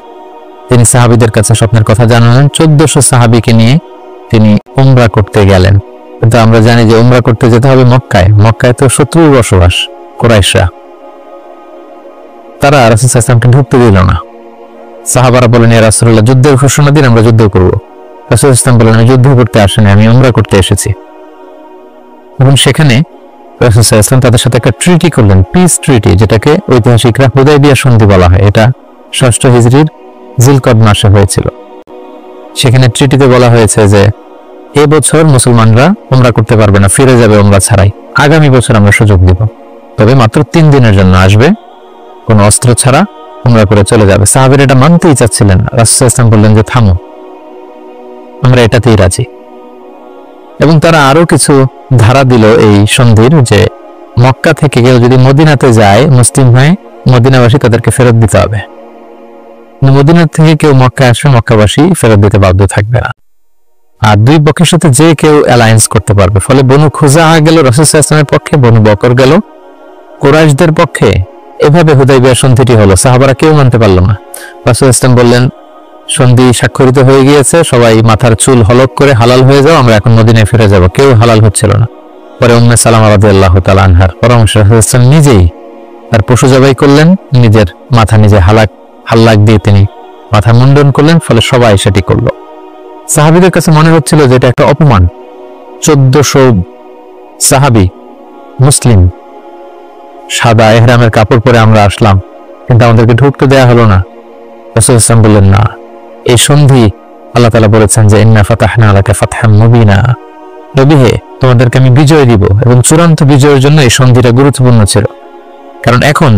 তিনি সাহাবীদের কাছে স্বপ্নের কথা জানালেন। 1400 সাহাবীকে নিয়ে তিনি উমরা করতে গেলেন। কিন্তু আমরা জানি যে উমরা করতে যেতে হবে মক্কায়। মক্কায় তো শত্রুর বসবাস, কুরাইশরা। তারা রাসূল সাল্লাল্লাহু আলাইহি ওয়াসাল্লামকে ঢুকতে দিল না। সাহাবারা বলেন, ইয়া রাসূলুল্লাহ যুদ্ধের ঘোষণা দিন, আমরা যুদ্ধ করব। রাসূল সাল্লাল্লাহু আলাইহি ওয়াসাল্লাম বলেন, আমি যুদ্ধ করতে আসিনি, আমি উমরা করতে এসেছি। এবং সেখানে রাসূল সাল্লাল্লাহু আলাইহি ওয়াসাল্লাম তাদের সাথে একটা ট্রিটি করলেন, পিস ট্রিটি, যেটাকে ঐতিহাসিকরা হুদায়বিয়া সন্ধি বলা হয়। এটা ষষ্ঠ হিজরির জিলকদ মাসে হয়েছিল। সেখানে ট্রিটিতে বলা হয়েছে যে এবছর মুসলমানরা উমরা করতে পারবে না, ফিরে যাবে উমরা ছাড়াই। আগামী বছর আমরা সুযোগ দিব, তবে মাত্র 3 দিনের জন্য আসবে, কোনো অস্ত্র ছাড়া উমরা করে চলে যাবে। সাহাবীরা এটা মানতেই চাচ্ছিলেন না। রাসূল সাল্লাল্লাহু আলাইহি ওয়াসাল্লাম বললেন যে থামো, আমরা এটাতেই রাজি। এবং তারা আরো কিছু ধারা দিল এই সন্ধির, যে মক্কা থেকে কেউ যদি মদিনাতে যায় মুসলিম হয়ে, মদিনাবাসী তাদেরকে ফেরত দিতে হবে। মদিনা থেকে কেউ মক্কায় আসবে, মক্কাবাসী ফেরত দিতে বাধ্য থাকবে না। আর দুই পক্ষের সাথে যে কেউ অ্যালায়েন্স করতে পারবে। ফলে বনু খুজাআ গেল রাসূল সাল্লাল্লাহু আলাইহি ওয়াসাল্লামের পক্ষে, বনু বকর গেল কুরাইশদের পক্ষে। এভাবে হুদায়বিয়া সন্ধিটি হলো। সাহাবারা কেউ মানতে পারল না। রাসূল সাল্লাল্লাহু আলাইহি ওয়াসাল্লাম বললেন, সন্ধি স্বাক্ষরিত হয়ে গিয়েছে, সবাই মাথার চুল হলক করে হালাল হয়ে যাও, আমরা এখন মদিনায় ফিরে যাব। কেউ হালাল হচ্ছিল না। পরে উম্মে সালামা রাদিয়াল্লাহু তাআলা আনহার পরামর্শে রাসূল সাল্লাল্লাহু আলাইহি ওয়াসাল্লাম নিজেই তার পশু জবাই করলেন, নিজের মাথা নিজে হাল্লাক দিয়ে তিনি মাথা মুন্ডন করলেন। ফলে সবাই সেটি করল। সাহাবীদের কাছে মনে হচ্ছিল যে এটা একটা অপমান। 1400 সাহাবী মুসলিম সাদা ইহরামের কাপড় পরে আমরা আসলাম, কিন্তু আমাদেরকে ঢুকতে দেয়া হলো না। রাসূল সাল্লাল্লাহু আলাইহি ওয়াসাল্লাম বললেন, না, এই সন্ধি আল্লাহ তাআলা বলেছেন যে ইন্না ফাতাহনা লাকা ফাতহাম মুবিনা, নবী হে তোমাদেরকে আমি বিজয় দিব। এবং চূড়ান্ত বিজয়ের জন্য এই সন্ধিটা গুরুত্বপূর্ণ ছিল। কারণ এখন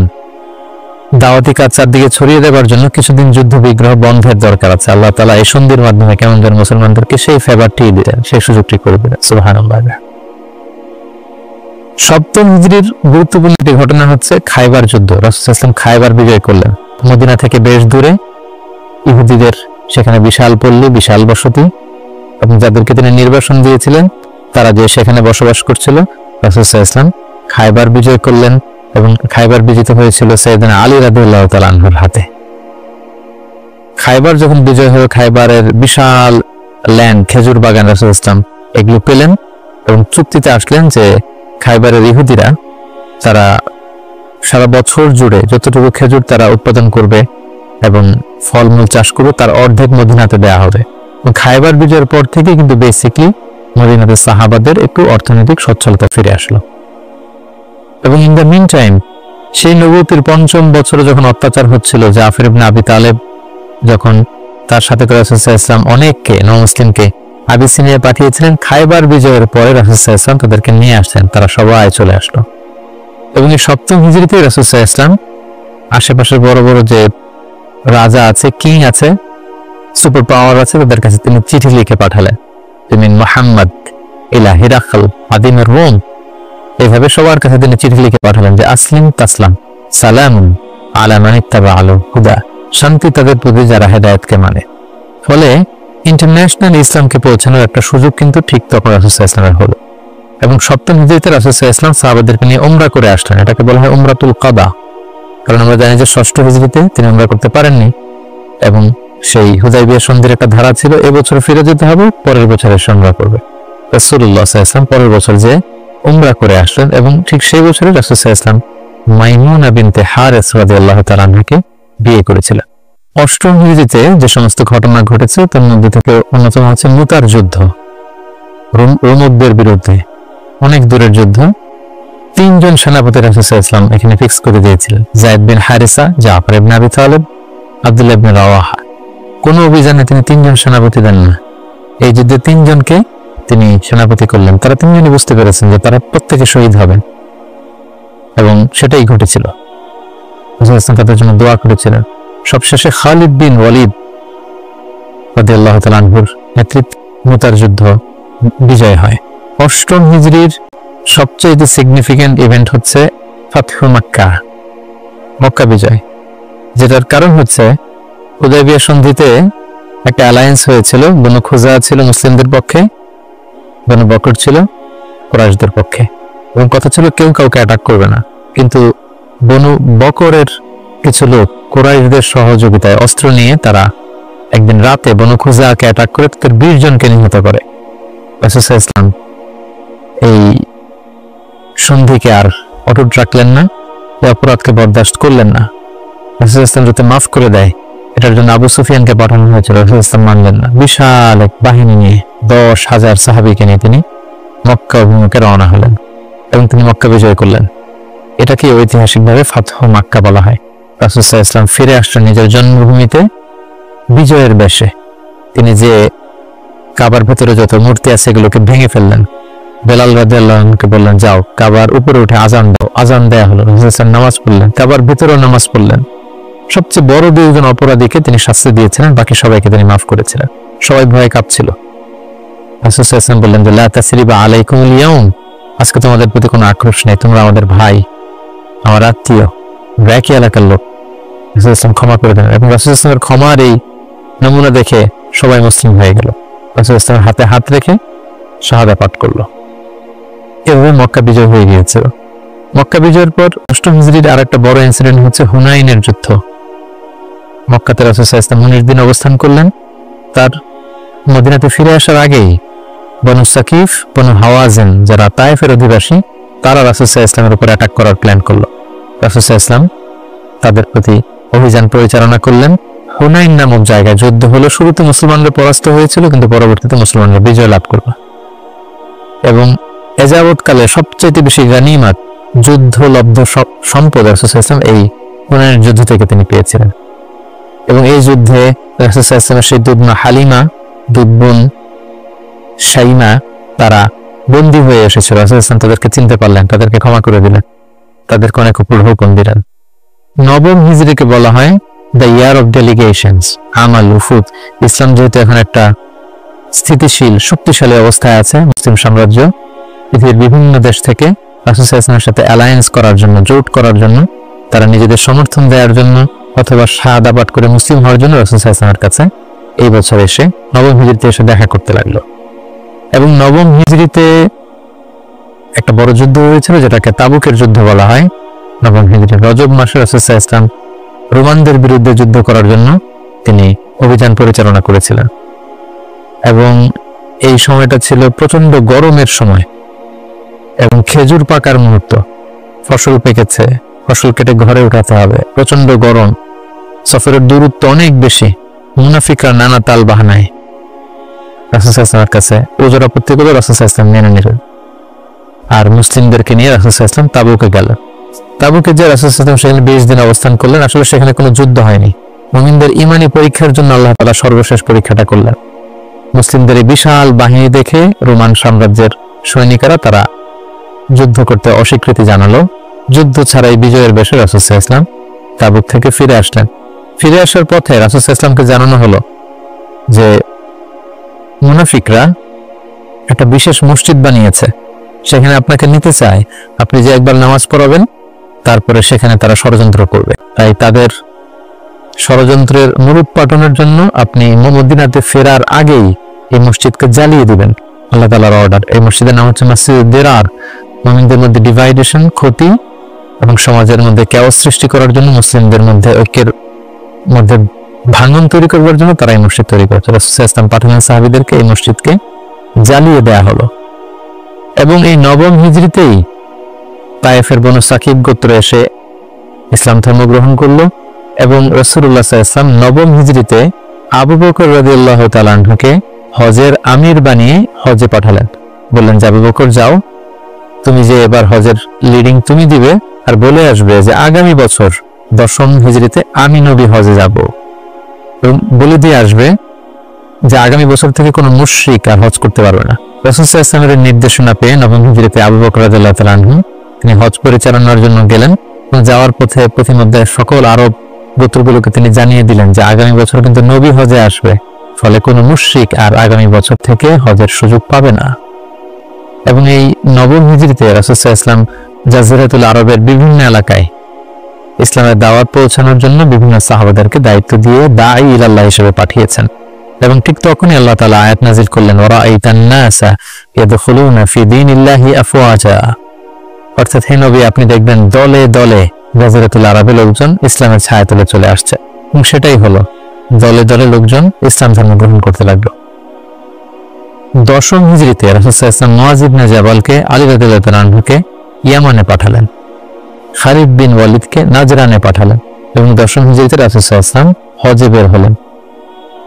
দাওয়াতি কাজ চারদিকে ছড়িয়ে দেওয়ার জন্য কিছুদিন যুদ্ধ বিগ্রহ বন্ধের দরকার আছে। আল্লাহ তাআলা এই সন্ধির মাধ্যমে কেমন যেন মুসলমানদেরকে সেই ফেভারটি দিলেন, সেই সুযোগটি করে দিলেন। সুবহানাল্লাহ। সপ্তম হিজরির গুরুত্বপূর্ণ একটি ঘটনা হচ্ছে খায়বার যুদ্ধ। রাসূল সাল্লাল্লাহু আলাইহি ওয়াসাল্লাম খায়বার বিজয় করলেন। মদিনা থেকে বেশ দূরে, ইহুদিদের সেখানে বিশাল পল্লী, বিশাল বসতি, এবং যাদেরকে তিনি নির্বাসন দিয়েছিলেন তারা যে সেখানে বসবাস করছিল। রাসূল সাল্লাল্লাহু আলাইহি ওয়াসাল্লাম খায়বার বিজয় করলেন এবং খায়বার বিজিত হয়েছিল সাইয়েদনা আলী রাদিয়াল্লাহু তাআলা আনহুর হাতে। খায়বার যখন বিজয় হলো, খায়বারের বিশাল ল্যান্ড, খেজুর বাগান রাসূল সাল্লাল্লাহু আলাইহি ওয়াসাল্লাম এগুলো পেলেন এবং চুক্তিতে আসলেন যে খায়বারের ইহুদিরা তারা সারা বছর জুড়ে যতটুকু খেজুর তারা উৎপাদন করবে এবং ফলমূল চাষ করবে তার অর্ধেক মদিনাতে দেয়া হবে। খায়বার বিজয়ের পর থেকে কিন্তু বেসিকলি মদিনাতে সাহাবাদের একটু অর্থনৈতিক সচ্ছলতা ফিরে আসলো। এবং ইন দ্য মিন টাইম সেই নবুয়তির 5ম বছরে যখন অত্যাচার হচ্ছিল, জাফর ইবনে আবি তালেব যখন তার সাথে রাসূল সাল্লাল্লাহু আলাইহি ওয়াসাল্লাম অনেককে নমুসলিমকে আবিসিনিয়া পাঠিয়েছিলেন, খায়বার বিজয়ের পরে রাসূল সাল্লাল্লাহু আলাইহি ওয়াসাল্লাম তাদেরকে নিয়ে আসলেন, তারা সবাই চলে আসলো। এবং এই সপ্তম হিজরিতে রাসূল সাল্লাল্লাহু আলাইহি ওয়াসাল্লাম আশেপাশের বড় বড় যে রাজা আছে, কিং আছে, সুপার পাওয়ার আছে, তাদের কাছে তিনি চিঠি লিখে পাঠালেন, মিন মুহাম্মদ ইলা হিরাকল আদিমের রোম। এইভাবে সবার কাছে তিনি চিঠি লিখে পাঠালেন যে আসলিম তাসলাম, সালামুন আলা মান ইত্তাবাআল হুদা, শান্তি তাদের প্রতি যারা হেদায়েতকে মানে। ফলে ইন্টারন্যাশনাল ইসলামকে পৌঁছানোর একটা সুযোগ কিন্তু ঠিক তখন রাসূল সাল্লাল্লাহু আলাইহি ওয়াসাল্লামের হলো। এবং সপ্তম হিজরিতে রাসূল সাল্লাল্লাহু আলাইহি ওয়াসাল্লাম সাহাবাদেরকে নিয়ে উমরা করে আসলেন। এটাকে বলা হয় উমরাতুল কাদা। কারণ আমরা জানি যে ষষ্ঠ হিজরিতে তিনি উমরা করতে পারেননি এবং সেই হুদায়বিয়া সন্ধির একটা ধারা ছিল, এবছর ফিরে যেতে হবে, পরের বছর এসে উমরা করবে। রাসূলুল্লাহ সাল্লাল্লাহু আলাইহি ওয়াসাল্লাম পরের বছর যে উমরা করে আসলেন এবং ঠিক সেই বছরে রাসূল সাল্লাল্লাহু আলাইহি ওয়াসাল্লাম মাইমুনা বিনতে হারিস রাদিয়াল্লাহু তাআলা আনহাকে বিয়ে করেছিলেন। অষ্টম হিজরিতে যে সমস্ত ঘটনা ঘটেছে তার মধ্যে থেকে অন্যতম হচ্ছে মুতার যুদ্ধ, রোমকদের বিরুদ্ধে অনেক দূরের যুদ্ধ। 3 জন সেনাপতি রাসূল সাল্লাল্লাহু আলাইহি ওয়াসাল্লাম এখানে ফিক্স করে দিয়েছিলেন, যায়েদ বিন হারিসা, জাফর ইবনে আবি তালেব, আব্দুল্লাহ ইবনে রাওয়াহা। কোন অভিযানে তিনি 3 জন সেনাপতি দেন না। এই যুদ্ধে 3 জনকে তিনি সেনাপতি করলেন, তারা তিনজনই বুঝতে পেরেছেন যে তারা প্রত্যেকে শহীদ হবেন, এবং সেটাই ঘটেছিল। রাসূলুল্লাহ সাল্লাল্লাহু আলাইহি ওয়াসাল্লাম তাদের জন্য দোয়া করেছিলেন। সবশেষে খালিদ বিন ওয়ালিদ রাদিয়াল্লাহু তাআলা আনহুর নেতৃত্বে মুতার যুদ্ধ বিজয় হয়। অষ্টম হিজরির সবচেয়ে সিগনিফিক্যান্ট ইভেন্ট হচ্ছে ফাতহু মক্কা, মক্কা বিজয়, যেটার কারণ হচ্ছে হুদায়বিয়া সন্ধিতে একটা অ্যালায়েন্স হয়েছিল। বনু খুজাআ ছিল মুসলিমদের পক্ষে, বনু বকর ছিল কুরাইশদের পক্ষে, এবং কথা ছিল কেউ কাউকে অ্যাটাক করবে না। কিন্তু বনু বকরের কিছু লোক কুরাইশদের সহযোগিতায় অস্ত্র নিয়ে তারা একদিন রাতে বনু খুজাআকে অ্যাটাক করে তাদের 20 জনকে নিহত করে। রাসূল সাল্লাল্লাহু আলাইহি ওয়াসাল্লাম এই সন্ধিকে আর অটুট রাখলেন না, এই অপরাধকে বরদাস্ত করলেন না। রাসূল সাল্লাল্লাহু আলাইহি ওয়াসাল্লাম যাতে মাফ করে দেয় এটার জন্য আবু সুফিয়ানকে পাঠানো হয়েছিল। রাসূল সাল্লাল্লাহু আলাইহি ওয়াসাল্লাম মানলেন না। বিশাল এক বাহিনী নিয়ে 10,000 সাহাবীকে নিয়ে তিনি মক্কা অভিমুখে রওনা হলেন এবং তিনি মক্কা বিজয় করলেন। এটাকে ঐতিহাসিকভাবে ফাতহু মক্কা বলা হয়। রাসূল সাল্লাল্লাহু আলাইহি ওয়াসাল্লাম ফিরে আসলেন নিজের জন্মভূমিতে বিজয়ের বেশে। তিনি যে কাবার ভেতরে যত মূর্তি আছে এগুলোকে ভেঙে ফেললেন। বেলাল রাদিয়াল্লাহু আনহুকে বললেন, যাও কাবার উপরে উঠে আজান দাও। আজান দেয়া হলো। রাসূল সাল্লাল্লাহু আলাইহি ওয়াসাল্লাম নামাজ পড়লেন, কাবার ভেতরেও নামাজ পড়লেন। সবচেয়ে বড় 2 জন অপরাধীকে তিনি শাস্তি দিয়েছিলেন, বাকি সবাইকে তিনি মাফ করেছিলেন। সবাই ভয়ে কাঁপছিল। রাসূল সাল্লাল্লাহু আলাইহি ওয়াসাল্লাম বললেন যে লা তাসরিবা আলাইকুমুল ইয়াউম, আজকে তোমাদের প্রতি কোনো আক্রোশ নেই, তোমরা আমাদের ভাই, আমার আত্মীয়, একই এলাকার লোক। রাসূল সাল্লাল্লাহু আলাইহি ওয়াসাল্লাম ক্ষমা করে দেন, এবং রাসূল সাল্লাল্লাহু আলাইহি ওয়াসাল্লামের ক্ষমার এই নমুনা দেখে সবাই মুসলিম হয়ে গেল। রাসূল সাল্লাল্লাহু আলাইহি ওয়াসাল্লামের হাতে হাত রেখে শাহাদা পাঠ করলো। এভাবে মক্কা বিজয় হয়ে গিয়েছিল। মক্কা বিজয়ের পর অষ্টম হিজরির আরেকটা বড় ইনসিডেন্ট হচ্ছে হুনাইনের যুদ্ধ। মক্কাতে রাসূল সাল্লাল্লাহু আলাইহি ওয়াসাল্লাম 19 দিন অবস্থান করলেন। তার মদিনাতে ফিরে আসার আগেই বনু সাকিফ, বনু হাওয়াজিন যারা তায়েফের অধিবাসী, তারা রাসূল সাল্লাল্লাহু আলাইহি ওয়াসাল্লামের উপর অ্যাটাক করার প্ল্যান করলো। রাসূল সাল্লাল্লাহু আলাইহি ওয়াসাল্লাম তাদের প্রতি অভিযান পরিচালনা করলেন। হুনাইন নামক জায়গায় যুদ্ধ হলো। শুরুতে মুসলমানরা পরাস্ত হয়েছিল, কিন্তু পরবর্তীতে মুসলমানরা বিজয় লাভ করল, এবং এযাবৎকালে সবচেয়ে বেশি গানিমাত যুদ্ধলব্ধ সম্পদ রাসূল সাল্লাল্লাহু আলাইহি ওয়াসাল্লাম এই হুনাইনের যুদ্ধ থেকে তিনি পেয়েছিলেন। এবং এই যুদ্ধে রাসূল সাল্লাল্লাহু আলাইহি ওয়াসাল্লামের সেই দুধমা হালিমা, দুধবোন শাইমা, তারা বন্দী হয়ে এসেছিল। রাসূল সাল্লাল্লাহু আলাইহি ওয়াসাল্লাম তাদেরকে চিনতে পারলেন, তাদেরকে ক্ষমা করে দিলেন, তাদেরকে অনেক উপর হুকুম দিলেন। নবম হিজরিকে বলা হয় দ্য ইয়ার অফ ডেলিগেশনস, আমাল উফুদ। ইসলাম যেহেতু এখন একটা স্থিতিশীল শক্তিশালী অবস্থায় আছে, মুসলিম সাম্রাজ্য পৃথিবীর বিভিন্ন দেশ থেকে রাসূল সাল্লাল্লাহু আলাইহি ওয়াসাল্লামের সাথে অ্যালায়েন্স করার জন্য, জোট করার জন্য, তারা নিজেদের সমর্থন দেওয়ার জন্য অথবা শাহাদা পাঠ করে মুসলিম হওয়ার জন্য রাসূল সাল্লাল্লাহু আলাইহি ওয়াসাল্লামের কাছে এই বছর এসে নবম হিজরিতে এসে দেখা করতে লাগলো। এবং নবম হিজরিতে একটা বড় যুদ্ধ হয়েছিল, যেটাকে তাবুকের যুদ্ধ বলা হয়। নবম হিজরি রজব মাসে রাসূল সাল্লাল্লাহু আলাইহি ওয়াসাল্লাম রোমানদের বিরুদ্ধে যুদ্ধ করার জন্য তিনি অভিযান পরিচালনা করেছিলেন। এবং এই সময়টা ছিল প্রচন্ড গরমের সময় এবং খেজুর পাকার মুহূর্ত। ফসল পেকেছে, ফসল কেটে ঘরে উঠাতে হবে, প্রচন্ড গরম, সফরের দূরত্ব অনেক বেশি। মুনাফিকরা নানা তাল বাহানায় রাসূল সাল্লাল্লাহু আলাইহি ওয়াসাল্লামের কাছে ওজর আপত্তি করে রাসূল সাল্লাল্লাহু আলাইহি ওয়াসাল্লাম মেনে নিলেন। আর মুসলিমদেরকে নিয়ে রাসূল সাল্লাল্লাহু আলাইহি ওয়াসাল্লাম তাবুকে গেলেন। তাবুকে যে রাসূল সাল্লাল্লাহু আলাইহি ওয়াসাল্লাম সেখানে 20 দিন অবস্থান করলেন। আসলে সেখানে কোনো যুদ্ধ হয়নি। মুমিনদের ঈমানি পরীক্ষার জন্য আল্লাহ তাআলা সর্বশেষ পরীক্ষাটা করলেন। মুসলিমদের এই বিশাল বাহিনী দেখে রোমান সাম্রাজ্যের সৈনিকেরা তারা যুদ্ধ করতে অস্বীকৃতি জানালো। যুদ্ধ ছাড়াই বিজয়ের বেশে রাসূল সাল্লাল্লাহু আলাইহি ওয়াসাল্লাম তাবুক থেকে ফিরে আসলেন। ফিরে আসার পথে রাসূল সাল্লাল্লাহু আলাইহি ওয়াসাল্লামকে জানানো হলো যে মুনাফিকরা একটা বিশেষ মসজিদ বানিয়েছে, সেখানে আপনাকে নিতে চায়। আপনি যে একবার নামাজ পড়াবেন, তারপরে সেখানে তারা ষড়যন্ত্র করবে। তাই তাদের ষড়যন্ত্রের মূলোৎপাটনের জন্য আপনি মদিনাতে ফেরার আগেই এই মসজিদকে জ্বালিয়ে দিবেন। আল্লাহ তাআলার অর্ডার। এই মসজিদের নাম হচ্ছে মসজিদুদ দিরার। মুমিনদের মধ্যে ডিভাইডেশন, ক্ষতি এবং সমাজের মধ্যে ক্যাওস সৃষ্টি করার জন্য, মুসলিমদের মধ্যে ঐক্যের মধ্যে ভাঙন তৈরি করবার জন্য তারা এই মসজিদ তৈরি করেছে। রাসূল সাল্লাল্লাহু আলাইহি ওয়াসাল্লাম পাঠালেন সাহাবীদেরকে, এই মসজিদকে জ্বালিয়ে দেয়া হলো। এবং এই নবম হিজরিতেই তায়েফের বনু সাকিব গোত্র এসে ইসলাম ধর্ম গ্রহণ করলো। এবং রাসূলুল্লাহ সাল্লাল্লাহু আলাইহি ওয়াসাল্লাম নবম হিজরিতে আবু বকর রাদিয়াল্লাহু তাআলা আনহুকে হজের আমির বানিয়ে হজে পাঠালেন। বললেন যে আবু বকর যাও, তুমি যে এবার হজের লিডিং তুমি দিবে, আর বলে আসবে যে আগামী বছর 10ম হিজরিতে আমি নবী হজে যাব। এবং বলে দিয়ে আসবে যে আগামী বছর থেকে কোনো মুশরিক আর হজ করতে পারবে না। রাসূল সাল্লাল্লাহু আলাইহি ওয়াসাল্লামের নির্দেশনা পেয়ে নবম হিজরিতে আবু বকর রাদিয়াল্লাহু তাআলা আনহু তিনি হজ পরিচালনার জন্য গেলেন এবং যাওয়ার পথে প্রতিমধ্যে সকল আরব গোত্রগুলোকে তিনি জানিয়ে দিলেন যে আগামী বছর কিন্তু নবী হজে আসবে, ফলে কোনো মুশরিক আর আগামী বছর থেকে হজের সুযোগ পাবে না। এবং এই নবম হিজরিতে রাসূল সাল্লাল্লাহু আলাইহি ওয়াসাল্লাম জাজিরাতুল আরবের বিভিন্ন এলাকায় ইসলামের দাওয়াত পৌঁছানোর জন্য বিভিন্ন সাহাবাদেরকে দায়িত্ব দিয়ে দাঈ ইলাল্লাহ হিসেবে পাঠিয়েছেন। এবং ঠিক তখনই আল্লাহ তাআলা আয়াত নাযিল করলেন, ওয়ারাআইতান নাসা ইয়াদখুলুনা ফি দীনিল্লাহি আফওয়াজা, অর্থাৎ হে নবী আপনি দেখবেন দলে দলে জাজিরাতুল আরবের লোকজন ইসলামের ছায়াতলে চলে আসছে। এবং সেটাই হলো, দলে দলে লোকজন ইসলাম ধর্ম গ্রহণ করতে লাগলো। দশম হিজরিতে রাসূল সাল্লাল্লাহু আলাইহি ওয়াসাল্লাম মুআয ইবনে জাবালকে আলী রাদিয়াল্লাহু তাআলা আনহুকে ইয়ামানে পাঠালেন, খালিদ বিন ওয়ালিদকে নাজরানে পাঠালেন এবং দশম হিজরিতে রাসূল সাল্লাল্লাহু আলাইহি ওয়াসাল্লাম হজে বের হলেন।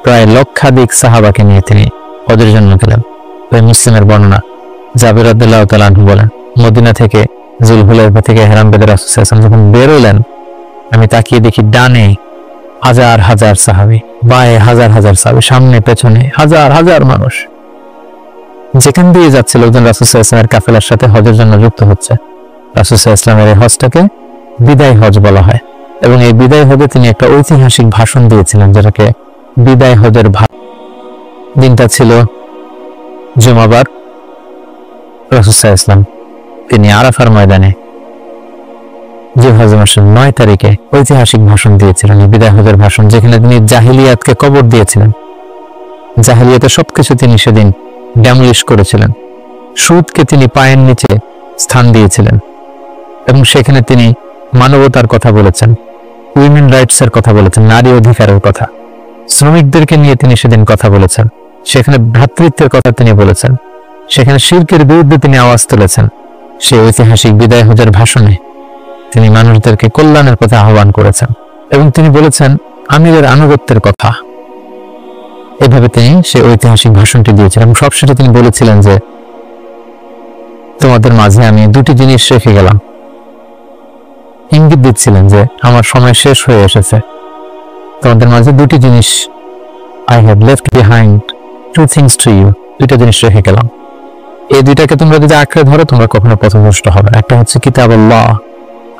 প্রায় লক্ষাধিক সাহাবাকে নিয়ে তিনি হজের জন্য গেলেন। ওই মুসলিমের বর্ণনা, জাবের রাদিয়াল্লাহু তাআলা আনহু বলেন, মদিনা থেকে যুলহুলাইফা থেকে ইহরাম বেঁধে রাসূল সাল্লাল্লাহু আলাইহি ওয়াসাল্লাম যখন বের হলেন, আমি তাকিয়ে দেখি ডানে হাজার হাজার সাহাবী, বায়ে হাজার হাজার সাহাবী, সামনে পেছনে হাজার হাজার মানুষ। যেখান দিয়ে যাচ্ছে লোকজন রাসূল সাল্লাল্লাহু আলাইহি ওয়াসাল্লামের কাফেলার সাথে হজের জন্য যুক্ত হচ্ছে। রাসূল সাল্লাল্লাহু আলাইহি ওয়াসাল্লামের এই হজটাকে বিদায় হজ বলা হয় এবং এই বিদায় হজে তিনি একটা ঐতিহাসিক ভাষণ দিয়েছিলেন, যেটাকে বিদায় হজের দিনটা ছিল জুমাবার। রাসূল সাল্লাল্লাহু আলাইহি ওয়াসাল্লাম তিনি আরাফার ময়দানে জিলহজ মাসের 9 তারিখে ঐতিহাসিক ভাষণ দিয়েছিলেন, বিদায় হজের ভাষণ, যেখানে তিনি জাহিলিয়াতকে কবর দিয়েছিলেন। জাহিলিয়াতের সবকিছু তিনি সেদিন ড্যামলিশ করেছিলেন। সুদকে তিনি পায়ের নিচে স্থান দিয়েছিলেন এবং সেখানে তিনি মানবতার কথা বলেছেন, উইমেন রাইটস এর কথা বলেছেন, নারী অধিকারের কথা, শ্রমিকদেরকে নিয়ে তিনি সেদিন কথা বলেছেন, সেখানে ভ্রাতৃত্বের কথা তিনি বলেছেন, সেখানে শিরকের বিরুদ্ধে তিনি আওয়াজ তুলেছেন। সেই ঐতিহাসিক বিদায় হজের ভাষণে তিনি মানুষদেরকে কল্যাণের পথে আহ্বান করেছেন এবং তিনি বলেছেন আমিরের আনুগত্যের কথা। এভাবে তিনি সেই ঐতিহাসিক ভাষণটি দিয়েছিলেন এবং সবশেষে তিনি বলেছিলেন যে তোমাদের মাঝে আমি দুটি জিনিস রেখে গেলাম। ইঙ্গিত দিচ্ছিলেন যে আমার সময় শেষ হয়ে এসেছে, তোমাদের মাঝে দুটি জিনিস, I have left behind two things to you, দুইটা জিনিস রেখে গেলাম। এই দুইটাকে তোমরা যদি আঁকড়ে ধরো তোমরা কখনো পথভ্রষ্ট হবে। একটা হচ্ছে কিতাবুল্লাহ,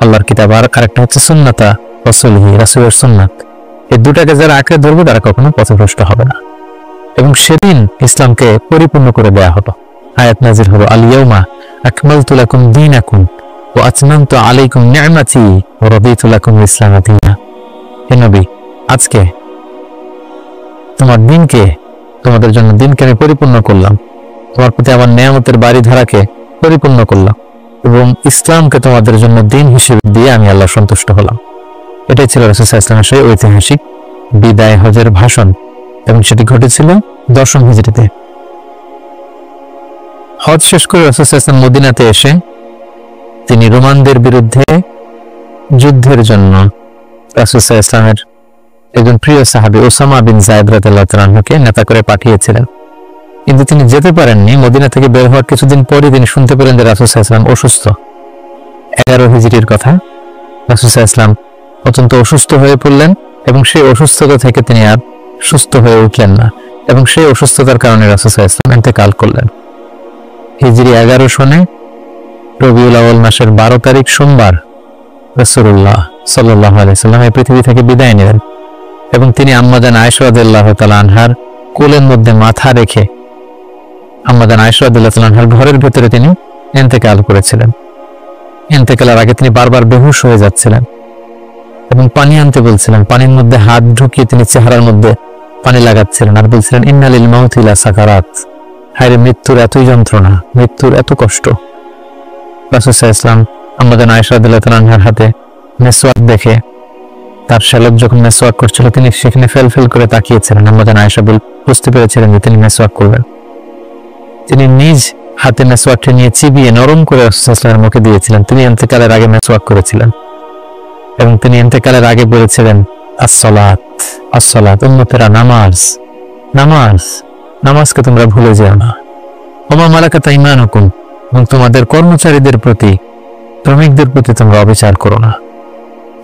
আল্লাহর কিতাব, আর আরেকটা হচ্ছে সুন্নাতা রাসূলিহি, রাসূলের সুন্নাত। এই দুটাকে যারা আঁকড়ে ধরবে তারা কখনো পথভ্রষ্ট হবে না। এবং সেদিন ইসলামকে পরিপূর্ণ করে দেয়া হলো। আয়াত নাযিল হলো, আল ইয়াউমা আকমালতু লাকুম দীনাকুম ওয়া আতমামতু আলাইকুম নি'মাতি ওয়া রাদিতু লাকুমুল ইসলাম দীনা। হে নবী, আজকে তোমাদের জন্য দিনকে আমি পরিপূর্ণ করলাম, তোমার প্রতি আমার নেয়ামতের বাড়িধারাকে পরিপূর্ণ করলাম এবং ইসলামকে তোমাদের জন্য দিন হিসেবে দিয়ে আমি আল্লাহ সন্তুষ্ট হলাম। এটাই ছিল রাসূল সাল্লাল্লাহু আলাইহি ওয়াসাল্লামের সেই ঐতিহাসিক বিদায় হজের ভাষণ এবং সেটি ঘটেছিল দশম হিজরিতে। হজ শেষ করে রাসূল সাল্লাল্লাহু আলাইহি ওয়াসাল্লাম মদিনাতে এসে তিনি রোমানদের বিরুদ্ধে যুদ্ধের জন্য রাসূল সাল্লাল্লাহু আলাইহি ওয়াসাল্লামের একজন প্রিয় সাহাবী ওসামা বিন যায়েদ রাদিয়াল্লাহু তাআলা আনহুকে নেতা করে পাঠিয়েছিলেন, কিন্তু তিনি যেতে পারেননি। মদিনা থেকে বের হওয়ার কিছুদিন পরই তিনি শুনতে পেলেন যে রাসূল সাল্লাল্লাহু আলাইহি ওয়াসাল্লাম অসুস্থ। 11 হিজরির কথা। রাসূল সাল্লাল্লাহু আলাইহি ওয়াসাল্লাম অত্যন্ত অসুস্থ হয়ে পড়লেন এবং সেই অসুস্থতা থেকে তিনি আর সুস্থ হয়ে উঠলেন না এবং সেই অসুস্থতার কারণে রাসূল সাল্লাল্লাহু আলাইহি ওয়াসাল্লাম ইন্তেকাল করলেন। হিজরি 11 সনে রবিউল আউয়াল মাসের 12 তারিখ সোমবার রাসূলুল্লাহ সাল্লাল্লাহু আলাইহি ওয়াসাল্লাম এই পৃথিবী থেকে বিদায় নিলেন এবং তিনি আম্মাজান আয়েশা রাদিয়াল্লাহু তাআলা আনহার কোলের মধ্যে মাথা রেখে আম্মাজান আয়েশা রাদিয়াল্লাহু তাআলা আনহার ঘরের ভিতরে তিনি ইন্তেকাল করেছিলেন। ইন্তেকালের আগে তিনি বারবার বেহুশ হয়ে যাচ্ছিলেন এবং পানি আনতে বলছিলেন। পানির মধ্যে হাত ঢুকিয়ে তিনি চেহারার মধ্যে পানি লাগাচ্ছিলেন আর বলছিলেন, ইন্না লিল মাউতি লা সাকারাত, হায়রে মৃত্যুর এতই যন্ত্রণা, মৃত্যুর এত কষ্ট। রাসূল সাল্লাল্লাহু আলাইহি ওয়াসাল্লাম আম্মাজান আয়েশা রাদিয়াল্লাহু তাআলা আনহার হাতে মেসওয়াক দেখে, তার শ্যালক যখন মেসওয়াক করছিল তিনি সেখানে ফেল করে তাকিয়েছিলেন। আম্মাজান আয়েশা বুঝতে পেরেছিলেন যে তিনি মেসওয়াক করবেন। তিনি নিজ হাতে মেসওয়াকটি নিয়ে চিবিয়ে নরম করে রাসূল সাল্লাল্লাহু আলাইহি ওয়াসাল্লামের মুখে দিয়েছিলেন। তিনি ইন্তেকালের আগে মেসওয়াক করেছিলেন এবং তিনি ইন্তেকালের আগে বলেছিলেন, আসসালাত আসসালাত, উম্মতেরা নামাজ নামাজ, নামাজকে তোমরা ভুলে যেও না। ওমা মালাকাত আইমানুকুম, এবং তোমাদের কর্মচারীদের প্রতি, শ্রমিকদের প্রতি তোমরা অবিচার করো না।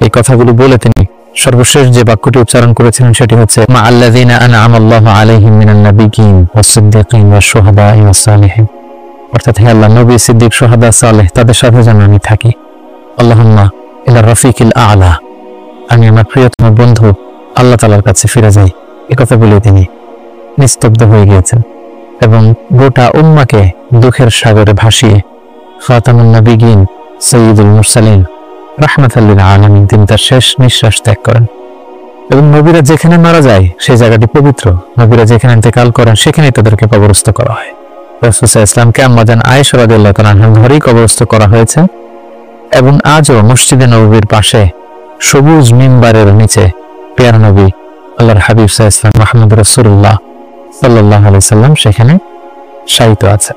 এই কথাগুলো বলে তিনি সর্বশেষ যে বাক্যটি উচ্চারণ করেছিলেন সেটি হচ্ছে মা আল্লাযীনা আনআমা আল্লাহু আলাইহিম মিনান নাবিয়্যিন ওয়াস সিদ্দীকিন ওয়াশ শুহাদাই ওয়াস সালিহিন, অর্থাৎ হে আল্লাহ, নবী, সিদ্দিক, শুহাদা, সালেহ তাদের সাথে যেন আমি থাকি। আল্লাহুম্মা ইলা রাফিকিল আ'লা, আমি আমার প্রিয়তম বন্ধু আল্লাহ তাআলার কাছে ফিরে যাই। একথা বলে তিনি নিস্তব্ধ হয়ে গিয়েছেন এবং গোটা উম্মাকে দুঃখের সাগরে ভাসিয়ে খাতামুন নবিয়্যিন সাইয়্যিদুল মুরসালিন রাহমাতাল লিল আলামিন তিনি তার শেষ নিঃশ্বাস ত্যাগ করেন। এবং নবীরা যেখানে মারা যায় সেই জায়গাটি পবিত্র, নবীরা যেখানে ইন্তেকাল করেন সেখানেই তাদেরকে কবরস্থ করা হয়। রাসূল সাল্লাল্লাহু আলাইহি ওয়াসাল্লামকে আম্মা জান আয়েশা রাদিয়াল্লাহু তাআলা আনহার ঘরেই কবরস্থ করা হয়েছে এবং আজও মসজিদে নববীর পাশে সবুজ মিম্বারের নিচে প্রিয় নবী আল্লাহর হাবিব সাল্লাল্লাহু আলাইহি ওয়াসাল্লাম মুহাম্মদ রাসূলুল্লাহ সাল্লাল্লাহু আলাইহি ওয়াসাল্লাম সেখানে শায়িত আছে।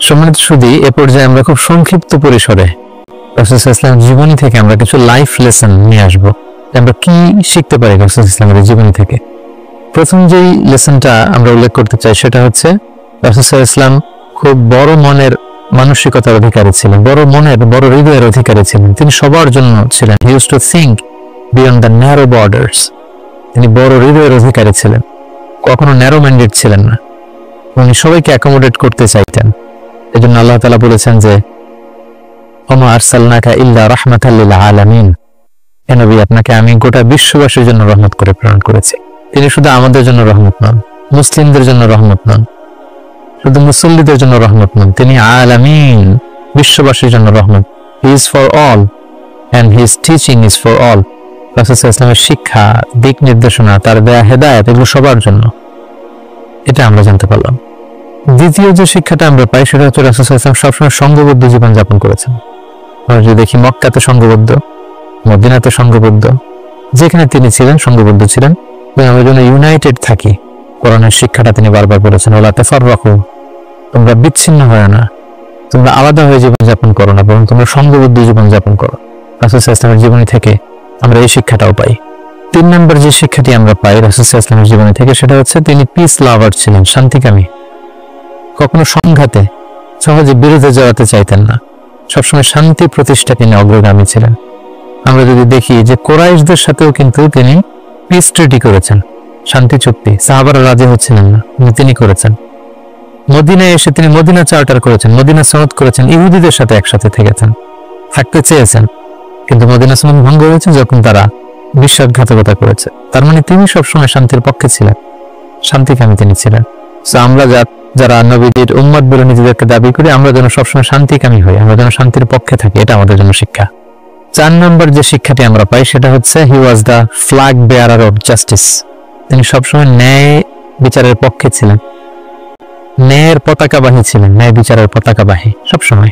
সম্মানিত সুধী, এ পর্যায়ে আমরা খুব সংক্ষিপ্ত পরিসরে রাসূল সাল্লাল্লাহু আলাইহি ওয়াসাল্লামের জীবনী থেকে আমরা কিছু লাইফ লেসন নিয়ে আসব। আমরা কি শিখতে পারি রাসূল সাল্লাল্লাহু আলাইহি ওয়াসাল্লামের জীবনী থেকে। প্রথম যেই লেসনটা আমরা উল্লেখ করতে চাই সেটা হচ্ছে রাসূল সাল্লাল্লাহু আলাইহি ওয়াসাল্লাম খুব বড় মনের মানসিকতার অধিকারী ছিলেন, বড় মনের, বড় হৃদয়ের অধিকারী ছিলেন। তিনি সবার জন্য ছিলেন। He used to think beyond the narrow borders. তিনি বড় হৃদয়ের অধিকারী ছিলেন, কখনো ন্যারো মাইন্ডেড ছিলেন না। উনি সবাইকে অ্যাকোমোডেট করতে চাইতেন। এজন্য আল্লাহ তাআলা বলেছেন যে ওমা আরসালনাকা ইল্লা রাহমাতাল লিল আলামিন, হে নবী, আপনাকে আমি গোটা বিশ্ববাসীর জন্য রহমত করে প্রেরণ করেছি। তিনি শুধু আমাদের জন্য রহমত নন, মুসলিমদের জন্য রহমত নন, শুধু মুসল্লিদের জন্য রহমত নন, তিনি আলামিন, বিশ্ববাসীর জন্য রহমত। He is for all and his teaching is for all. রাসূল সাল্লাল্লাহু আলাইহি ওয়াসাল্লামের শিক্ষা, দিক নির্দেশনা, তার দেয়া হেদায়েত এগুলো সবার জন্য, এটা আমরা জানতে পারলাম। দ্বিতীয় যে শিক্ষাটা আমরা পাই সেটা হচ্ছে রাসূল সাল্লাল্লাহু আলাইহি ওয়াসাল্লাম সবসময় সংঘবদ্ধ জীবন যাপন করেছেন। আমরা যদি দেখি মক্কাতে সংঘবদ্ধ, মদিনাতে সংঘবদ্ধ, যেখানে তিনি ছিলেন সংঘবদ্ধ ছিলেন। আমরা যেন ইউনাইটেড থাকি, কোরআনের শিক্ষাটা তিনি বারবার বলেছেন, ওয়ালা তাফাররাকু, তোমরা বিচ্ছিন্ন হয় না, তোমরা আলাদা হয়ে জীবন যাপন করো না, বরং তোমরা সংঘবদ্ধ জীবন যাপন করো। রাসূল সাল্লাল্লাহু আলাইহি ওয়াসাল্লামের জীবনী থেকে আমরা এই শিক্ষাটাও পাই। 3 নম্বর যে শিক্ষাটি আমরা পাই রাসূল সাল্লাল্লাহু আলাইহি ওয়াসাল্লামের জীবনী থেকে সেটা হচ্ছে তিনি পিস লাভার ছিলেন, শান্তিকামী। কখনো সংঘাতে সহজে বিরোধে জড়াতে চাইতেন না, সবসময় শান্তি প্রতিষ্ঠা তিনি অগ্রগামী ছিলেন। আমরা যদি দেখি যে কোরাইশদের সাথেও কিন্তু তিনি পিস ট্রিটি করেছেন, শান্তি চুক্তি, সাহাবারা রাজি হচ্ছিলেন না, তিনি করেছেন। মদিনায় এসে তিনি মদিনা চার্টার করেছেন, মদিনা সনদ করেছেন, ইহুদিদের সাথে একসাথে থেকেছেন, থাকতে চেয়েছেন, কিন্তু মদিনা সনদ ভঙ্গ হয়েছে যখন তারা বিশ্বাসঘাতকতা করেছে। তার মানে তিনি সবসময় শান্তির পক্ষে ছিলেন, শান্তিকামী তিনি ছিলেন। আমরা যারা নবীদের উম্মত বলে নিজেদেরকে দাবি করি, আমরা যেন সবসময় শান্তিকামী হই, আমরা যেন শান্তির পক্ষে থাকি, এটা আমাদের জন্য শিক্ষা। 4 নম্বর যে শিক্ষাটি আমরা পাই সেটা হচ্ছে he was the flag bearer of justice. তিনি সবসময় ন্যায় বিচারের পক্ষে ছিলেন, ন্যায়ের পতাকাবাহী ছিলেন, ন্যায় বিচারের পতাকাবাহী। সবসময়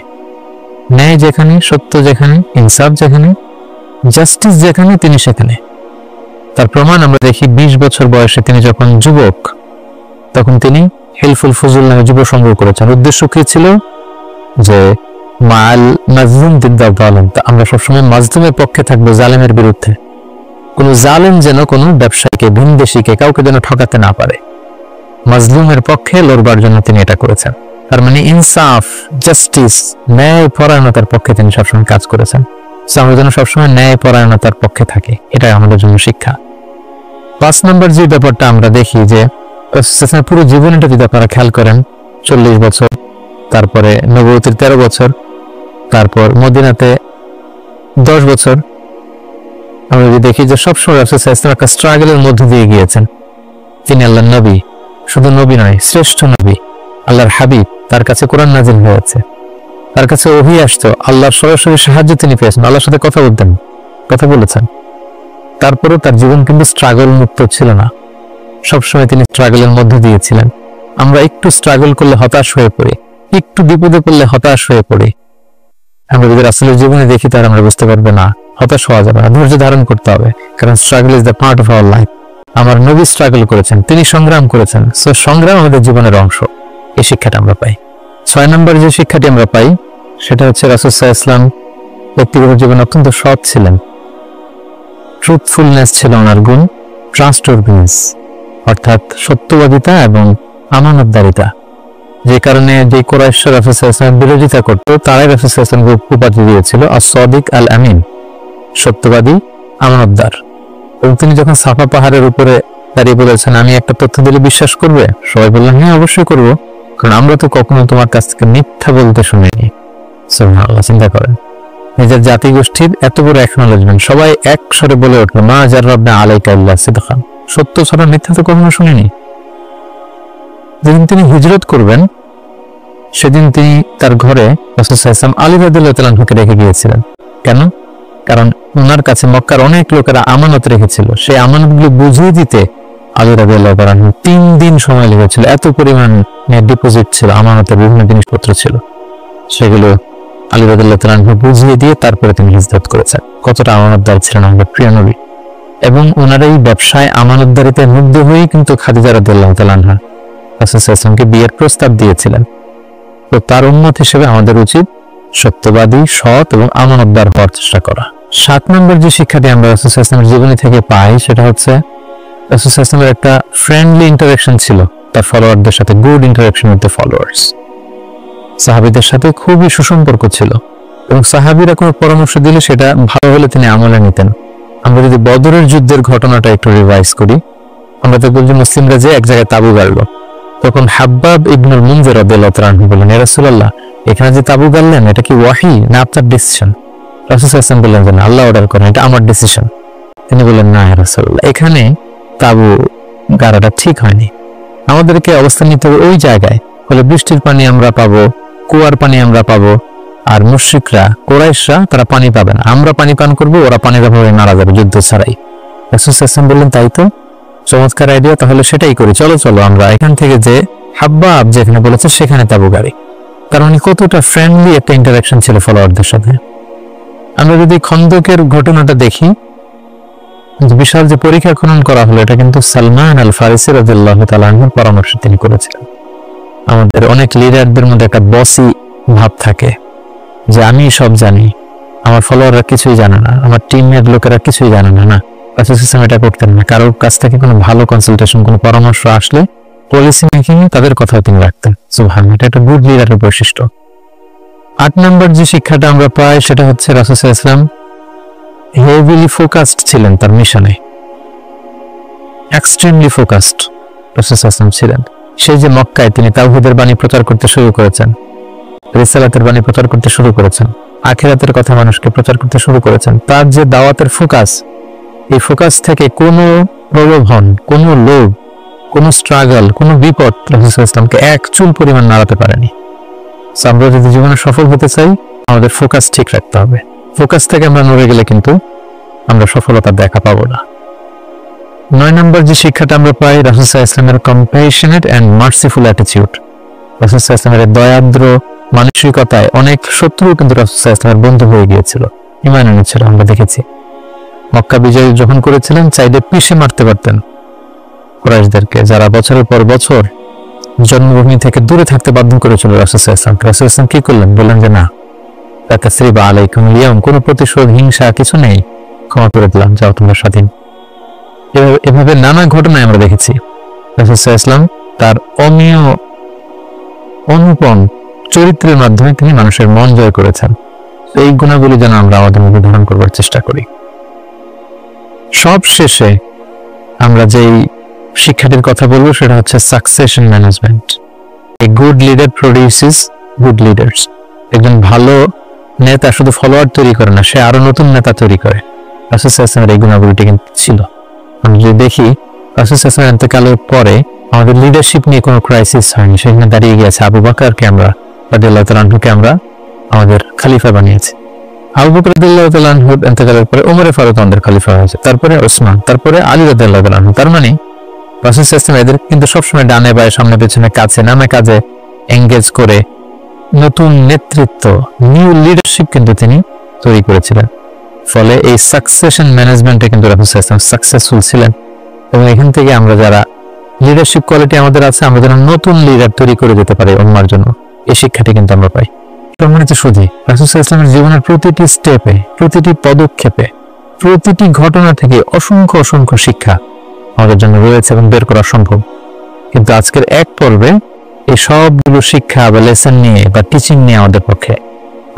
ন্যায় যেখানে, সত্য যেখানে, ইনসাফ যেখানে, জাস্টিস যেখানে, তিনি সেখানে। তার প্রমাণ আমরা দেখি 20 বছর বয়সে তিনি যখন যুবক, তখন তিনি হিলফুল ফুজুল নামে যুব সংগ্রহ করেছেন। উদ্দেশ্য কি ছিল? যে মাল মাজলুম দিদ্দা জালেম, আমরা সবসময় মাজলুমের পক্ষে থাকবো, জালেমের বিরুদ্ধে। কোন জালেম যেন কোনো ব্যবসায়ীকে, ভিনদেশীকে, কাউকে যেন ঠকাতে না পারে, মাজলুমের পক্ষে লড়বার জন্য তিনি এটা করেছেন। তার মানে ইনসাফ, জাস্টিস, ন্যায় পরায়ণতার পক্ষে তিনি সবসময় কাজ করেছেন। আমরা যেন সবসময় ন্যায় পরায়ণতার পক্ষে থাকি, এটাই আমাদের জন্য শিক্ষা। 5 নম্বর যে ব্যাপারটা আমরা দেখি যে পুরো জীবনটা যদি আপনারা খেয়াল করেন, 40 বছর, তারপরে নবুয়তের 13 বছর, তারপর মদিনাতে 10 বছর, আমরা যদি দেখি যে সবসময় রাসূল সাল্লাল্লাহু আলাইহি ওয়াসাল্লাম একটা স্ট্রাগলের মধ্যে দিয়ে গিয়েছেন। তিনি আল্লাহর নবী, শুধু নবী নয়, শ্রেষ্ঠ নবী, আল্লাহর হাবিব। তার কাছে কোরআন নাজিল হয়েছে, তার কাছে ওহী আসতো, আল্লাহর সরাসরি সাহায্য তিনি পেয়েছেন, আল্লাহর সাথে কথা বলেছেন। তারপরেও তার জীবন কিন্তু স্ট্রাগল মুক্ত ছিল না, সবসময় তিনি স্ট্রাগলের মধ্যে দিয়েছিলেন। আমরা একটু স্ট্রাগল করলে হতাশ হয়ে পড়ি, একটু বিপদে পড়লে হতাশ হয়ে পড়ি। আমরা যদি রাসূলের জীবনে দেখি তাহলে আমরা বুঝতে পারবো না, হতাশ হওয়া যাবে না, ধৈর্য ধারণ করতে হবে, কারণ struggle is the part of our life. আমার নবী স্ট্রাগল করেছেন, তিনি সংগ্রাম করেছেন, সো সংগ্রাম আমাদের জীবনের অংশ। এই শিক্ষাটা আমরা পাই। 6 নম্বর যে শিক্ষাটি আমরা পাই সেটা হচ্ছে রাসূল সাল্লাল্লাহু আলাইহি ওয়াসাল্লাম ব্যক্তিগত জীবনে অত্যন্ত সৎ ছিলেন, ট্রুথফুলনেস ছিল ওনার গুণ, ট্রাস্টওয়ার্দিনেস অর্থাৎ সত্যবাদিতা এবং আমানতদারিতা। যে কারণে যে কুরাইশ রাসূল সাল্লাল্লাহু আলাইহি ওয়াসাল্লামের বিরোধিতা করত, তারাই রাসূল সাল্লাল্লাহু আলাইহি ওয়াসাল্লামকে উপাধি দিয়েছিল আস-সাদিক আল-আমিন, সত্যবাদী, আমানতদার। এবং তিনি যখন সাফা পাহাড়ের উপরে দাঁড়িয়ে বলেছেন, আমি একটা তথ্য দিলে বিশ্বাস করবে? সবাই বললেন, হ্যাঁ অবশ্যই করবো, কারণ আমরা তো কখনো তোমার কাছ থেকে মিথ্যা বলতে শুনিনি। সুবহানাল্লাহ, চিন্তা করেন, নিজের জাতি গোষ্ঠীর এত বড় অ্যাকনলেজমেন্ট। সবাই এক স্বরে বলে উঠলো, মা জাররাবনা আলাইকা ইল্লা সিদকান, সত্য ছাড়া মিথ্যা তো কখনো শুনিনি। যেদিন তিনি হিজরত করবেন সেদিন তিনি তার ঘরে রাসূল সাল্লাল্লাহু আলাইহি ওয়াসাল্লাম আলী রাদিয়াল্লাহু তাআলা আনহুকে রেখে গিয়েছিলেন। কেন? কারণ ওনার কাছে মক্কার অনেক লোকেরা আমানত রেখেছিল, সেই আমানতগুলো বুঝিয়ে দিতে আলী রাদিয়াল্লাহু তাআলা আনহু 3 দিন সময় লেগেছিল। এত পরিমাণ ডিপোজিট ছিল, আমানতের বিভিন্ন জিনিসপত্র ছিল, সেগুলো আলী রাদিয়াল্লাহু তাআলা আনহু বুঝিয়ে দিয়ে তারপরে তিনি হিজরত করেছেন। কতটা আমানতদার ছিলেন আমাদের প্রিয় নবী। এবং ওনার এই ব্যবসায় আমানতদারিতে মুগ্ধ হয়ে কিন্তু খাদিজা রাদিয়াল্লাহু তাআলা আনহা রাসূল সাল্লাল্লাহু আলাইহি ওয়াসাল্লামকে বিয়ের প্রস্তাব দিয়েছিলেন। তো তার উম্মত হিসেবে আমাদের উচিত সত্যবাদী, সৎ এবং আমানতদার হওয়ার চেষ্টা করা। 7 নম্বর যে শিক্ষাটি আমরা রাসূল সাল্লাল্লাহু আলাইহি ওয়াসাল্লামের জীবনী থেকে পাই সেটা হচ্ছে রাসূল সাল্লাল্লাহু আলাইহি ওয়াসাল্লামের একটা ফ্রেন্ডলি ইন্টারঅ্যাকশন ছিল তার ফলোয়ারদের সাথে, good interaction with the followers. সাহাবীদের সাথে খুবই সুসম্পর্ক ছিল এবং সাহাবীরা কোনো পরামর্শ দিলে সেটা ভালো হলে তিনি আমলে নিতেন। আমরা যদি বদরের যুদ্ধের ঘটনাটা একটু রিভাইজ করি, আমরা দেখব যে মুসলিমরা যে এক জায়গায় তাঁবু গাড়ল, তখন হাব্বাব ইবনুল মুনজির রাদিয়াল্লাহু তাআলা আনহু বললেন, ইয়া রাসূলুল্লাহ, এখানে যে তাঁবু গাড়লেন এটা কি ওয়াহি না আপনার ডিসিশন? রাসূল সাল্লাল্লাহু আলাইহি ওয়াসাল্লাম বললেন যে না, আল্লাহ অর্ডার করেন, এটা আমার ডিসিশন। তিনি বললেন, না ইয়া রাসূলুল্লাহ, এখানে তাঁবু গাড়াটা ঠিক হয়নি, আমাদেরকে অবস্থান নিতে হবে ওই জায়গায়, ফলে বৃষ্টির পানি আমরা পাবো, কুয়ার পানি আমরা পাবো, আর মুশরিকরা কুরাইশরা তারা পানি পাবে না, আমরা পানি পান করবো, ওরা পানির অভাবে মারা যাবে যুদ্ধ ছাড়াই। রাসূল সাল্লাল্লাহু আলাইহি ওয়াসাল্লাম বললেন, তাই তো, চমৎকার আইডিয়া, তাহলে সেটাই করি, চলো চলো আমরা এখান থেকে যে হাব্বাব যেখানে বলেছে সেখানে তাঁবু গাড়ি। কারণ উনি কতটা ফ্রেন্ডলি একটা ইন্টারাকশন ছিল ফলোয়ারদের সাথে। আমরা যদি খন্দকের ঘটনাটা দেখি, বিশাল যে পরীক্ষা খনন করা হলো, এটা কিন্তু সালমান আল ফারিসি রাদিয়াল্লাহু তাআলা আনহুর পরামর্শে তিনি করেছিলেন। আমাদের অনেক লিডারদের মধ্যে একটা বসি ভাব থাকে যে আমি সব জানি, আমার ফলোয়াররা কিছুই জানে না, আমার টিমের লোকেরা কিছুই জানে না। না, রাসূল সাল্লাল্লাহু এটা করতেন না। কারোর কাছ থেকে কোনো ভালো কনসালটেশন, কোনো পরামর্শ আসলে পলিসি মেকিং এ তাদের কথাও তিনি রাখতেন। সুবহানাল্লাহ, এটা একটা গুড লিডারের বৈশিষ্ট্য। 8 নম্বর যে শিক্ষাটা আমরা পাই সেটা হচ্ছে রাসূল সাল্লাল্লাহু আলাইহি ওয়াসাল্লাম হেভিলি ফোকাসড ছিলেন তার মিশনে, এক্সট্রিমলি ফোকাসড রাসূল সাল্লাল্লাহু আলাইহি ওয়াসাল্লাম ছিলেন। সেই যে মক্কায় তিনি তাওহীদের বাণী প্রচার করতে শুরু করেছেন, রিসালাতের বাণী প্রচার করতে শুরু করেছেন, আখিরাতের কথা মানুষকে প্রচার করতে শুরু করেছেন, তার যে দাওয়াতের ফোকাস, এই ফোকাস থেকে কোনো প্রলোভন, কোনো লোভ, কোনো স্ট্রাগল, কোনো বিপদ রাসূল সাল্লাল্লাহু আলাইহি ওয়াসাল্লামকে এক চুল পরিমাণ নাড়াতে পারেনি। আমরা যদি জীবনে সফল হতে চাই, আমাদের ফোকাস ঠিক রাখতে হবে। ফোকাস থেকে আমরা নড়ে গেলে কিন্তু আমরা সফলতার দেখা পাবো না। 9 নম্বর যে শিক্ষাটা আমরা পাই, রাসূল সাল্লাল্লাহু আলাইহি ওয়াসাল্লামের কম্প্যাশনেট এন্ড মার্সিফুল অ্যাটিটিউড। রাসূল সাল্লাল্লাহু আলাইহি ওয়াসাল্লামের দয়াদ্র মানসিকতায় অনেক শত্রু কিন্তু রাসূল সাল্লাল্লাহু আলাইহি ওয়াসাল্লামের বন্ধু হয়ে গিয়েছিল, ঈমান এনেছিল। আমরা দেখেছি মক্কা বিজয় যখন করেছিলেন, চাইলে পিষে মারতে পারতেন কুরাইশদেরকে, যারা বছরের পর বছর জন্মভূমি থেকে দূরে থাকতে বাধ্য করেছিল রাসূল সাল্লাল্লাহু আলাইহি ওয়াসাল্লাম। রাসূল সাল্লাল্লাহু আলাইহি ওয়াসাল্লাম কি করলেন? বললেন যে না, লা তাসরিবা আলাইকুম আল-ইয়াওম, কোনো প্রতিশোধ, হিংসা কিছু নেই, ক্ষমা করে দিলাম, যাও তোমরা স্বাধীন। এভাবে নানা ঘটনায় আমরা দেখেছি রাসূল সাল্লাল্লাহু আলাইহি ওয়াসাল্লাম তার অমীয় অনুপম চরিত্রের মাধ্যমে তিনি মানুষের মন জয় করেছেন। এই গুণাবলী যেন আমরা আমাদের মধ্যে ধারণ করবার চেষ্টা করি। সব শেষে আমরা যেই শিক্ষাটির কথা বলবো সেটা হচ্ছে succession management. A good leader produces good leaders. একজন ভালো নেতা শুধু ফলোয়ার তৈরি করে না, সে আরো নতুন নেতা তৈরি করে। রাসূল সাল্লাল্লাহু আলাইহি ওয়াসাল্লামের এই গুণাবলীটি কিন্তু ছিল। আমরা যদি দেখি রাসূল সাল্লাল্লাহু আলাইহি ওয়াসাল্লামের ইন্তেকালের পরে আমাদের লিডারশিপ নিয়ে কোনো ক্রাইসিস হয়নি, সেখানে দাঁড়িয়ে গিয়েছে আবু বকরকে আমরা রাদিয়াল্লাহু তাআলা আনহুকে আমরা আমাদের খলিফা বানিয়েছি। আবু বকর রাদিয়াল্লাহু তাআলা আনহুর ইন্তেকালের পরে ওমর ফারুক আমাদের খলিফা হয়েছে, তারপরে ওসমান, তারপরে আলী রাদিয়াল্লাহু তাআলা আনহু। তার মানে রাসূল সাল্লাল্লাহু আলাইহি ওয়াসাল্লাম এদের কিন্তু সবসময় ডানে বায়ে সামনে পেছনে কাছে নানা কাজে এঙ্গেজ করে নতুন নেতৃত্ব, নিউ লিডারশিপ কিন্তু তিনি তৈরি করেছিলেন। ফলে এই সাকসেশন ম্যানেজমেন্টে কিন্তু রাসূল সাল্লাল্লাহু আলাইহি ওয়াসাল্লাম সাকসেসফুল ছিলেন। এবং এখান থেকে আমরা যারা লিডারশিপ কোয়ালিটি আমাদের আছে, আমরা যেন নতুন লিডার তৈরি করে দিতে পারি উম্মার জন্য, এই শিক্ষাটি কিন্তু আমরা পাই। সম্মানিত সুধী, রাসূল সাল্লাল্লাহু আলাইহি ওয়াসাল্লামের জীবনের প্রতিটি স্টেপে, প্রতিটি পদক্ষেপে, প্রতিটি ঘটনা থেকে অসংখ্য অসংখ্য শিক্ষা আমাদের জন্য রয়েছে এবং বের করা সম্ভব। কিন্তু আজকের এক পর্বে এই সবগুলো শিক্ষা বা লেসন নিয়ে বা টিচিং নিয়ে আমাদের পক্ষে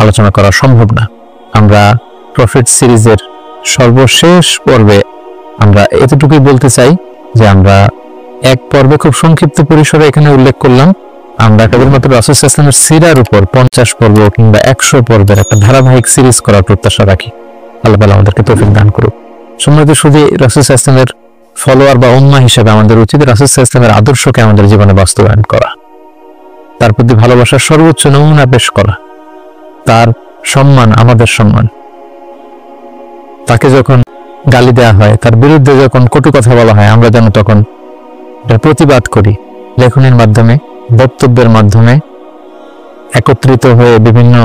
আলোচনা করা সম্ভব না। আমরা প্রফিট সিরিজের সর্বশেষ পর্বে আমরা এতটুকুই বলতে চাই যে আমরা এক পর্বে খুব সংক্ষিপ্ত পরিসরে এখানে উল্লেখ করলাম, আমরা কেবলমাত্র রাসূল সাল্লাল্লাহু আলাইহি ওয়াসাল্লামের সিরার উপর 50 পর্ব কিংবা 100 পর্বের একটা ধারাবাহিক সিরিজ করার প্রত্যাশা রাখি। আল্লাহ তাআলা আমাদেরকে তৌফিক দান করুক। সম্মানিত সুধী, রাসূল সাল্লাল্লাহু আলাইহি ওয়াসাল্লামের ফলোয়ার বা উম্মাহ হিসেবে আমাদের উচিত রাসূল সাল্লাল্লাহু আলাইহি ওয়াসাল্লামের আদর্শকে আমাদের জীবনে বাস্তবায়ন করা, তার প্রতি ভালোবাসার সর্বোচ্চ নমুনা পেশ করা, তার সম্মান আমাদের সম্মান। তাকে যখন গালি দেওয়া হয়, তার বিরুদ্ধে যখন কটু কথা বলা হয়, আমরা যেন তখন এটার প্রতিবাদ করি, লেখনের মাধ্যমে, বক্তব্যের মাধ্যমে, একত্রিত হয়ে বিভিন্ন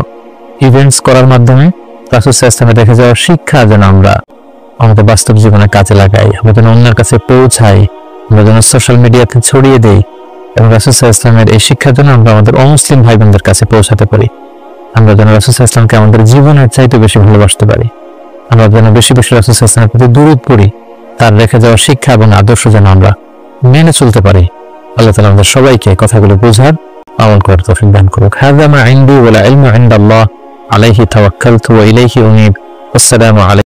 ইভেন্টস করার মাধ্যমে রাসূল সাল্লাল্লাহু আলাইহি ওয়াসাল্লামের দেখে যাওয়ার শিক্ষা যেন আমরা আমাদের বাস্তব জীবনে কাজে লাগাই, আমরা যেন অন্যের কাছে পৌঁছাই, আমরা যেন সোশ্যাল মিডিয়াতে ছড়িয়ে দেই এবং রাসূল সাল্লাল্লাহু আলাইহি ওয়াসাল্লামের এই শিক্ষার জন্য আমরা আমাদের অমুসলিম ভাই বোনদের কাছে পৌঁছাতে পারি। আমরা যেন রাসূল সাল্লাল্লাহু আলাইহি ওয়াসাল্লামকে আমাদের জীবনের চাইতে বেশি ভালোবাসতে পারি। আমরা যেন বেশি বেশি রাসূল সাল্লাল্লাহু আলাইহি ওয়াসাল্লামের প্রতি দরুদ পড়ি, তার রেখে যাওয়া শিক্ষা এবং আদর্শ যেন আমরা মেনে চলতে পারি। আল্লাহ তাআলা আমাদের সবাইকে কথাগুলো বোঝার, আমল করার তৌফিক দান করুক। হাযা মা ইনদি ওয়া লা ইলমু ইনদাল্লাহ আলাইহি তাওয়াক্কালতু ওয়া ইলাইহি উনীব। আসসালামু আলাইকুম।